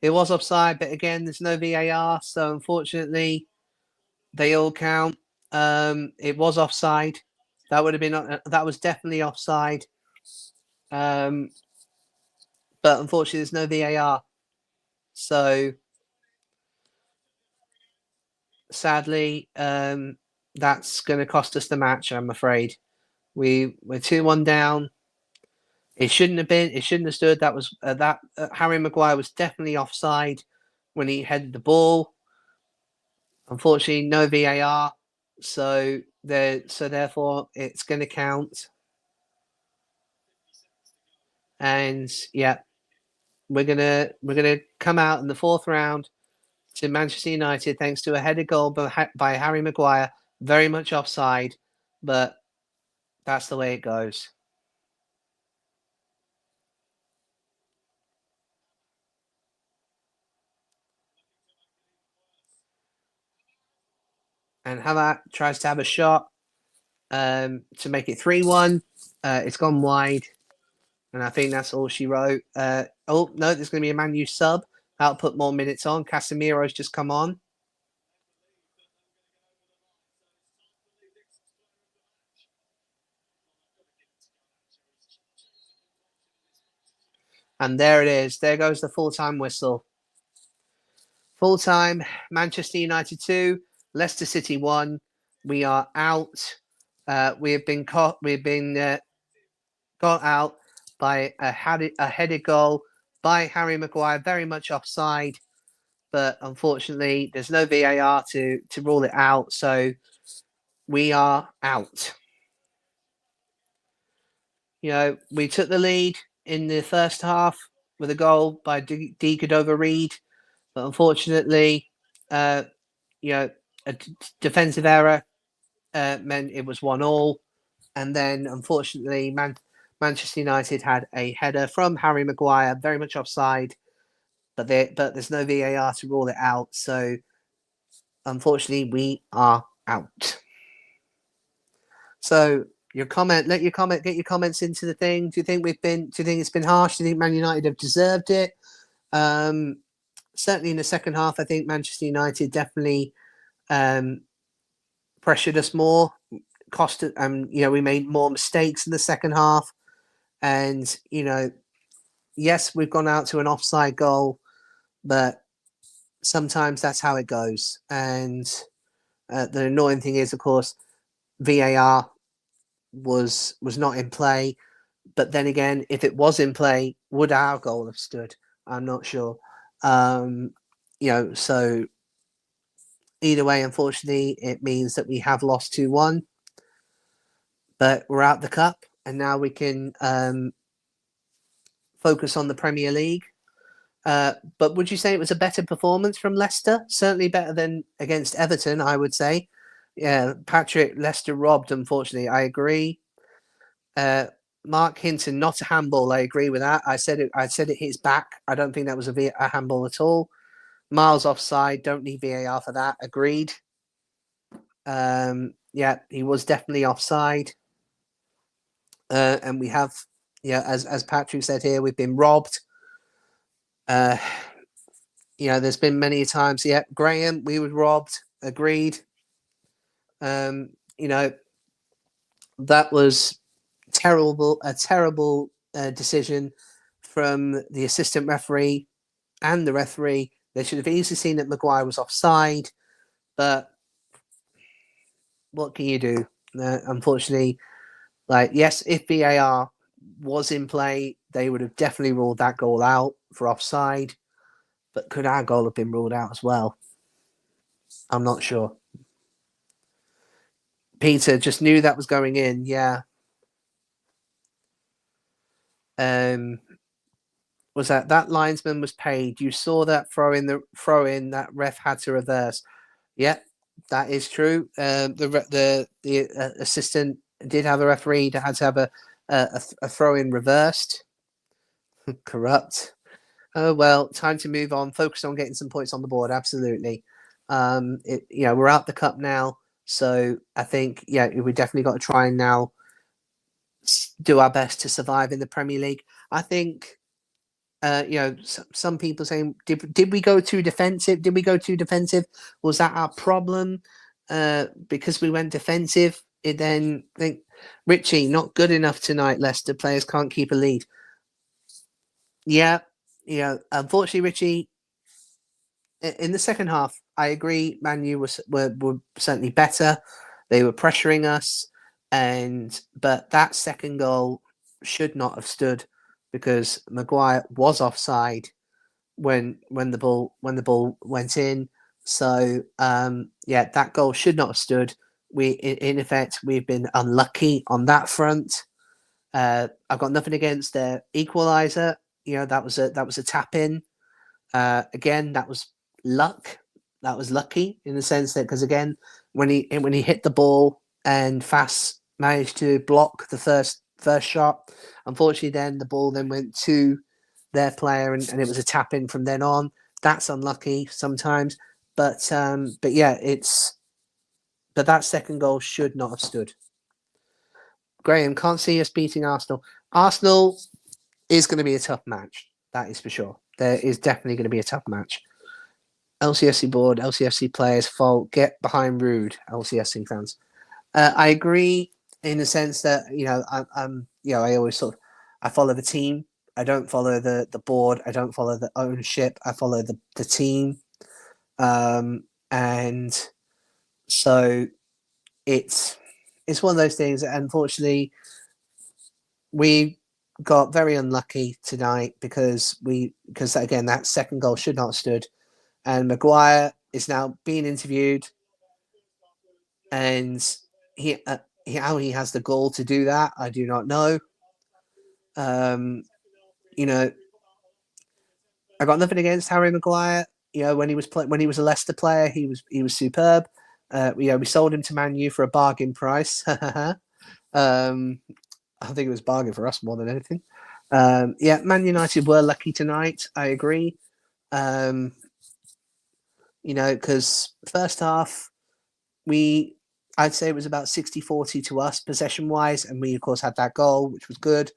It was offside, but again, there's no VAR, so unfortunately, they all count. It was offside. That would have been that was definitely offside. But unfortunately, there's no VAR. So sadly, that's going to cost us the match. I'm afraid we're 2-1 down. It shouldn't have been. It shouldn't have stood. That was Harry Maguire was definitely offside when he headed the ball. Unfortunately, no VAR. So therefore it's going to count. And yeah, we're gonna come out in the 4th round to Manchester United thanks to a headed goal by Harry Maguire, very much offside, but that's the way it goes. And Havertz tries to have a shot to make it 3-1. It's gone wide, and I think that's all she wrote. Oh no, there's going to be a Man U sub. That'll put more minutes on. Casemiro's just come on. And there it is. There goes the full-time whistle. Full-time, Manchester United 2, Leicester City 1. We are out. We have been caught. We've been got out by a headed goal by Harry Maguire, very much offside. But unfortunately, there's no VAR to rule it out. So we are out. You know, we took the lead in the first half with a goal by D. Cordova-Reid. But unfortunately, you know, a defensive error meant it was 1-1. And then, unfortunately, Manchester United had a header from Harry Maguire, very much offside, but there's no VAR to rule it out. So, unfortunately, we are out. So, get your comments into the thing. Do you think it's been harsh? Do you think Man United have deserved it? Certainly in the second half, I think Manchester United definitely pressured us more. We made more mistakes in the second half, and yes, we've gone out to an offside goal, but sometimes that's how it goes. And the annoying thing is, of course, VAR was not in play. But then again, if it was in play, would our goal have stood? I'm not sure. So either way, unfortunately, it means that we have lost 2-1. But we're out the cup, and now we can focus on the Premier League. But would you say it was a better performance from Leicester? Certainly better than against Everton, I would say. Yeah, Patrick, Leicester robbed, unfortunately. I agree. Mark Hinton, not a handball. I agree with that. I said it hit his back. I don't think that was a handball at all. Miles offside. Don't need VAR for that. Agreed. Yeah, he was definitely offside. And we have, as Patrick said here, we've been robbed. There's been many times. Yeah, Graham, we were robbed. Agreed. That was a terrible decision from the assistant referee and the referee. They should have easily seen that Maguire was offside, but what can you do? Unfortunately, yes, if VAR was in play, they would have definitely ruled that goal out for offside. But could our goal have been ruled out as well? I'm not sure. Peter just knew that was going in. Yeah. Was that linesman was paid? You saw that throw in that ref had to reverse. Yeah, that is true. The assistant did have a referee that had to have a throw in reversed. Corrupt. Oh well, time to move on. Focus on getting some points on the board. Absolutely. We're out the cup now, so I think we definitely got to try and now do our best to survive in the Premier League. I think. Some people saying, did we go too defensive? Was that our problem? Because we went defensive, then think Richie, not good enough tonight. Leicester players can't keep a lead. Yeah, unfortunately, Richie, in the second half, I agree. Man U were certainly better. They were pressuring us, but that second goal should not have stood because Maguire was offside when the ball went in. So that goal should not have stood. In effect, we've been unlucky on that front. I've got nothing against their equaliser. That was a tap in. Again, that was luck. That was lucky in the sense that because again, when he hit the ball and Fass managed to block the first shot, unfortunately, then the ball then went to their player and it was a tap in from then on. That's unlucky sometimes, but that second goal should not have stood. Graham, can't see us beating Arsenal. Arsenal is going to be a tough match. That is for sure. There is definitely going to be a tough match. LCFC board, LCFC players fault. Get behind Rude, LCFC fans. I agree in the sense that I always I follow the team. I don't follow the board. I don't follow the ownership. I follow the team, and so it's one of those things. Unfortunately, we got very unlucky tonight because again that second goal should not have stood, and Maguire is now being interviewed, and how he has the gall to do that, I do not know. I got nothing against Harry Maguire. When he was a Leicester player, he was superb. We sold him to Man U for a bargain price. I think it was a bargain for us more than anything. Man United were lucky tonight. I agree. Because first half, I'd say it was about 60-40 to us possession-wise, and we, of course, had that goal, which was good.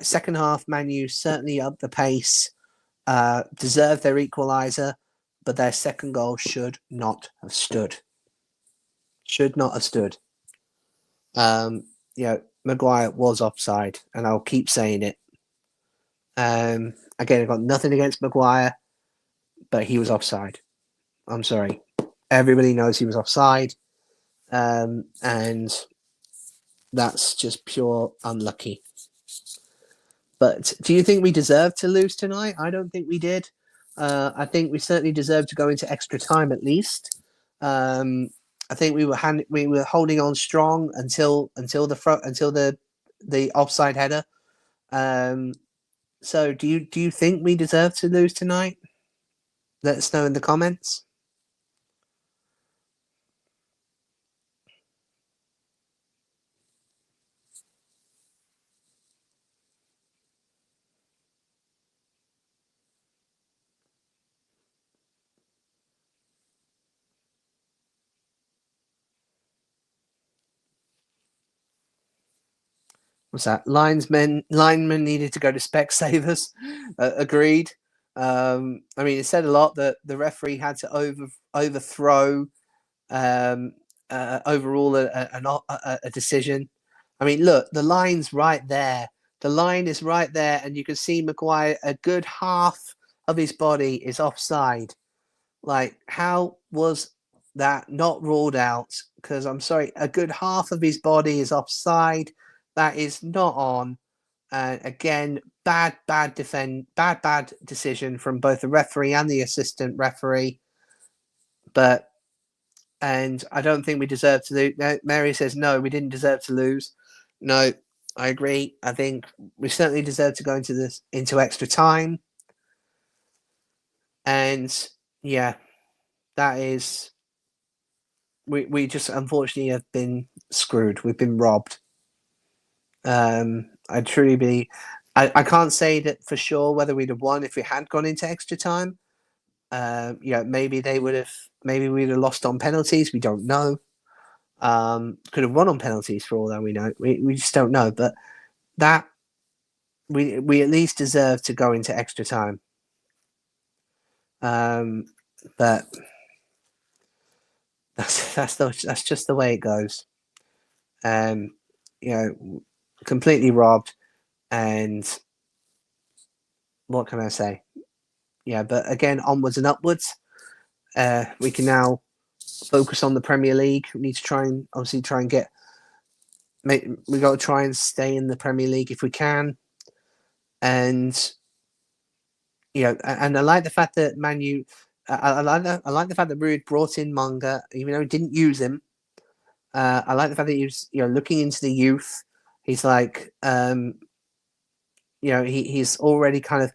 Second half, Man U certainly upped the pace, deserved their equaliser, but their second goal should not have stood. Should not have stood. Maguire was offside, and I'll keep saying it. Again, I've got nothing against Maguire, but he was offside. I'm sorry. Everybody knows he was offside, and that's just pure unlucky. But do you think we deserved to lose tonight? I don't think we did. I think we certainly deserved to go into extra time at least. I think we were holding on strong until the offside header. So do you think we deserve to lose tonight? Let us know in the comments. What's that? Linemen needed to go to Specsavers. Agreed. It said a lot that the referee had to overthrow overrule a decision. Look, the line's right there. The line is right there, and you can see Maguire. A good half of his body is offside. Like, how was that not ruled out? Because I'm sorry, a good half of his body is offside. That is not on. Again, bad decision from both the referee and the assistant referee. And I don't think we deserve to lose. No, Mary says no, we didn't deserve to lose. No, I agree. I think we certainly deserve to go into extra time. And yeah, that is. We just unfortunately have been screwed. We've been robbed. I can't say that for sure whether we'd have won if we had gone into extra time. Maybe we'd have lost on penalties. We don't know. Could have won on penalties for all that we know. We just don't know. But that we at least deserve to go into extra time. But that's just the way it goes. You know, completely robbed. And what can I say? Yeah, but again, onwards and upwards. We can now focus on the Premier League. We need to try and we got to try and stay in the Premier League if we can. And and I like the fact that Manu. I like the fact that Ruud brought in Manga, even though he didn't use him. I like the fact that he was looking into the youth. He's like he's already kind of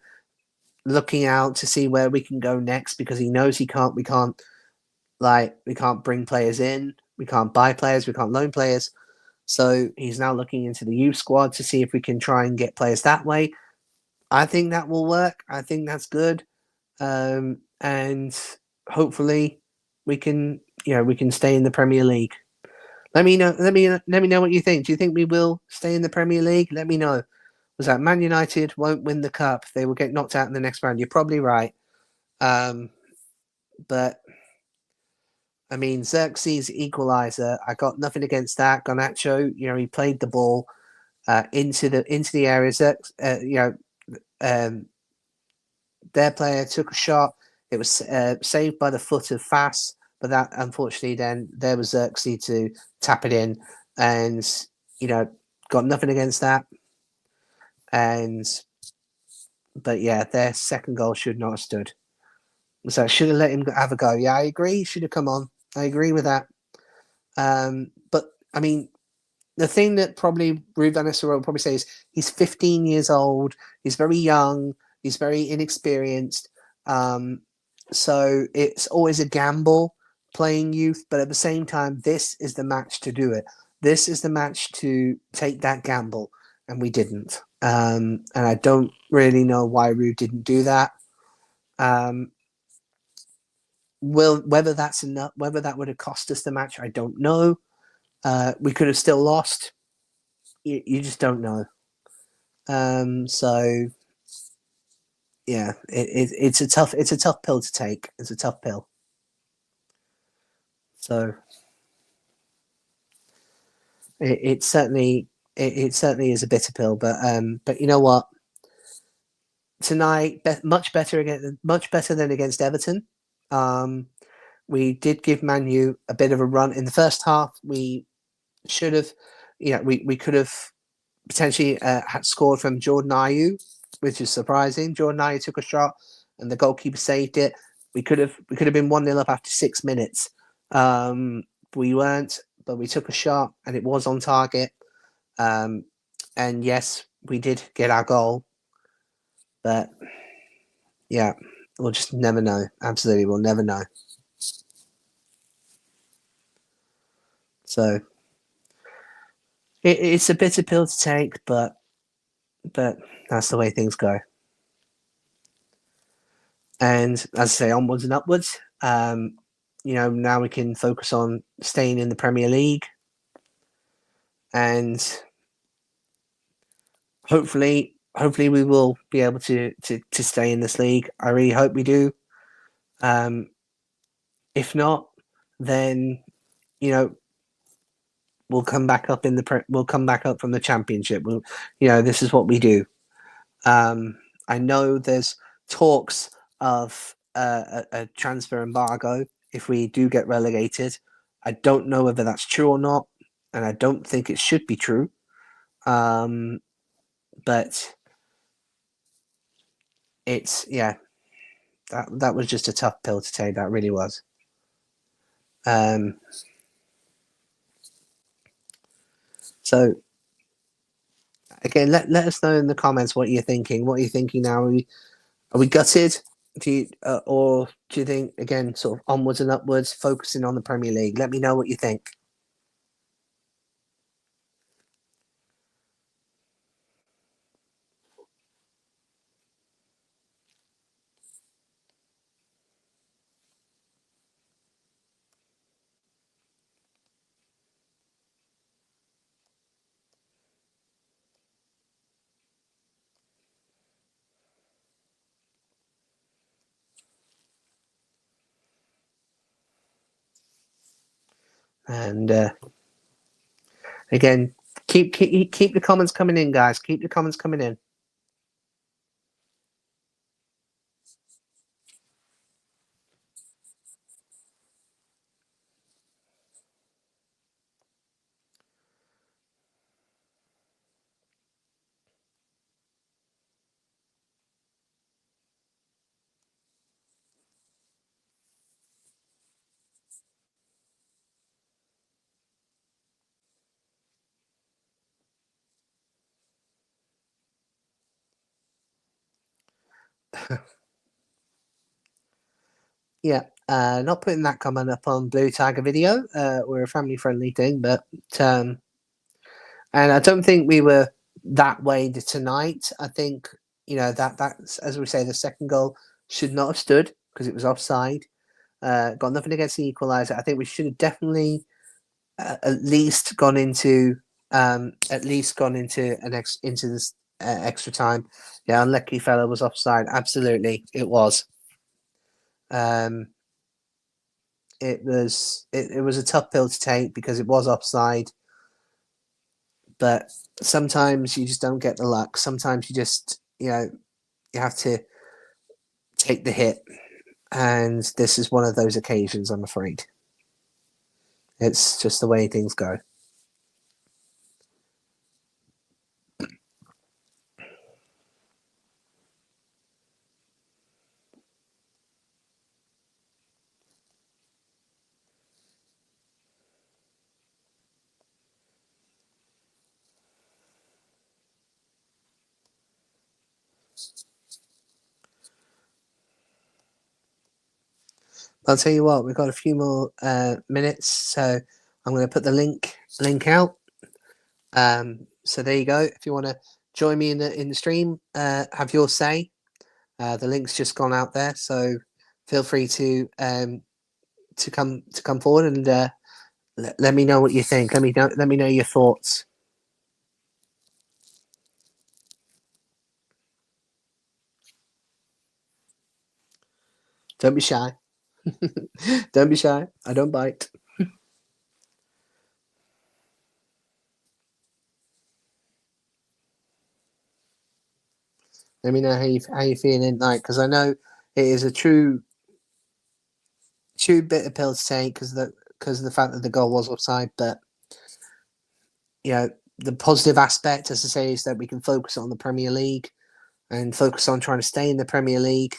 looking out to see where we can go next, because he knows we can't bring players in, we can't buy players, we can't loan players. So he's now looking into the youth squad to see if we can try and get players that way. I think that will work. I think that's good. And hopefully we can stay in the Premier League. Let me know what you think. Do you think we will stay in the Premier League? Let me know. Was that Man United won't win the cup? They will get knocked out in the next round. You're probably right. But I mean, Xerxes equalizer. I got nothing against that. Garnacho, he played the ball into the area. Their player took a shot. It was saved by the foot of Fass, but that unfortunately then there was Xerxes to tap it in, and got nothing against that. But yeah, their second goal should not have stood. So I should have let him have a go. Yeah, I agree. He should have come on. I agree with that. But I mean, the thing that probably Ruud van Nistelrooy will probably say is he's 15 years old. He's very young. He's very inexperienced. So it's always a gamble playing youth. But at the same time, this is the match to do it. This is the match to take that gamble. And we didn't. And I don't really know why Ruud didn't do that. Whether that's enough, whether that would have cost us the match, I don't know. We could have still lost. You just don't know. So yeah, it's a tough pill to take. It's a tough pill. So it certainly is a bitter pill. But you know what? Tonight, much better than against Everton. We did give Man U a bit of a run in the first half. We should have, we could have potentially had scored from Jordan Ayew, which is surprising. Jordan Ayew took a shot and the goalkeeper saved it. We could have been 1-0 up after 6 minutes. We weren't, but we took a shot and it was on target. And yes, we did get our goal. But yeah, we'll just never know. Absolutely, we'll never know. So it's a bitter pill to take, but that's the way things go. And as I say, onwards and upwards. Now we can focus on staying in the Premier League, and hopefully we will be able to stay in this league. I really hope we do. If not, then we'll come back up we'll come back up from the Championship. This is what we do. I know there's talks of a transfer embargo if we do get relegated. I don't know whether that's true or not, and I don't think it should be true. But it's that was just a tough pill to take. That really was. So again, let us know in the comments what you're thinking. What are you thinking now? Are we gutted? Or do you think, again, sort of onwards and upwards, focusing on the Premier League? Let me know what you think. And Again, keep the comments coming in, guys. Keep the comments coming in. Yeah, not putting that comment up on Blue Tiger video. We're a family-friendly thing, but and I don't think we were that way tonight. I think that's, as we say, the second goal should not have stood because it was offside. Got nothing against the equaliser. I think we should have definitely at least gone into into this extra time. Yeah, unlucky fellow was offside. Absolutely, it was. It was a tough pill to take because it was offside. But sometimes you just don't get the luck. Sometimes you just you have to take the hit, and this is one of those occasions. I'm afraid it's just the way things go. I'll tell you what, we've got a few more minutes, so I'm going to put the link out. So there you go. If you want to join me in the stream, have your say. The link's just gone out there, so feel free to come forward and let me know what you think. Let me know your thoughts. Don't be shy. Don't be shy. I don't bite. Let me know how you feeling, like, because I know it is a true bitter pill to take because of the fact that the goal was offside. But the positive aspect, as I say, is that we can focus on the Premier League and focus on trying to stay in the Premier League.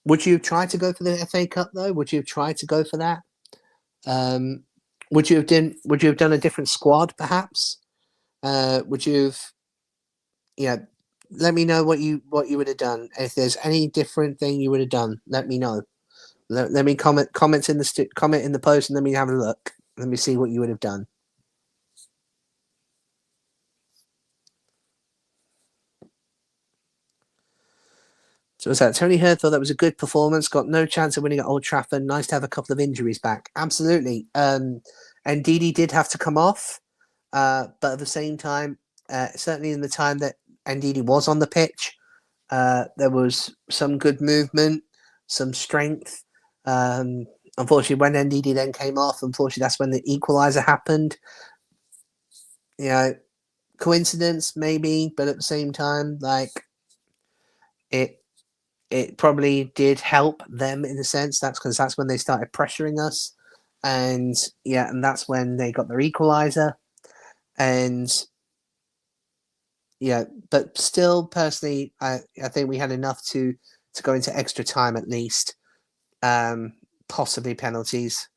Would you have tried to go for the FA Cup though? Would you have tried to go for that? Would you have done a different squad perhaps? Would you have let me know what you would have done. If there's any different thing you would have done, let me know. Let me comment in the post and let me have a look. Let me see what you would have done. So what's that? Tony Hurd thought that was a good performance. Got no chance of winning at Old Trafford. Nice to have a couple of injuries back. Absolutely. And Didi did have to come off, but at the same time, certainly in the time that Ndidi was on the pitch, there was some good movement, some strength. Unfortunately, when Ndidi then came off, unfortunately, that's when the equaliser happened. Coincidence maybe, but at the same time, like it probably did help them in a sense. That's because that's when they started pressuring us, and that's when they got their equaliser, and but still, personally, I think we had enough to go into extra time at least, possibly penalties.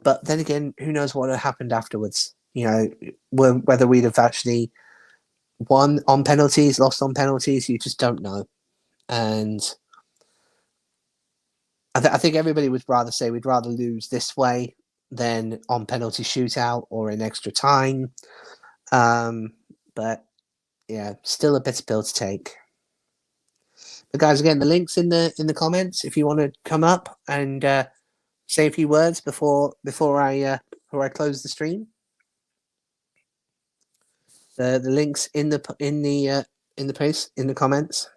But then again, who knows what would have happened afterwards? Whether we'd have actually won on penalties, lost on penalties, you just don't know. And I think everybody would rather say we'd rather lose this way than on penalty shootout or in extra time. But yeah, still a bitter pill to take. But guys, again, the link's in the comments if you want to come up and say a few words before I close the stream. The links in the post in the comments.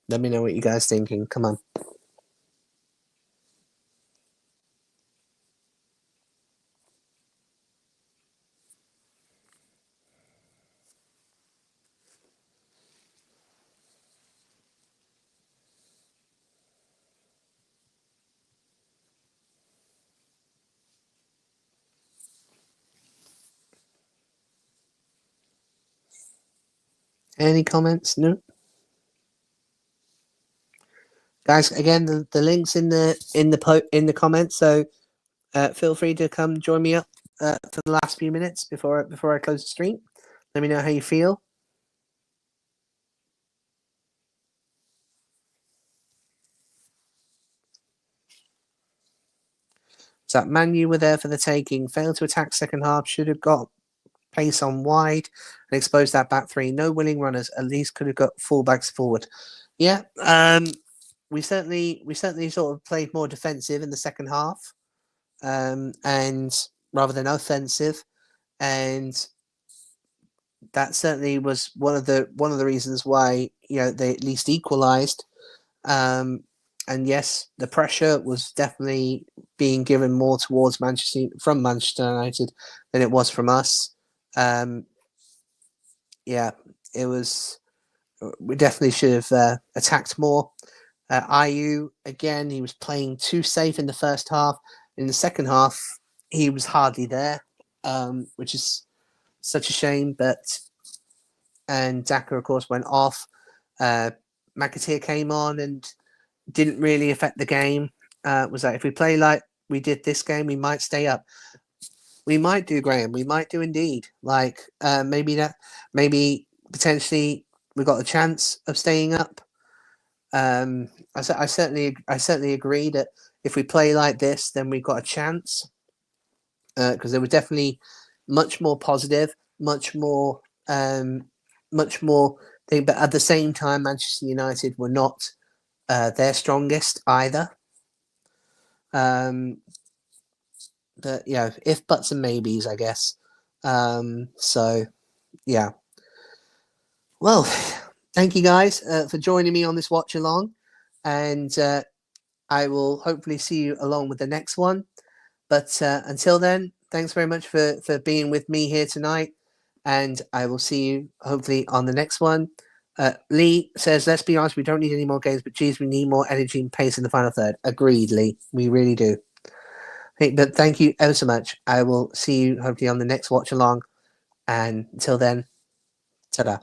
Let me know what you guys thinking. Come on. Any comments? No. Guys, again, the links in the comments. So feel free to come join me up for the last few minutes before I close the stream. Let me know how you feel. So Man U were there for the taking. Failed to attack second half. Should have got pace on wide and exposed that back three. No willing runners. At least could have got fullbacks forward. Yeah. We certainly sort of played more defensive in the second half, and rather than offensive, and that certainly was one of the reasons why they at least equalised. And yes, the pressure was definitely being given more towards Manchester United than it was from us. Yeah, it was. We definitely should have attacked more. Ayew, again, he was playing too safe in the first half. In the second half, he was hardly there, which is such a shame. And Daka, of course, went off. McAteer came on and didn't really affect the game. Was that if we play like we did this game, we might stay up. We might do, Graham. We might do indeed. Like maybe potentially we got a chance of staying up. I certainly agree that if we play like this, then we've got a chance. Because they were definitely much more positive, much more thing. But at the same time, Manchester United were not their strongest either. But if buts and maybes, I guess. So yeah. Well, thank you guys for joining me on this watch along, and I will hopefully see you along with the next one. But until then, thanks very much for being with me here tonight, and I will see you hopefully on the next one. Lee says, let's be honest, we don't need any more games, but geez, we need more energy and pace in the final third. Agreed, Lee. We really do. But thank you ever so much. I will see you hopefully on the next watch along. And until then, ta-da.